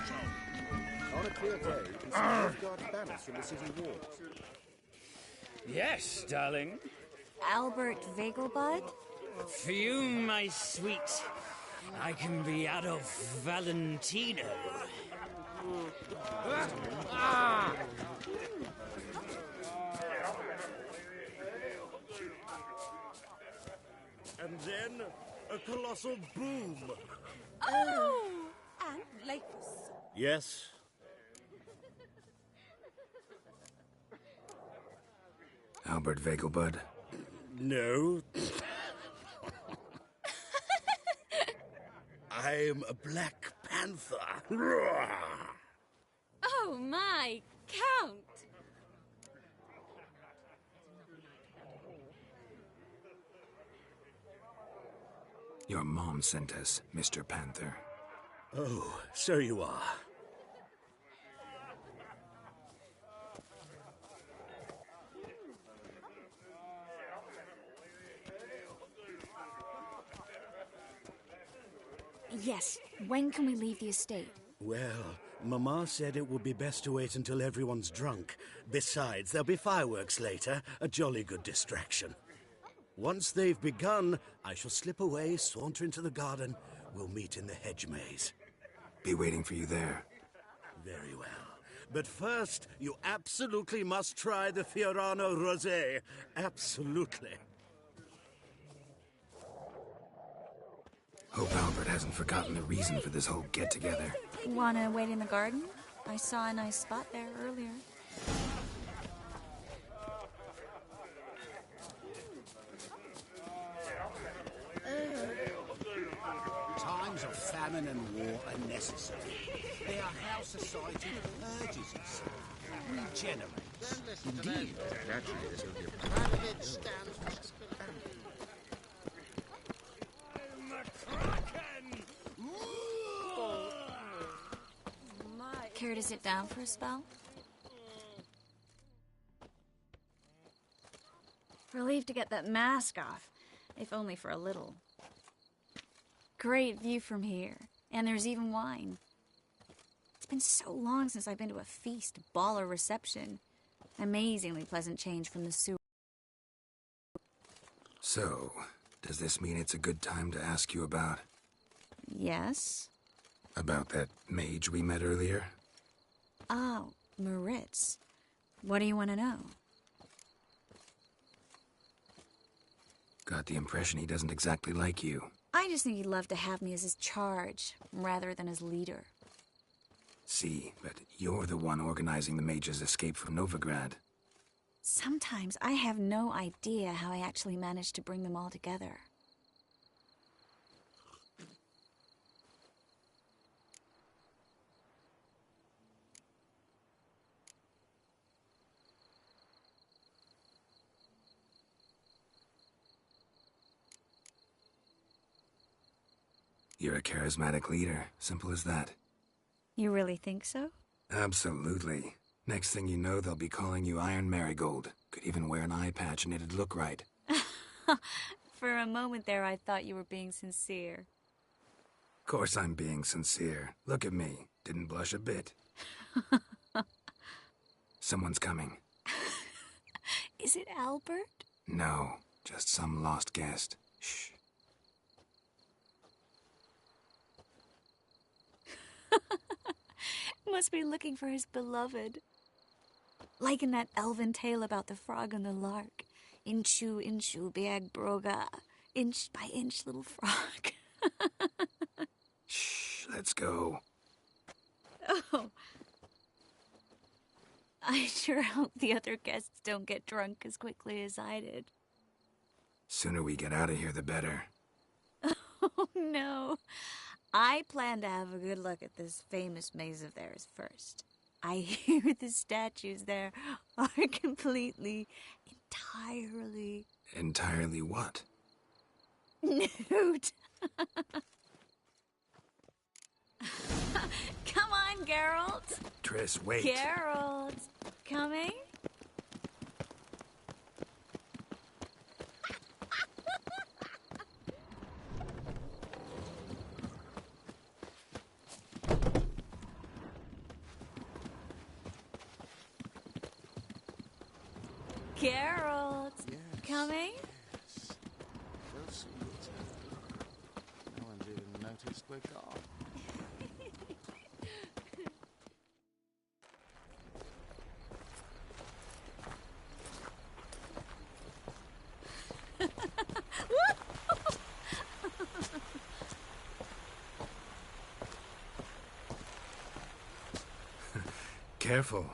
Speaker 24: On a clear day, you see Nilfgaard's banners from the city walls.
Speaker 3: Yes, darling.
Speaker 11: Albert Vegelbud?
Speaker 3: For you, my sweet, I can be Adolf Valentino.
Speaker 10: And then a colossal boom.
Speaker 2: Oh! And Lakos.
Speaker 20: Yes?
Speaker 1: Albert Vegelbud?
Speaker 20: No. I'm a Black Panther.
Speaker 11: Oh my, Count!
Speaker 1: Your mom sent us, Mr. Panther.
Speaker 20: Oh, so you are.
Speaker 11: Yes, when can we leave the estate?
Speaker 20: Well, Mama said it would be best to wait until everyone's drunk. Besides, there'll be fireworks later, a jolly good distraction. Once they've begun, I shall slip away, saunter into the garden. We'll meet in the hedge maze.
Speaker 1: Be waiting for you there.
Speaker 20: Very well. But first, you absolutely must try the Fiorano Rosé. Absolutely.
Speaker 1: Hope Albert hasn't forgotten the reason for this whole get-together.
Speaker 11: Wanna wait in the garden? I saw a nice spot there earlier.
Speaker 20: famine and war are necessary. They are how society purges itself, regenerates.
Speaker 19: Indeed. Naturally, there's only a
Speaker 22: Part of it stands for
Speaker 11: Care to sit down for a spell? Relieved to get that mask off, if only for a little. Great view from here, and there's even wine. It's been so long since I've been to a feast, ball, or reception. Amazingly pleasant change from the sewer.
Speaker 1: So, does this mean it's a good time to ask you about...
Speaker 11: Yes?
Speaker 1: About that mage we met earlier?
Speaker 11: Oh, Moritz. What do you want to know?
Speaker 1: Got the impression he doesn't exactly like you.
Speaker 11: I just think he'd love to have me as his charge, rather than as leader.
Speaker 1: See, but you're the one organizing the mage's escape from Novigrad.
Speaker 11: Sometimes I have no idea how I actually managed to bring them all together.
Speaker 1: You're a charismatic leader. Simple as that.
Speaker 11: You really think so?
Speaker 1: Absolutely. Next thing you know, they'll be calling you Iron Marigold. Could even wear an eye patch and it'd look right.
Speaker 11: For a moment there, I thought you were being sincere.
Speaker 1: Of course I'm being sincere. Look at me. Didn't blush a bit. Someone's coming.
Speaker 11: Is it Albert?
Speaker 1: No, just some lost guest. Shh.
Speaker 11: Must be looking for his beloved. Like in that elven tale about the frog and the lark. Inchu, inchu, biag broga. Inch by inch, little frog.
Speaker 1: Shh, let's go.
Speaker 11: Oh. I sure hope the other guests don't get drunk as quickly as I did.
Speaker 1: Sooner we get out of here, the better.
Speaker 11: Oh, no. I plan to have a good look at this famous maze of theirs first. I hear the statues there are completely, entirely...
Speaker 1: Entirely what?
Speaker 11: Nude. Come on, Geralt.
Speaker 1: Triss, wait.
Speaker 11: Geralt. Coming? Geralt. Coming?
Speaker 24: Yes. We'll see what's happening. No one's even noticed we're gone.
Speaker 1: Careful.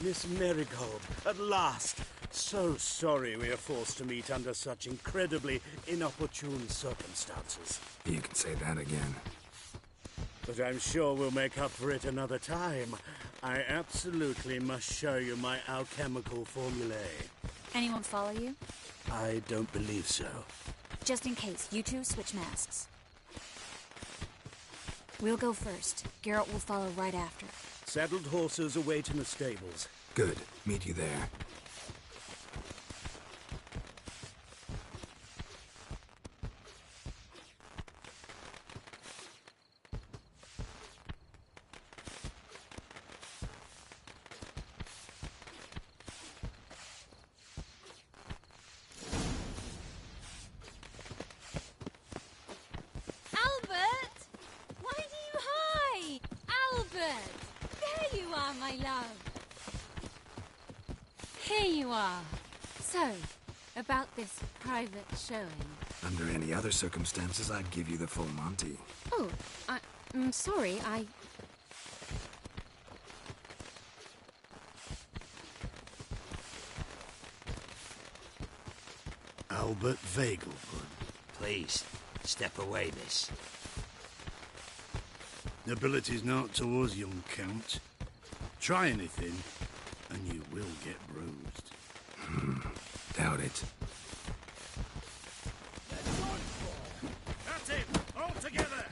Speaker 20: Miss Marigold, at last! So sorry we are forced to meet under such incredibly inopportune circumstances.
Speaker 1: You can say that again.
Speaker 20: But I'm sure we'll make up for it another time. I absolutely must show you my alchemical formulae.
Speaker 11: Anyone follow you?
Speaker 20: I don't believe so.
Speaker 11: Just in case, you two switch masks. We'll go first. Geralt will follow right after.
Speaker 20: Saddled horses await in the stables.
Speaker 1: Good. Meet you there.
Speaker 22: Albert! Why do you hide? Albert! There you are, my love. Here you are. So, About this private showing.
Speaker 1: Under any other circumstances, I'd give you the full Monty.
Speaker 22: Oh, I'm sorry,
Speaker 20: Albert Vegelbud.
Speaker 4: Please, step away, miss.
Speaker 20: Nobility's not towards young Count. Try anything, and you will get bruised.
Speaker 1: Doubt it.
Speaker 10: That's it! All together!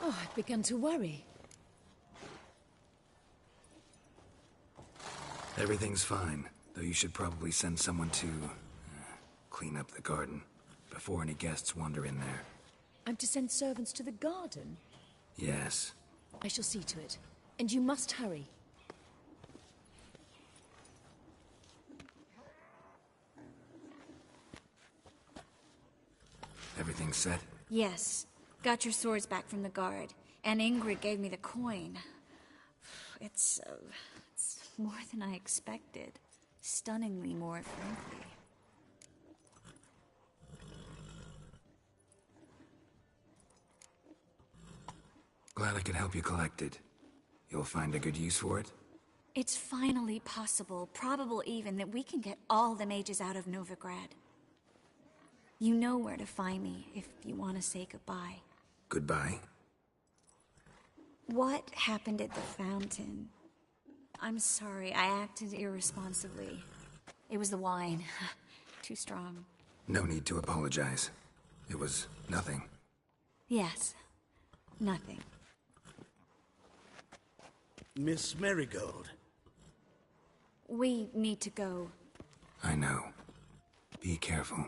Speaker 16: Oh, I've begun to worry.
Speaker 1: Everything's fine, though you should probably send someone to clean up the garden before any guests wander in there.
Speaker 16: I'm to send servants to the garden?
Speaker 1: Yes.
Speaker 16: I shall see to it. And you must hurry.
Speaker 1: Everything set?
Speaker 11: Yes. Got your swords back from the guard. And Ingrid gave me the coin. It's more than I expected. Stunningly more, frankly.
Speaker 1: Glad I could help you collect it. You'll find a good use for it?
Speaker 11: It's finally possible, probable even, that we can get all the mages out of Novigrad. You know where to find me if you want to say goodbye.
Speaker 1: Goodbye?
Speaker 11: What happened at the fountain? I'm sorry, I acted irresponsibly. It was the wine. Too strong.
Speaker 1: No need to apologize. It was nothing.
Speaker 11: Yes. Nothing.
Speaker 20: Miss Marigold.
Speaker 11: We need to go.
Speaker 1: I know. Be careful.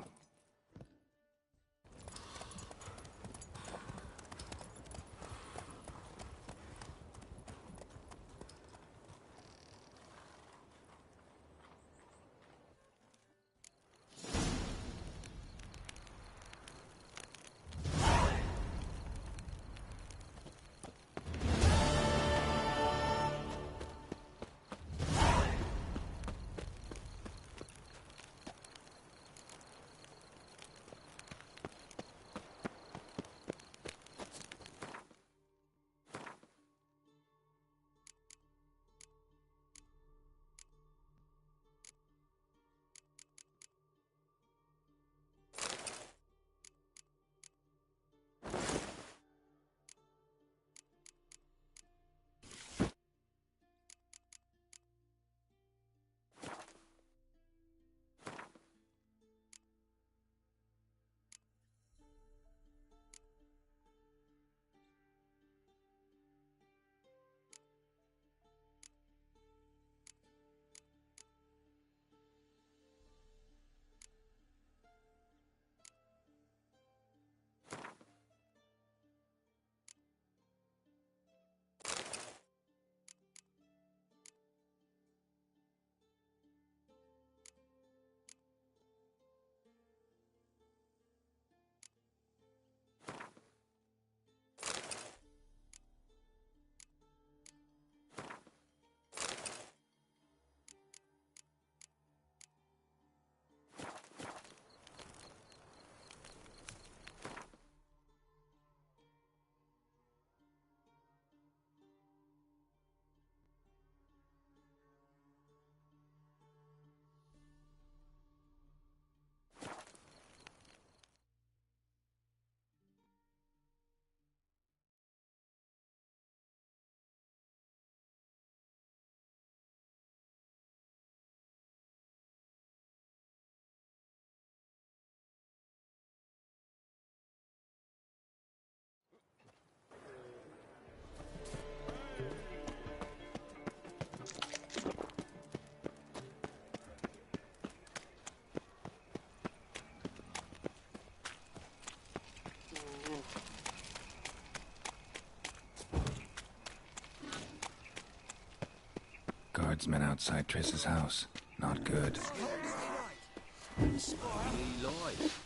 Speaker 1: guardsmen outside Triss's house. Not good.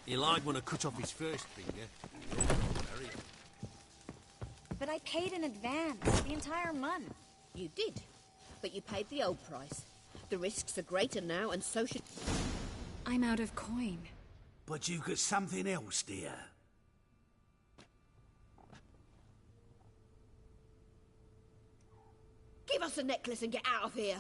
Speaker 13: Eli'd want to cut off his first finger.
Speaker 11: But I paid in advance, the entire month.
Speaker 9: You did, but you paid the old price. The risks are greater now, and so should...
Speaker 11: I'm out of coin.
Speaker 20: But you've got something else, dear.
Speaker 9: Give us the necklace and get out of here.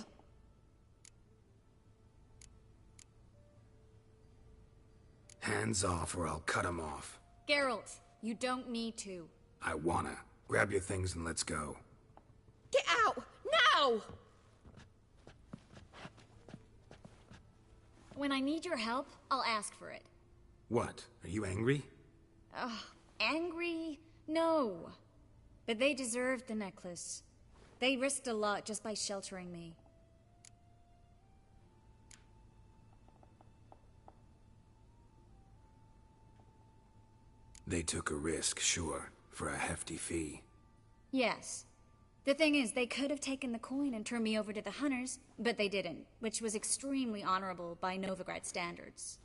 Speaker 1: Hands off or I'll cut 'em off.
Speaker 11: Geralt, you don't need to.
Speaker 1: I wanna. Grab your things and let's go.
Speaker 9: Get out! Now!
Speaker 11: When I need your help, I'll ask for it.
Speaker 1: What? Are you angry?
Speaker 11: Ugh, angry? No. But they deserved the necklace. They risked a lot just by sheltering me.
Speaker 1: They took a risk, sure, for a hefty fee.
Speaker 11: Yes. The thing is, they could have taken the coin and turned me over to the hunters, but they didn't, which was extremely honorable by Novigrad standards.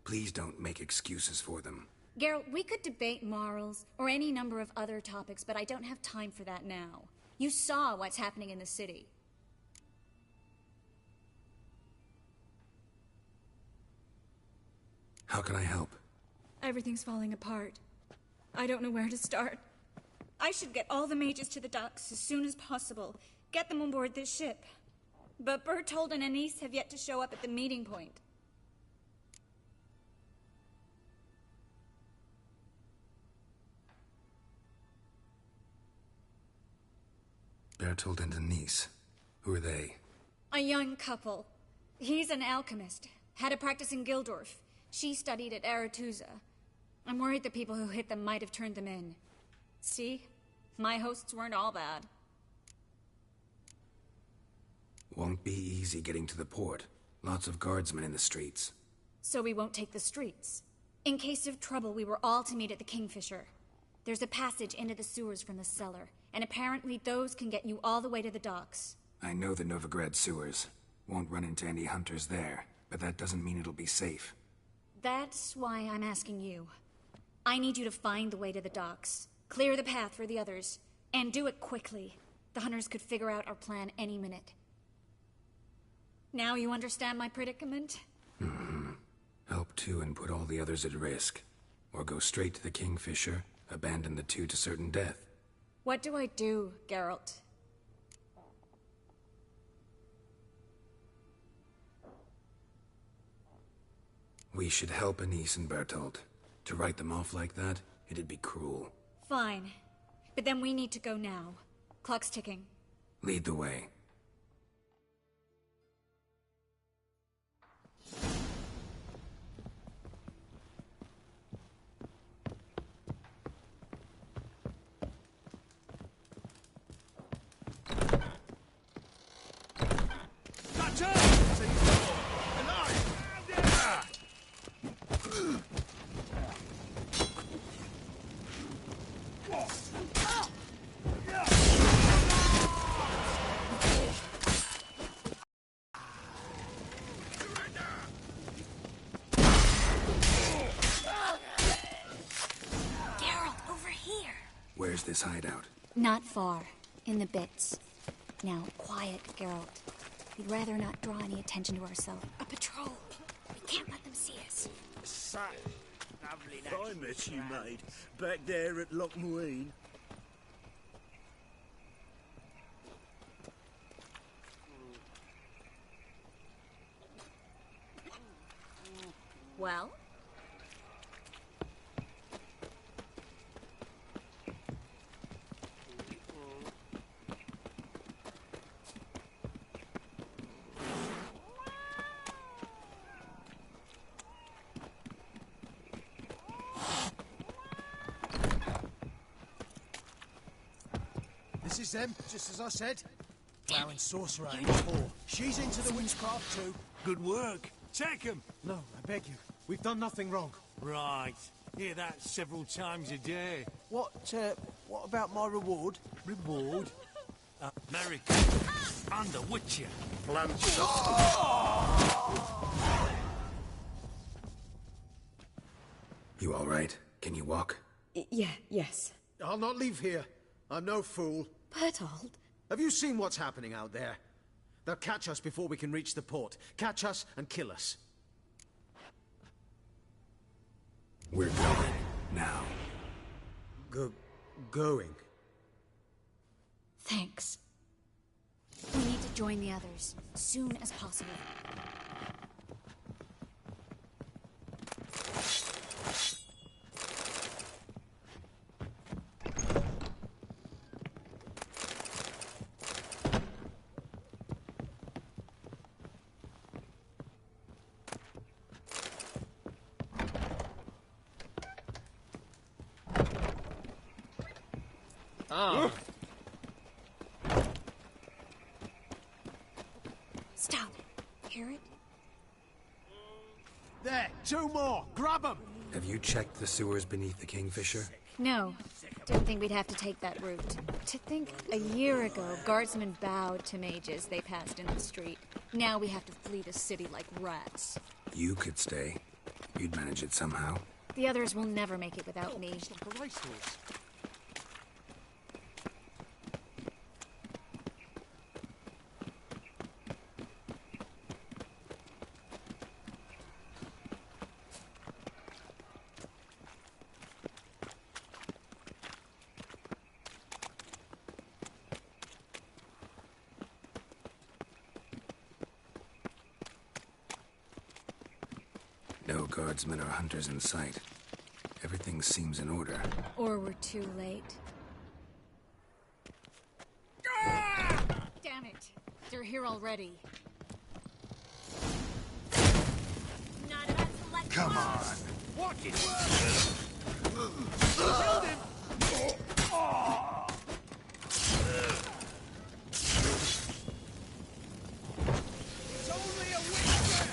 Speaker 1: Please don't make excuses for them.
Speaker 11: Geralt, we could debate morals, or any number of other topics, but I don't have time for that now. You saw what's happening in the city.
Speaker 1: How can I help?
Speaker 11: Everything's falling apart. I don't know where to start. I should get all the mages to the docks as soon as possible. Get them on board this ship. But Bertold and Anise have yet to show up at the meeting point.
Speaker 1: Bertold and Anise. Who are they?
Speaker 11: A young couple. He's an alchemist. Had a practice in Gildorf. She studied at Aretuza. I'm worried the people who hit them might have turned them in. See? My hosts weren't all bad.
Speaker 1: Won't be easy getting to the port. Lots of guardsmen in the streets.
Speaker 11: So we won't take the streets. In case of trouble, we were all to meet at the Kingfisher. There's a passage into the sewers from the cellar, and apparently those can get you all the way to the docks.
Speaker 1: I know the Novigrad sewers. Won't run into any hunters there, but that doesn't mean it'll be safe.
Speaker 11: That's why I'm asking you. I need you to find the way to the docks, clear the path for the others, and do it quickly. The hunters could figure out our plan any minute. Now you understand my predicament?
Speaker 1: Mm-hmm. Help too and put all the others at risk. Or go straight to the Kingfisher, abandon the two to certain death.
Speaker 11: What do I do, Geralt?
Speaker 1: We should help Anise and Bertold. To write them off like that, it'd be cruel.
Speaker 11: Fine. But then we need to go now. Clock's ticking.
Speaker 1: Lead the way. Where's this hideout?
Speaker 11: Not far. In the bits. Now, quiet, Geralt. We'd rather not draw any attention to ourselves. A patrol. We can't let them see us.
Speaker 20: Fine mess you made. Back there at Loch Muine.
Speaker 11: Well?
Speaker 8: This is them, just as I said. Flowering sorcerer ain't poor. She's into the witchcraft too.
Speaker 10: Good work. Take him.
Speaker 8: No, I beg you. We've done nothing wrong.
Speaker 10: Right. Hear that several times a day.
Speaker 8: What about my reward?
Speaker 10: Reward? Merrick.
Speaker 13: Under Witcher.
Speaker 1: You all right? Can you walk?
Speaker 12: Yes.
Speaker 8: I'll not leave here. I'm no fool.
Speaker 12: Bertold?
Speaker 8: Have you seen what's happening out there? They'll catch us before we can reach the port. Catch us and kill us.
Speaker 1: We're going. Now.
Speaker 8: Going?
Speaker 11: Thanks. We need to join the others, as soon as possible. Stop. Hear it?
Speaker 8: There! 2 more! Grab them!
Speaker 1: Have you checked the sewers beneath the Kingfisher?
Speaker 11: No. Didn't think we'd have to take that route. To think a year ago, guardsmen bowed to mages they passed in the street. Now we have to flee the city like rats.
Speaker 1: You could stay. You'd manage it somehow.
Speaker 11: The others will never make it without me.
Speaker 1: No guardsmen or hunters in sight. Everything seems in order.
Speaker 11: Or we're too late. Damn it! They're here already.
Speaker 1: Come on!
Speaker 10: Watch it!
Speaker 18: Killed him!
Speaker 10: It's only a witcher!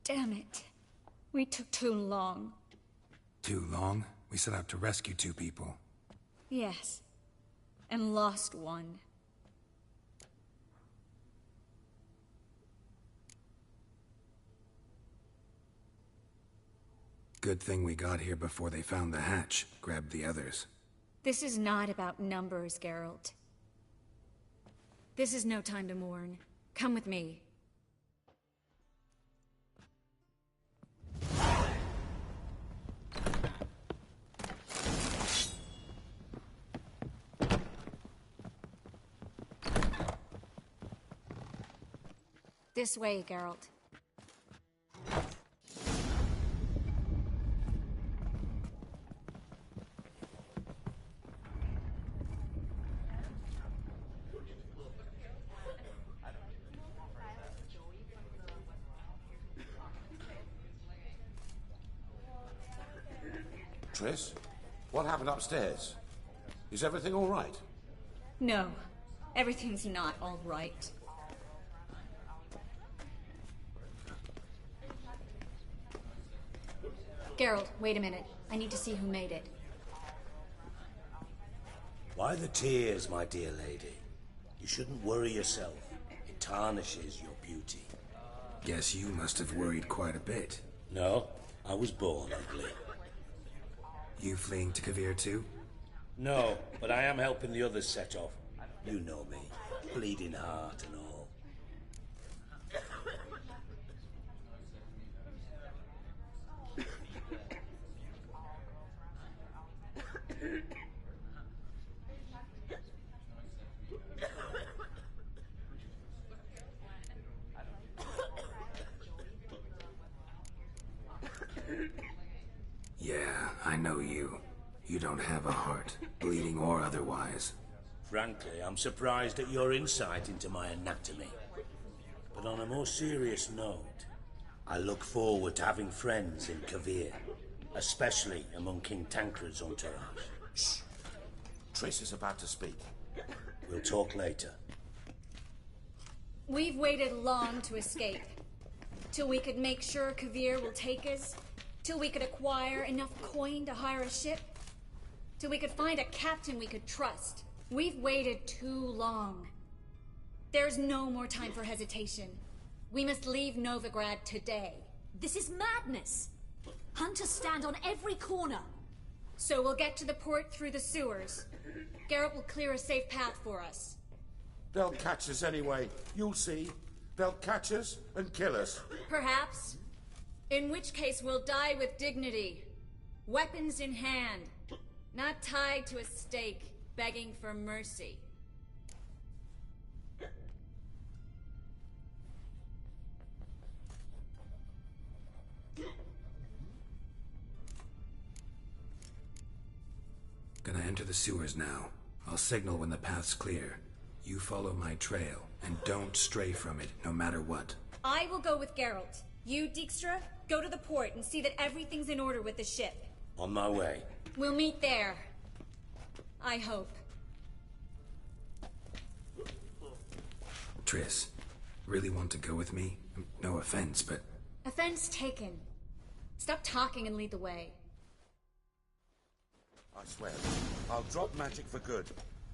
Speaker 11: Damn it. We took too long.
Speaker 1: Too long? We set out to rescue 2 people.
Speaker 11: Yes. And lost one.
Speaker 1: Good thing we got here before they found the hatch, grabbed the others.
Speaker 11: This is not about numbers, Geralt. This is no time to mourn. Come with me. This way, Geralt.
Speaker 6: Triss, what happened upstairs? Is everything all right?
Speaker 11: No, everything's not all right. Geralt, wait a minute. I need to see who made it.
Speaker 4: Why the tears, my dear lady? You shouldn't worry yourself. It tarnishes your beauty.
Speaker 1: Guess you must have worried quite a bit.
Speaker 4: No, I was born ugly.
Speaker 1: You fleeing to Kavir too?
Speaker 4: No, but I am helping the others set off. You know me. Bleeding heart and all.
Speaker 1: Yeah, I know you. You don't have a heart, bleeding or otherwise.
Speaker 4: Frankly, I'm surprised at your insight into my anatomy. But on a more serious note, I look forward to having friends in Kavir, especially among King Tancred's entourage.
Speaker 6: Shh. Triss is about to speak.
Speaker 4: We'll talk later.
Speaker 11: We've waited long to escape. Till we could make sure Kavir will take us? Till we could acquire enough coin to hire a ship? Till we could find a captain we could trust? We've waited too long. There's no more time for hesitation. We must leave Novigrad today.
Speaker 7: This is madness! Hunters stand on every corner.
Speaker 11: So we'll get to the port through the sewers. Garrett will clear a safe path for us.
Speaker 6: They'll catch us anyway. You'll see. They'll catch us and kill us.
Speaker 11: Perhaps. In which case we'll die with dignity. Weapons in hand. Not tied to a stake, begging for mercy.
Speaker 1: Gonna enter the sewers now. I'll signal when the path's clear. You follow my trail, and don't stray from it, no matter what.
Speaker 11: I will go with Geralt. You, Dijkstra, go to the port and see that everything's in order with the ship.
Speaker 4: On my way.
Speaker 11: We'll meet there. I hope.
Speaker 1: Triss, really want to go with me? No offense, but...
Speaker 11: Offense taken. Stop talking and lead the way.
Speaker 6: I swear, I'll drop magic for good.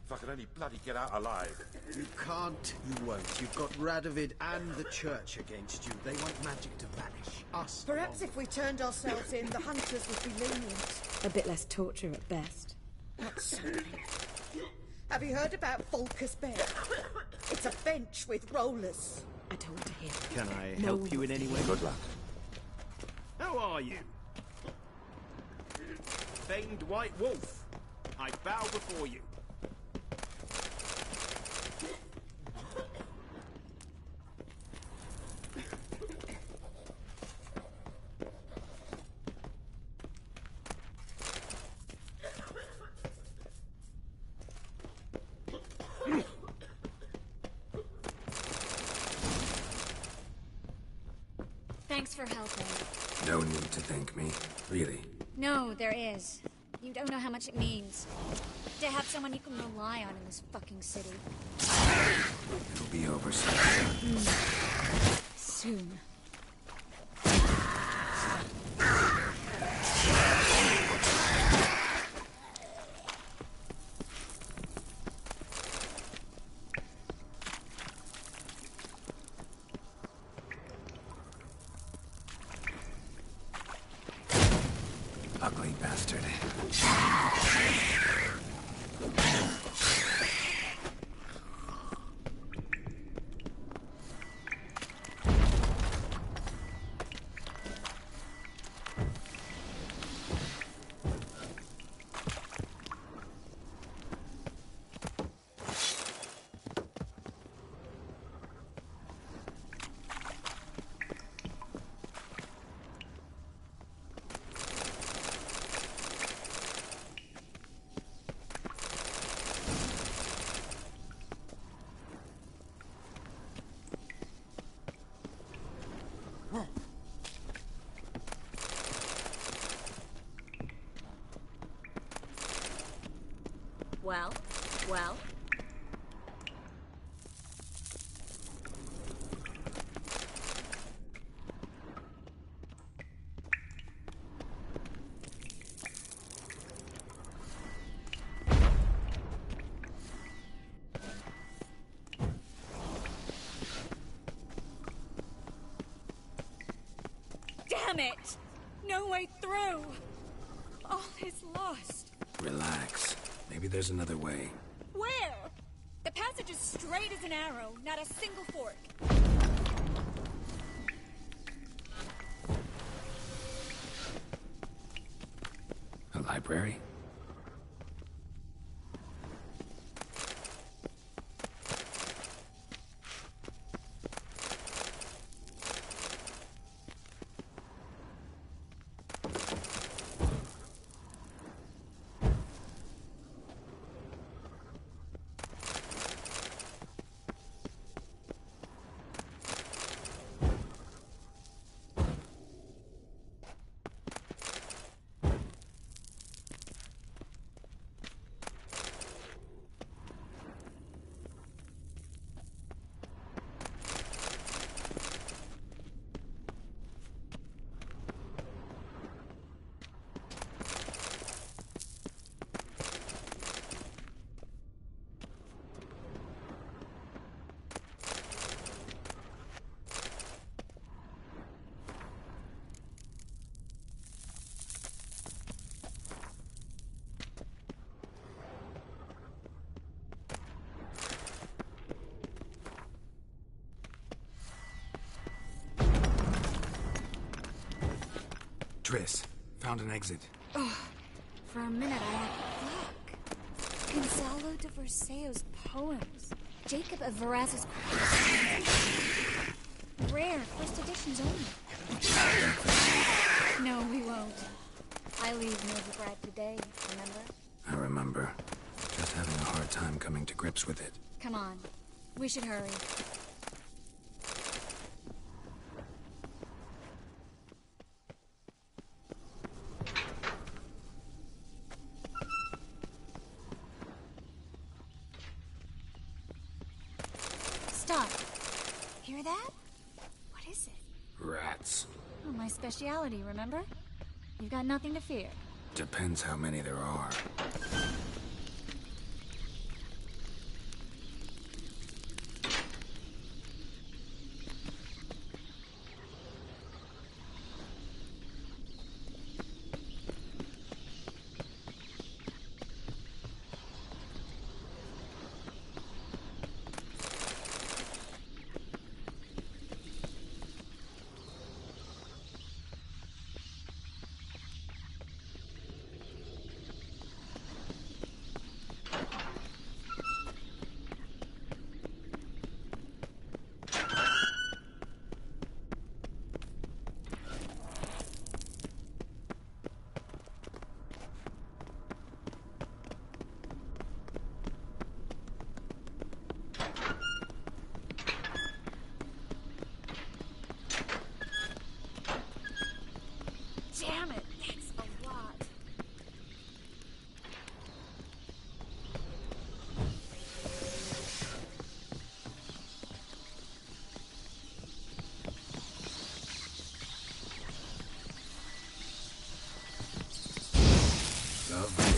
Speaker 6: If I can only bloody get out alive.
Speaker 8: You can't, you won't. You've got Radovid and the church against you. They want magic to vanish. Us.
Speaker 14: Perhaps if we turned ourselves in, the hunters would be lenient.
Speaker 16: A bit less torture at best.
Speaker 14: That's something. Have you heard about Volker's Bear? It's a bench with rollers.
Speaker 16: I told him.
Speaker 8: Can I help you in any way?
Speaker 6: Good luck.
Speaker 21: How are you? Famed White Wolf. I bow before you.
Speaker 11: Thanks for helping.
Speaker 1: No need to thank me, really.
Speaker 11: No, there is. You don't know how much it means. To have someone you can rely on in this fucking city.
Speaker 1: It'll be over soon.
Speaker 11: Soon.
Speaker 1: Ugly bastard.
Speaker 11: Well? Damn it! No way through! All is lost.
Speaker 1: Relax. Maybe there's another way.
Speaker 11: Where? The passage is straight as an arrow, not a single fork.
Speaker 1: A library? Triss, found an exit.
Speaker 11: Oh, for a minute I had luck. Gonzalo de Verseo's poems. Jacob of Verraz's rare, first editions only. No, we won't. I leave Novigrad today, remember?
Speaker 1: I remember. Just having a hard time coming to grips with it.
Speaker 11: Come on. We should hurry. Stop. Hear that? What is it?
Speaker 1: Rats.
Speaker 11: Oh, my speciality, remember? You've got nothing to fear.
Speaker 1: Depends how many there are.
Speaker 11: Damn it, that's a lot.
Speaker 1: Lovely.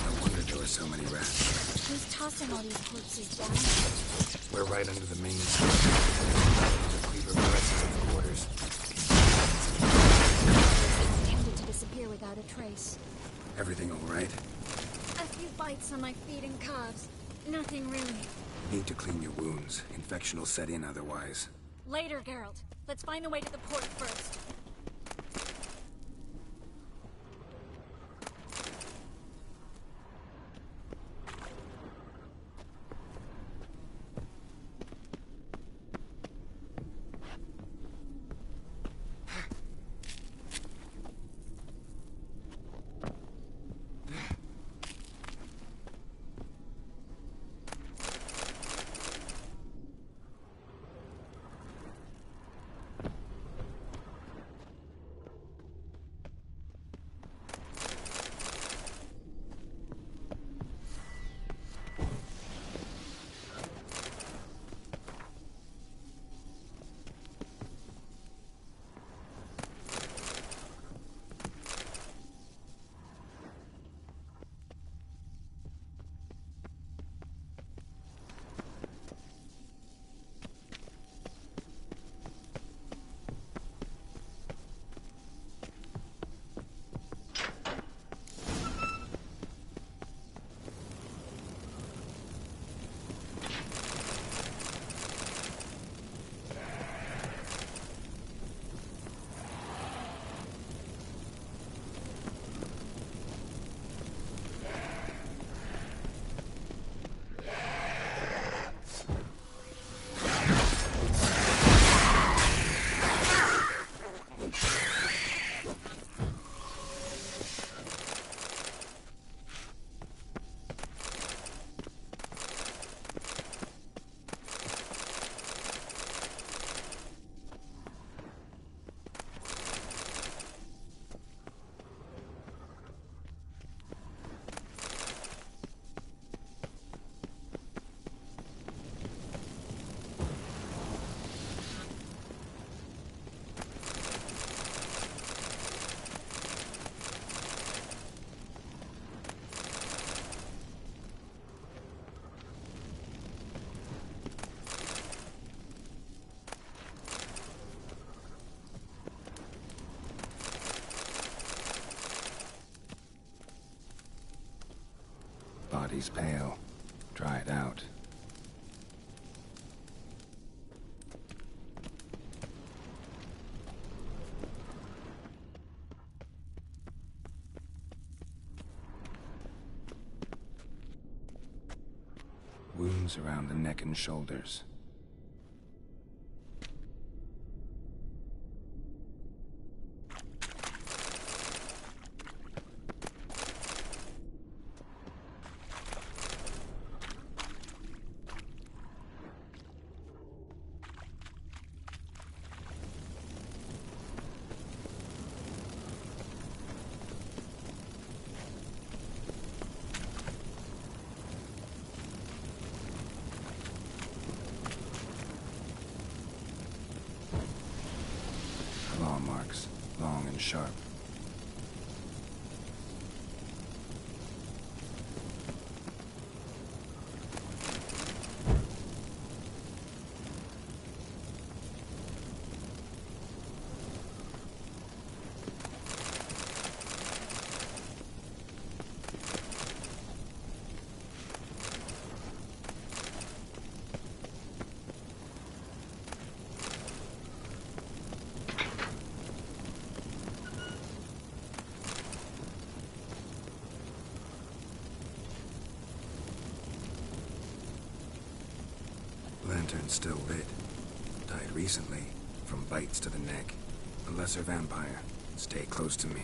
Speaker 1: No wonder there were so many rats.
Speaker 11: Who's tossing all these corpses down?
Speaker 1: We're right under the main structure. The Cleaver presses in the quarters.
Speaker 11: Tended to disappear without a trace.
Speaker 1: Everything all right?
Speaker 11: A few bites on my feet and calves. Nothing really.
Speaker 1: Need to clean your wounds. Infection will set in otherwise.
Speaker 11: Later, Geralt. Let's find the way to the port first.
Speaker 1: Body's pale. Dried out. Wounds around the neck and shoulders. Claw marks, long and sharp. Lantern's still lit. Died recently, from bites to the neck. A lesser vampire. Stay close to me.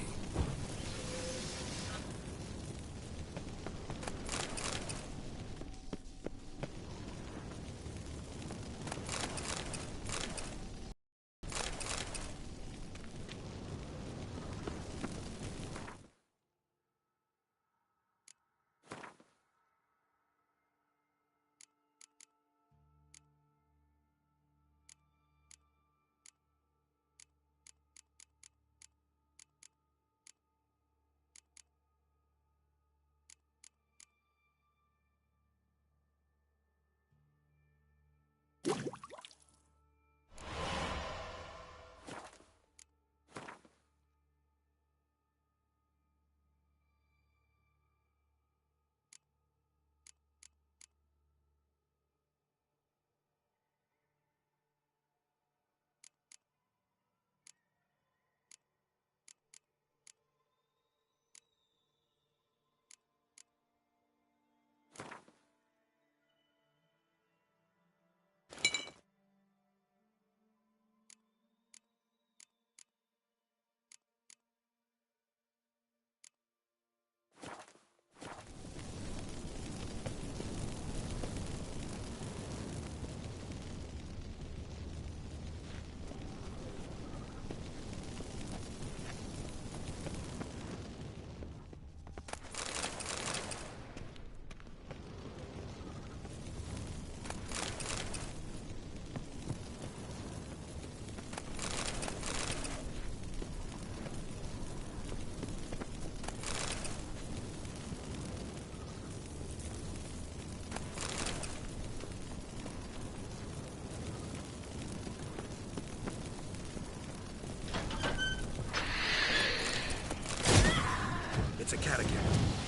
Speaker 1: It's a cat again.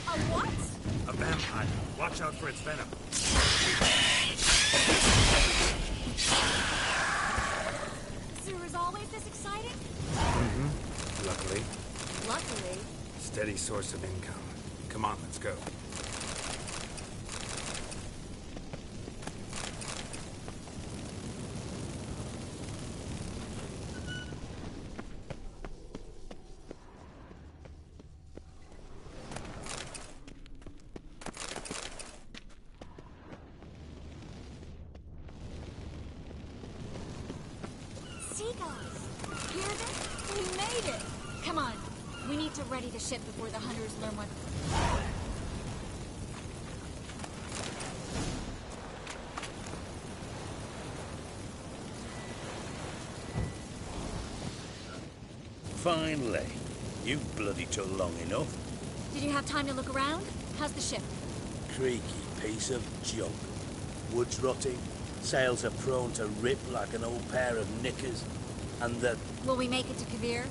Speaker 2: A what?
Speaker 1: A vampire. Watch out for its venom.
Speaker 7: Sewer's always this exciting?
Speaker 1: Mm-hmm. Luckily.
Speaker 7: Luckily.
Speaker 1: Steady source of income. Come on, let's go.
Speaker 7: Seagulls! Hear this? We made it! Come on. We need to ready the ship before the hunters learn what...
Speaker 4: Finally. You've bloody took long enough.
Speaker 7: Did you have time to look around? How's the ship?
Speaker 4: Creaky piece of junk. Wood's rotting. Sails are prone to rip like an old pair of knickers. And the...
Speaker 7: Will we make it to Kavir?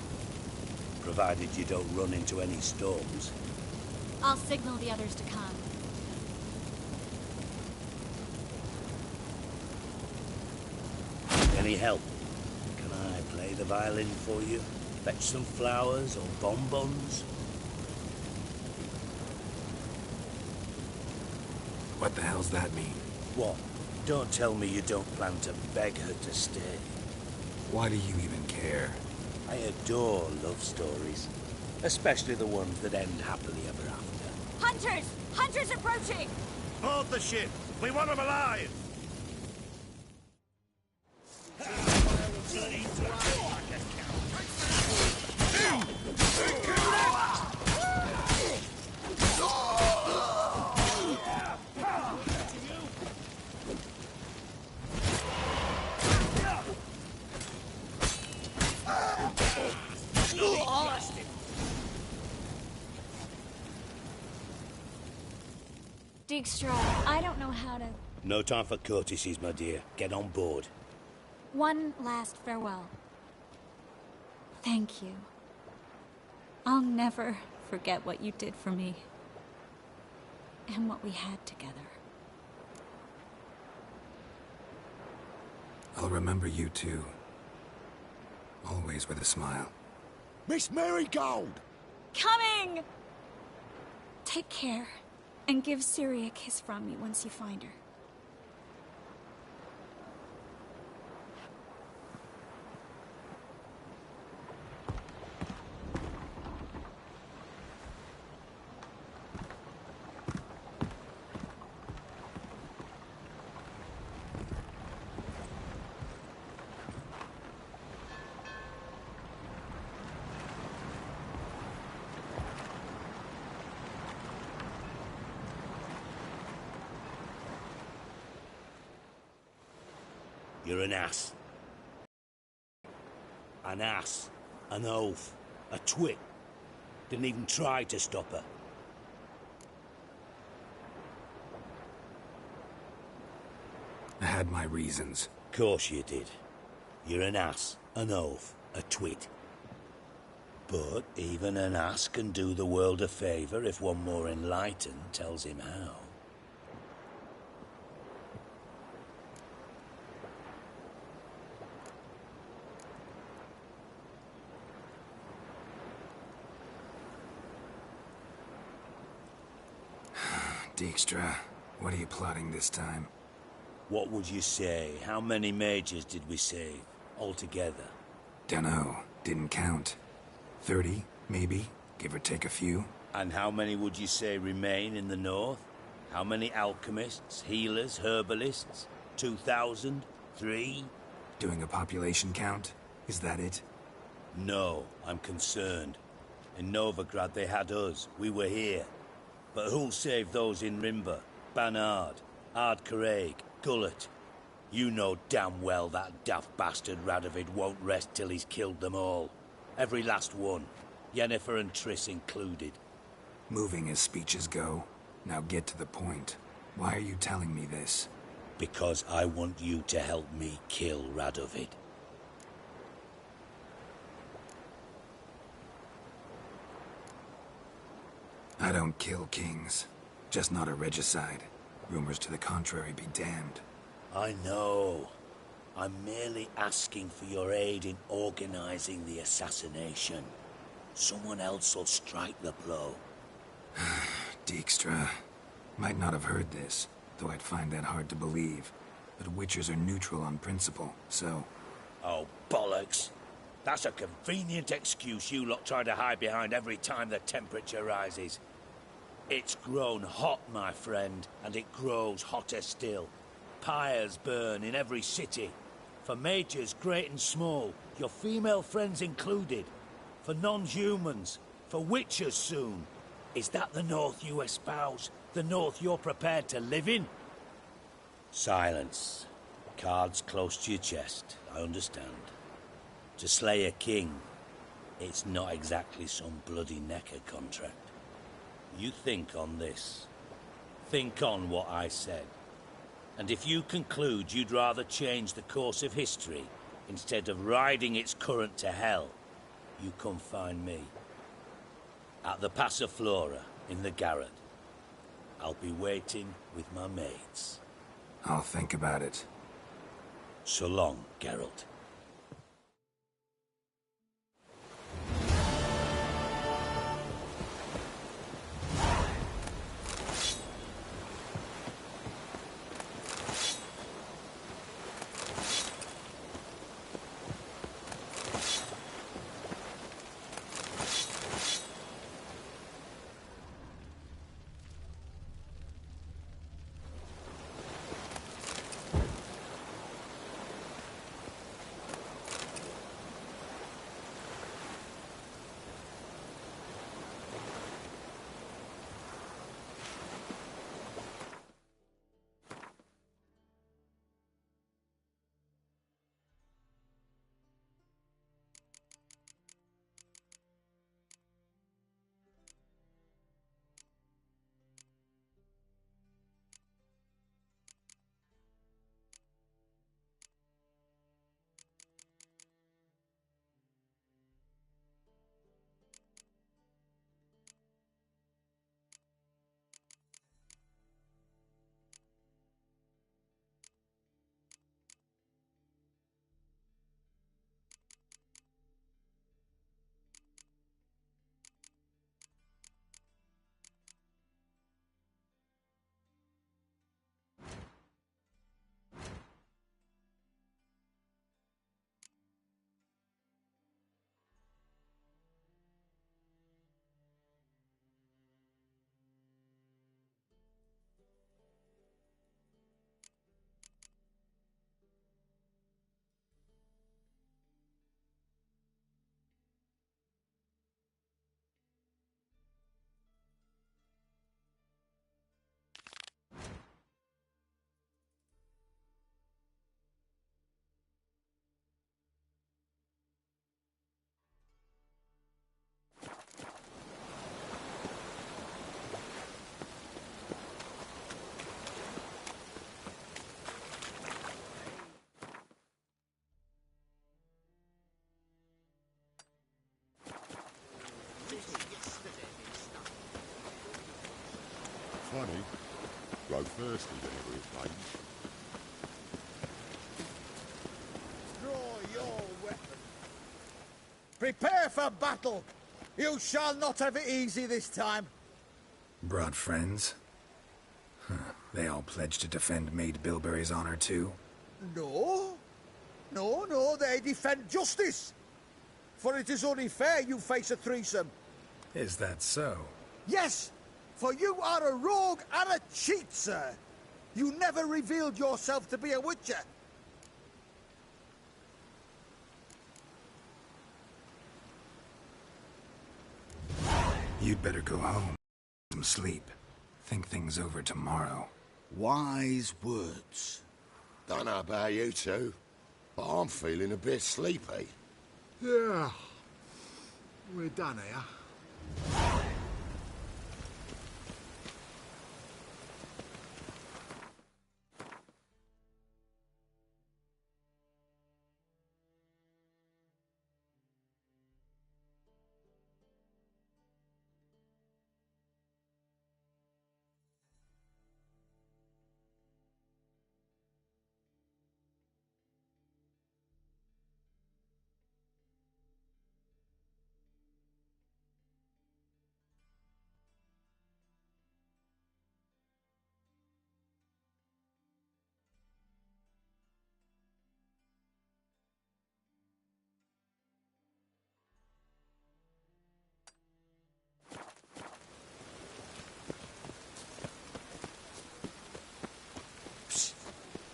Speaker 4: Provided you don't run into any storms.
Speaker 7: I'll signal the others to come.
Speaker 4: Any help? Can I play the violin for you? Fetch some flowers or bonbons?
Speaker 1: What the hell's that mean?
Speaker 4: What? Don't tell me you don't plan to beg her to stay.
Speaker 1: Why do you even care?
Speaker 4: I adore love stories. Especially the ones that end happily ever after.
Speaker 7: Hunters! Hunters approaching!
Speaker 21: Board the ship! We want them alive!
Speaker 7: Dijkstra, I don't know how to...
Speaker 4: No time for courtesies, my dear. Get on board.
Speaker 7: One last farewell.
Speaker 11: Thank you. I'll never forget what you did for me. And what we had together.
Speaker 1: I'll remember you too. Always with a smile.
Speaker 6: Miss Marigold!
Speaker 11: Coming! Take care. And give Ciri a kiss from me once you find her.
Speaker 4: You're an ass. An ass. An oaf. A twit. Didn't even try to stop her.
Speaker 1: I had my reasons.
Speaker 4: Course you did. You're an ass, an oaf, a twit. But even an ass can do the world a favour if one more enlightened tells him how.
Speaker 1: Dijkstra, what are you plotting this time?
Speaker 4: What would you say? How many mages did we save, altogether?
Speaker 1: Dunno. Didn't count. 30, maybe, give or take a few.
Speaker 4: And how many would you say remain in the north? How many alchemists, healers, herbalists? 2,000? 3?
Speaker 1: Doing a population count? Is that it?
Speaker 4: No, I'm concerned. In Novigrad they had us. We were here. But who'll save those in Rimba? Banard, Ardcaraig, Gullet? You know damn well that daft bastard Radovid won't rest till he's killed them all. Every last one. Yennefer and Triss included.
Speaker 1: Moving as speeches go. Now get to the point. Why are you telling me this?
Speaker 4: Because I want you to help me kill Radovid.
Speaker 1: I don't kill kings. Just not a regicide. Rumors to the contrary be damned.
Speaker 4: I know. I'm merely asking for your aid in organizing the assassination. Someone else will strike the blow.
Speaker 1: Dijkstra. Might not have heard this, though I'd find that hard to believe. But Witchers are neutral on principle, so...
Speaker 4: Oh, bollocks. That's a convenient excuse you lot try to hide behind every time the temperature rises. It's grown hot, my friend, and it grows hotter still. Pyres burn in every city. For mages great and small, your female friends included. For non-humans, for witchers soon. Is that the North you espouse? The North you're prepared to live in? Silence. Cards close to your chest, I understand. To slay a king, it's not exactly some bloody necker contract. You think on this. Think on what I said. And if you conclude you'd rather change the course of history instead of riding its current to hell, you come find me. At the Passiflora, in the garret. I'll be waiting with my mates.
Speaker 1: I'll think about it.
Speaker 4: So long, Geralt.
Speaker 6: funny. Grow thirsty whenever it rains.
Speaker 5: Draw your weapon. Prepare for battle. You shall not have it easy this time.
Speaker 1: Brought friends? Huh. They all pledged to defend Maid Bilberry's honor too?
Speaker 5: No. No, they defend justice. For it is only fair you face a threesome.
Speaker 1: Is that so?
Speaker 5: Yes, for you are a rogue and a cheat, sir. You never revealed yourself to be a witcher.
Speaker 1: You'd better go home. Some sleep. Think things over tomorrow.
Speaker 5: Wise words.
Speaker 6: Don't know about you two, but I'm feeling a bit sleepy.
Speaker 18: Yeah. We're done here.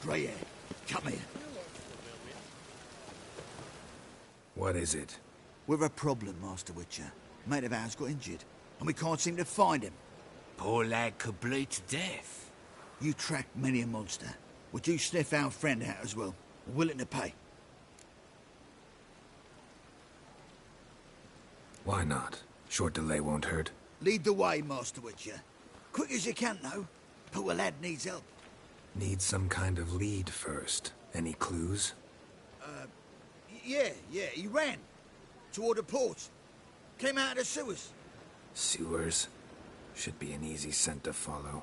Speaker 5: Greyhair, come here.
Speaker 1: What is it?
Speaker 5: We've a problem, Master Witcher. Mate of ours got injured, and we can't seem to find him.
Speaker 4: Poor lad could bleed to death.
Speaker 5: You track many a monster. Would you sniff our friend out as well? We're willing to pay.
Speaker 1: Why not? Short delay won't hurt.
Speaker 5: Lead the way, Master Witcher. Quick as you can, though. Poor lad needs help.
Speaker 1: Need some kind of lead first. Any clues?
Speaker 5: Yeah, he ran. Toward the port. Came out of the sewers.
Speaker 1: Sewers? Should be an easy scent to follow.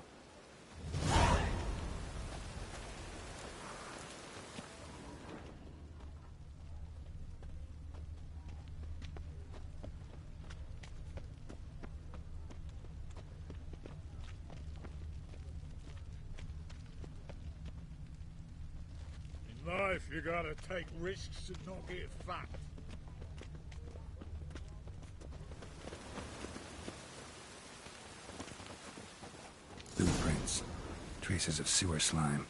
Speaker 18: In life, you gotta take risks and not get fat.
Speaker 1: Blueprints. Traces of sewer slime.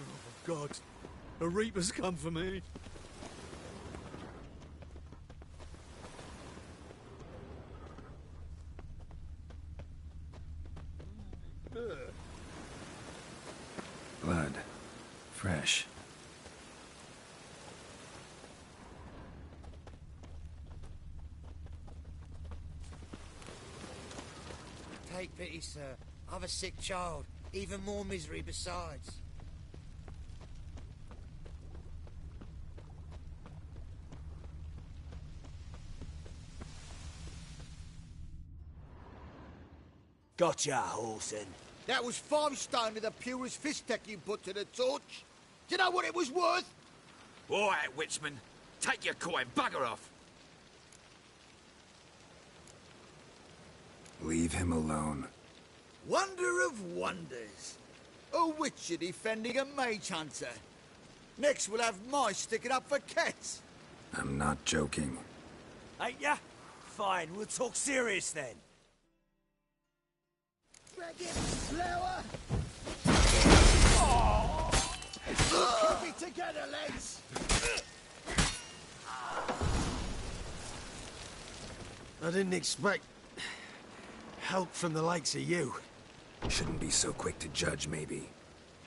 Speaker 18: Oh, God. A Reaper's come for me.
Speaker 1: Blood. Fresh.
Speaker 4: Take pity, sir. I've a sick child. Even more misery besides.
Speaker 5: Gotcha, Whoreson. That was 5 stone of the purest fist tech you put to the torch. Do you know what it was worth?
Speaker 15: All right, Witchman. Take your coin. Bugger off.
Speaker 1: Leave him alone.
Speaker 5: Wonder of wonders. A witcher defending a mage hunter. Next we'll have mice sticking up for cats.
Speaker 1: I'm not joking.
Speaker 4: Ain't ya? Fine, we'll talk serious then.
Speaker 5: Drag him slower. Keep it together, lads.
Speaker 8: I didn't expect help from the likes of you.
Speaker 1: Shouldn't be so quick to judge, maybe.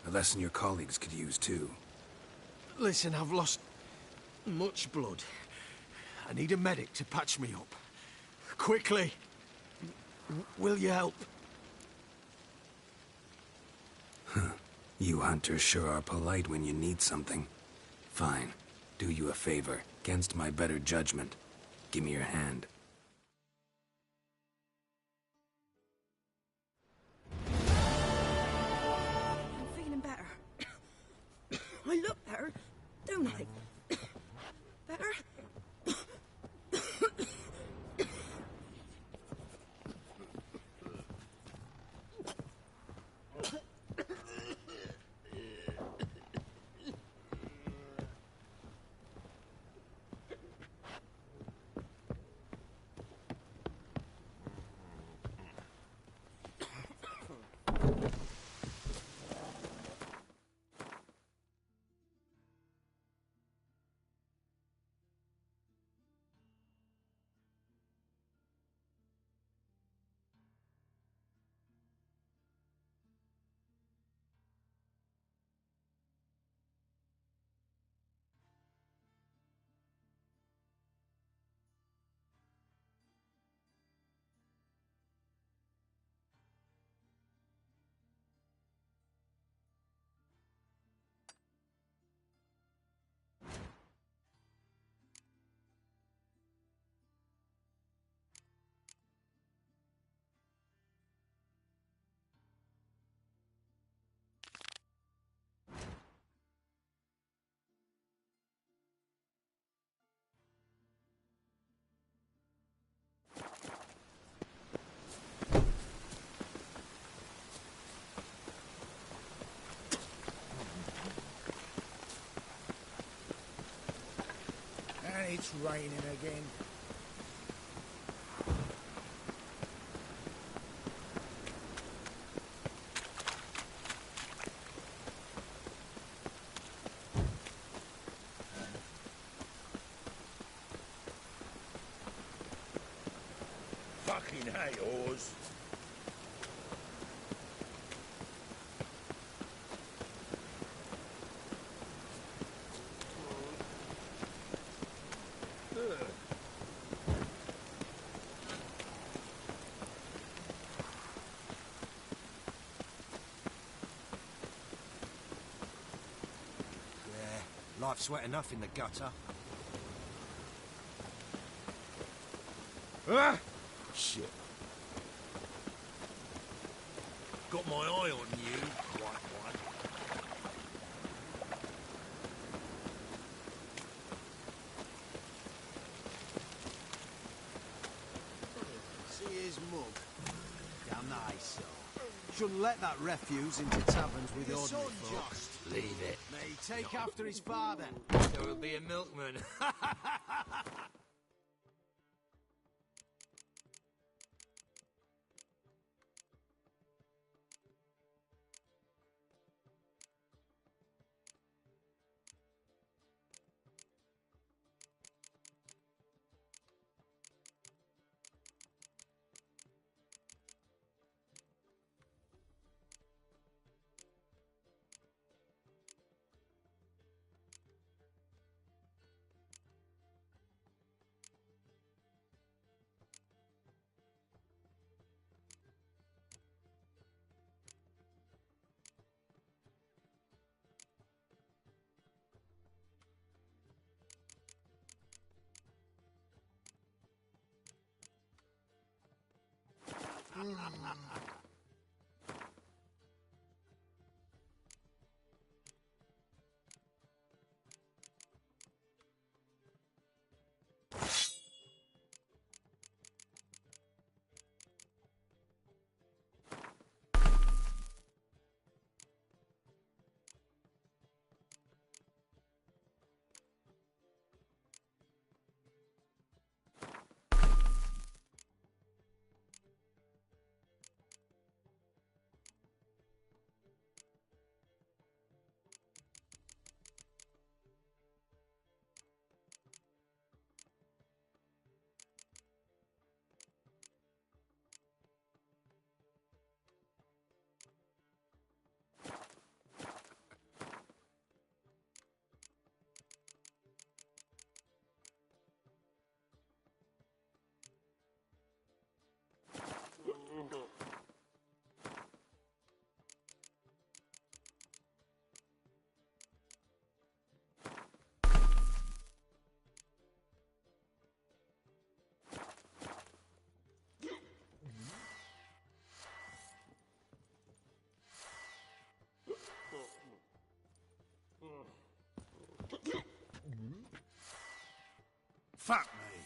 Speaker 1: A lesson your colleagues could use, too.
Speaker 8: Listen, I've lost much blood. I need a medic to patch me up. Quickly. Will you help?
Speaker 1: You hunters sure are polite when you need something. Fine. Do you a favor, against my better judgment. Give me your hand.
Speaker 9: don't I? Better?
Speaker 5: And it's raining again.
Speaker 10: Fucking hey, Oars.
Speaker 13: Life's wet enough in the gutter.
Speaker 10: Ah! Shit.
Speaker 13: Got my eye on you, white one.
Speaker 8: See his mug? Damn nice, so. Shouldn't let that refuse into taverns with
Speaker 13: Your
Speaker 8: ordinary
Speaker 13: son,
Speaker 8: folk.
Speaker 13: Jost. Leave it.
Speaker 8: May he take after his father.
Speaker 13: There will be a milkman.
Speaker 18: Fuck me.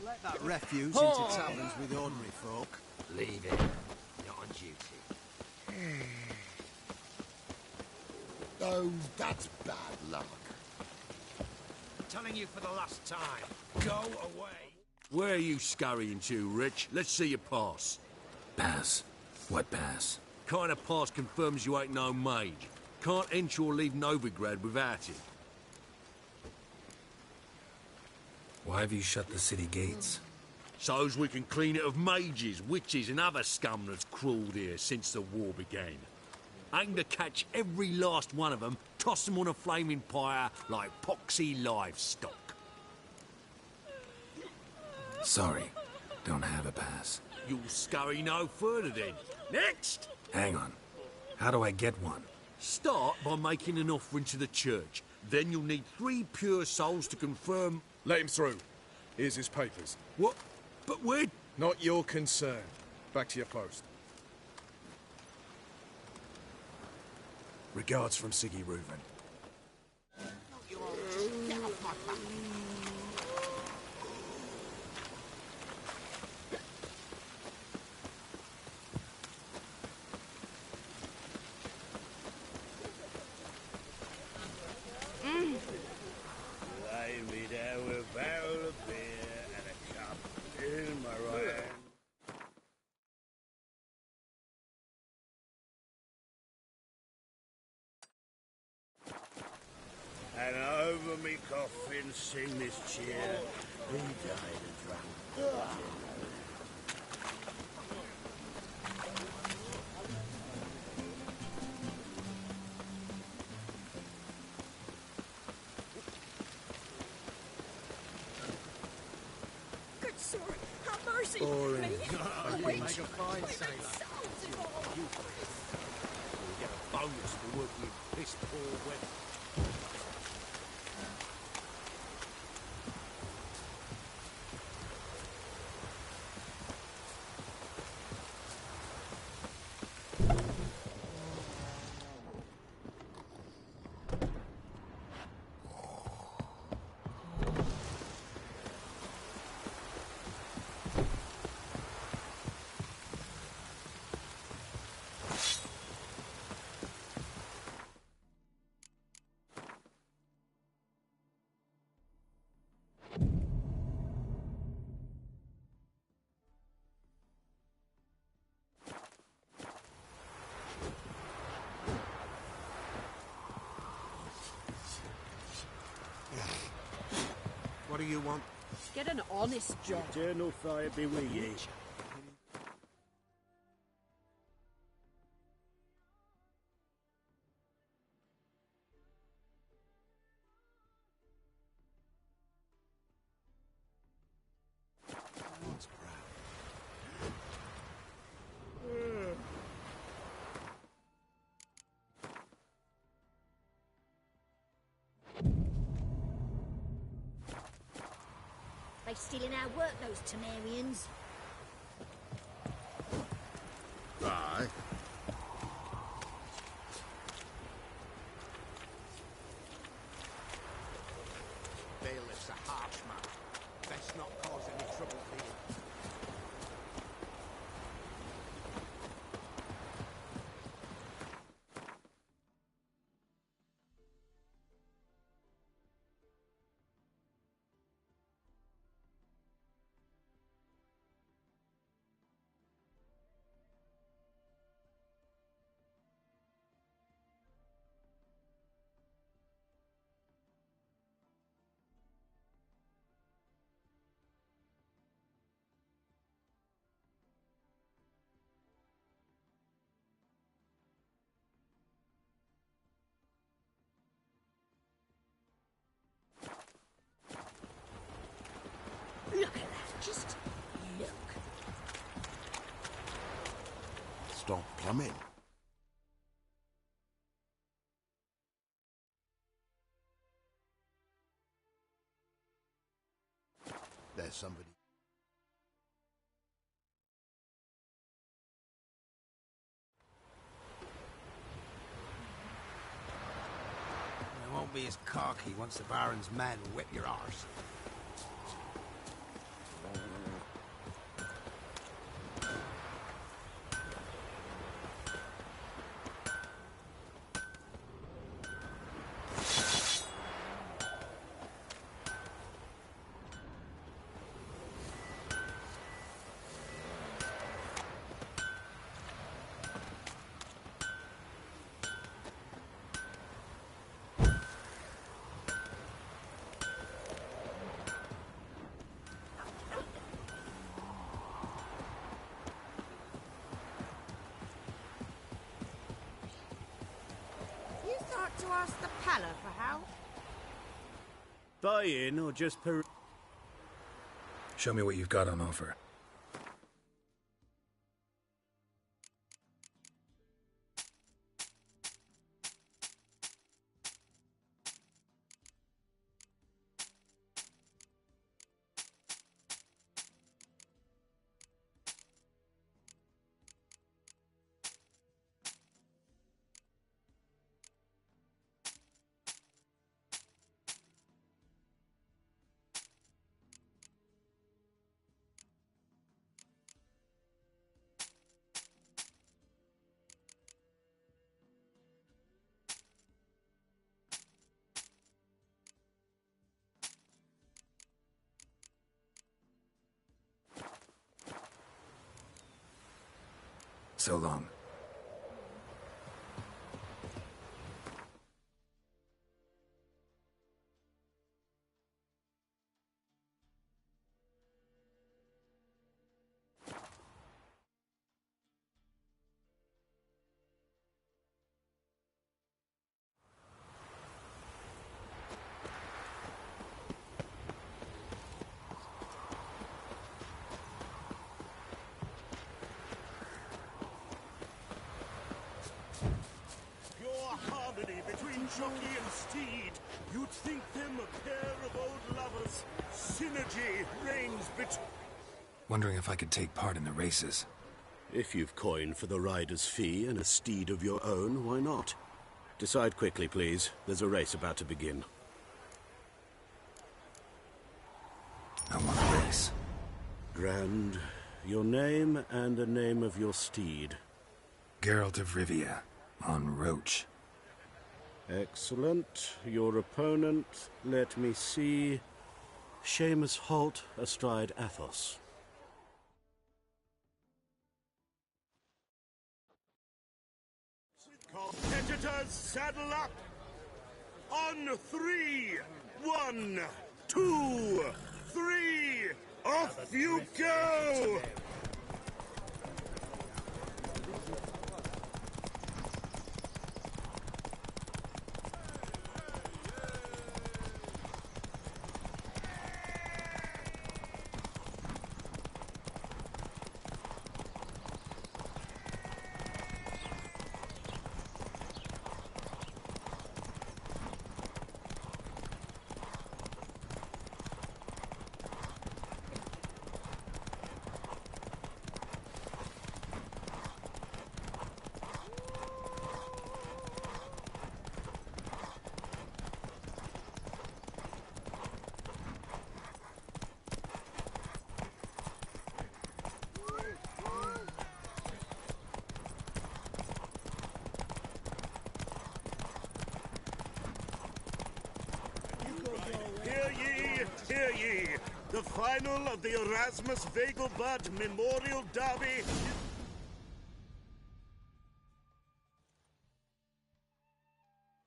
Speaker 8: Let that refuse into taverns with ordinary folk.
Speaker 13: Leave it. Not on duty.
Speaker 3: Oh, that's bad luck.
Speaker 15: I'm telling you for the last time. Go away.
Speaker 13: Where are you scurrying to, Rich? Let's see your pass.
Speaker 1: Pass? What pass?
Speaker 13: Kind of pass confirms you ain't no mage. Can't enter or leave Novigrad without it.
Speaker 1: Why have you shut the city gates?
Speaker 13: So's we can clean it of mages, witches and other scum that's crawled here since the war began. Aim to catch every last one of them, toss them on a flaming pyre like poxy livestock.
Speaker 1: Sorry, don't have a pass.
Speaker 13: You'll scurry no further then. Next!
Speaker 1: Hang on. How do I get one?
Speaker 13: Start by making an offering to the church. Then you'll need 3 pure souls to confirm...
Speaker 18: Let him through. Here's his papers.
Speaker 13: What? But where...
Speaker 18: Not your concern. Back to your post. Regards from Siggy Reuven.
Speaker 15: Get off my back.
Speaker 10: Lay me down with a barrel of beer and a cup in my right hand. And over me coffin sing this cheer. He died a drunk.
Speaker 9: Good sword, have mercy.
Speaker 8: Boring.
Speaker 9: Me, a
Speaker 8: Make
Speaker 9: witch.
Speaker 8: a fine sailor.
Speaker 13: We'll get a bonus for working in piss poor weather.
Speaker 6: What do you want?
Speaker 9: Get an honest job.
Speaker 10: Eternal fire be with ye.
Speaker 22: They stealing our work, those Temerians.
Speaker 3: Aye.
Speaker 15: Bailiff's a harsh man. Best not cause any trouble for you.
Speaker 9: Look at that, just look.
Speaker 3: Stop plumbing. somebody.
Speaker 1: I won't be as cocky once the Baron's men whip your arse.
Speaker 14: You thought to ask the Palla for help?
Speaker 20: Buy in or just per...
Speaker 1: Show me what you've got on offer. So long.
Speaker 10: Jockey and steed, you'd think them a pair of old lovers. Synergy reigns between...
Speaker 1: Wondering if I could take part in the races.
Speaker 20: If you've coin for the rider's fee and a steed of your own, why not? Decide quickly, please. There's a race about to begin.
Speaker 1: I want a race.
Speaker 20: Grand. Your name and the name of your steed.
Speaker 1: Geralt of Rivia, on Roach.
Speaker 20: Excellent. Your opponent, let me see. Seamus Holt astride Athos.
Speaker 10: Competitors, saddle up! On 3! 1, 2, 3! Off you go! Hear ye! The final of the Erasmus Vegelbud Memorial Derby.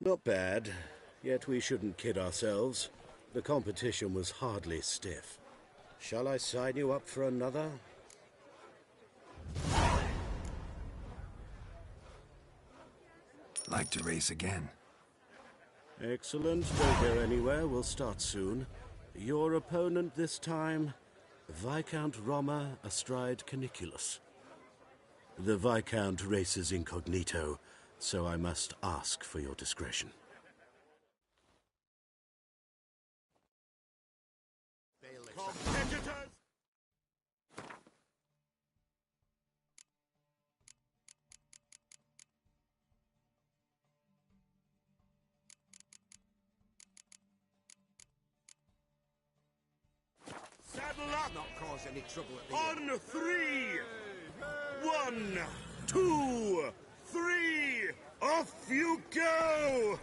Speaker 20: Not bad, yet we shouldn't kid ourselves. The competition was hardly stiff. Shall I sign you up for another?
Speaker 1: Like to race again.
Speaker 20: Excellent. Don't go anywhere. We'll start soon. Your opponent this time, Viscount Roma astride Caniculus. The Viscount races incognito, so I must ask for your discretion.
Speaker 10: Competitors!
Speaker 15: Best not cause any trouble at the inn.
Speaker 10: On 3! 1, 2, 3! Off you go!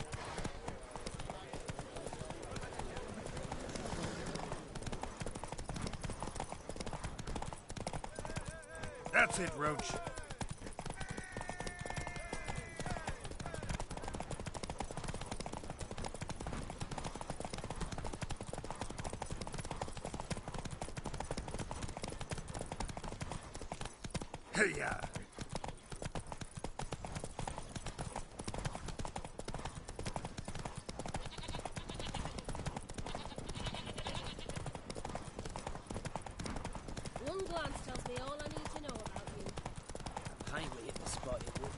Speaker 1: That's it, Roach. Hey-ya!
Speaker 2: One glance tells me all I need to know about you.
Speaker 17: Highway hit the spot it would.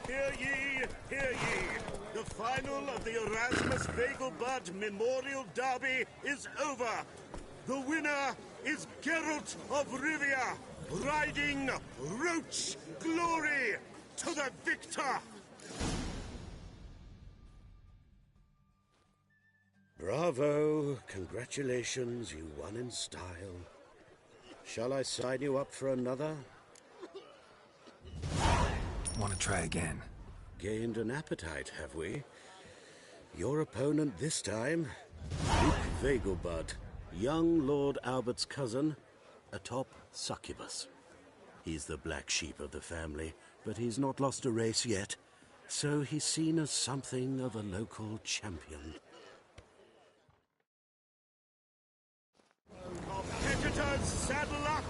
Speaker 10: Hear ye, hear ye! The final of the Erasmus Vegelbud Memorial Derby is over. The winner is Geralt of Rivia, riding Roach Glory to the victor!
Speaker 20: Bravo! Congratulations, you won in style. Shall I sign you up for another?
Speaker 1: Want to try again?
Speaker 20: Gained an appetite, have we? Your opponent this time, Duke Vegelbud, young Lord Albert's cousin, atop Succubus. He's the black sheep of the family, but he's not lost a race yet, so he's seen as something of a local champion.
Speaker 10: Competitors, saddle up!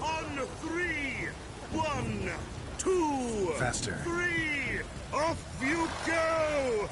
Speaker 10: On 3! 1, 2,
Speaker 1: Faster.
Speaker 10: 3! Off you go!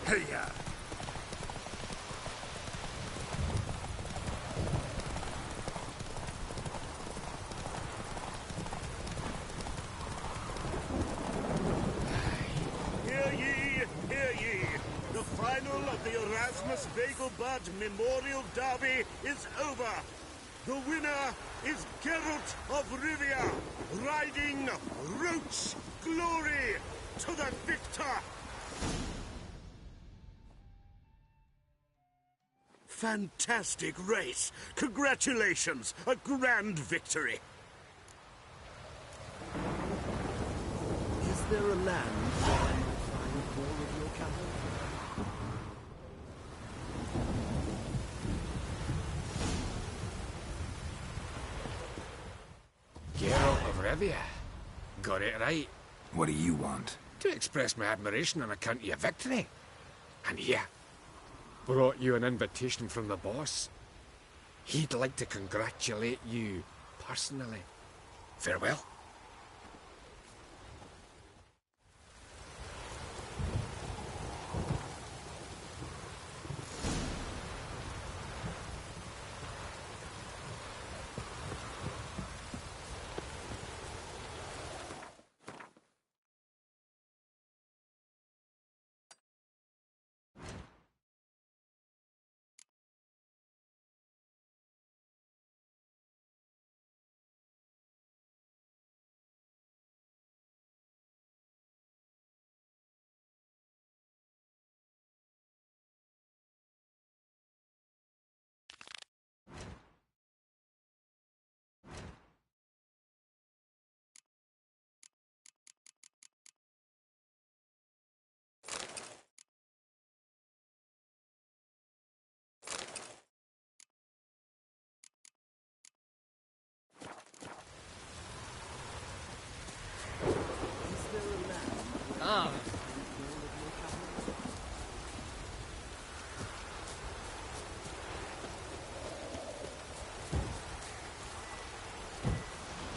Speaker 1: Hey-ya!
Speaker 10: Hear ye, hear ye! The final of the Erasmus Vegelbud Memorial Derby is over. The winner is Geralt of Rivia, riding Roach Glory to the victor!
Speaker 20: Fantastic race! Congratulations! A grand victory! Is there a land where I can find more of your cattle?
Speaker 12: Rivia. Got it right.
Speaker 1: What do you want?
Speaker 12: To express my admiration on account of your victory. And here, brought you an invitation from the boss. He'd like to congratulate you personally. Farewell.
Speaker 17: Ah.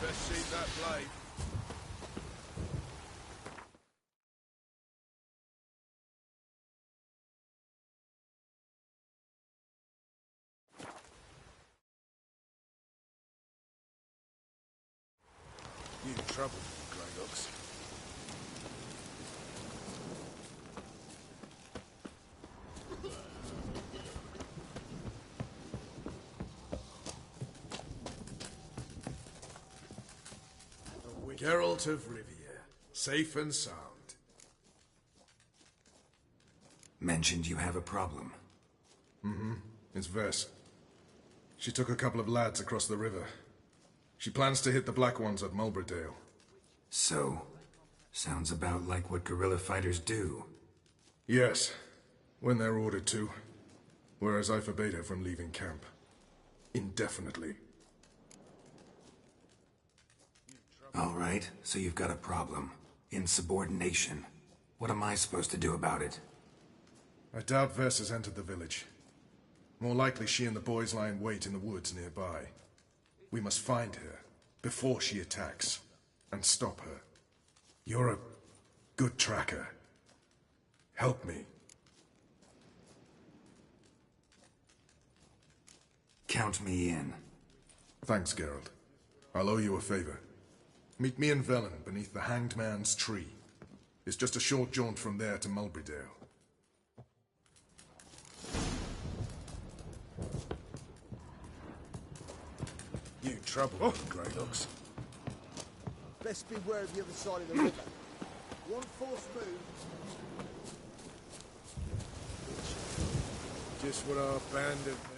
Speaker 18: Best see that blade. You in trouble, Grey Looks. Geralt of Rivia, safe and sound.
Speaker 1: Mentioned you have a problem.
Speaker 18: Mm-hmm. It's Vess. She took a couple of lads across the river. She plans to hit the Black Ones at Mulberdale.
Speaker 1: So, sounds about like what guerrilla fighters do.
Speaker 18: Yes, when they're ordered to. Whereas I forbade her from leaving camp. Indefinitely.
Speaker 1: All right, so you've got a problem. Insubordination. What am I supposed to do about it?
Speaker 18: I doubt Vess has entered the village. More likely she and the boys lie in wait in the woods nearby. We must find her before she attacks and stop her. You're a good tracker. Help me.
Speaker 1: Count me in.
Speaker 18: Thanks, Geralt. I'll owe you a favor. Meet me and Velen beneath the Hanged Man's tree. It's just a short jaunt from there to Mulberdale. You in trouble, Grey Looks.
Speaker 5: Best beware of the other side of the river. One false move.
Speaker 18: Just what our band of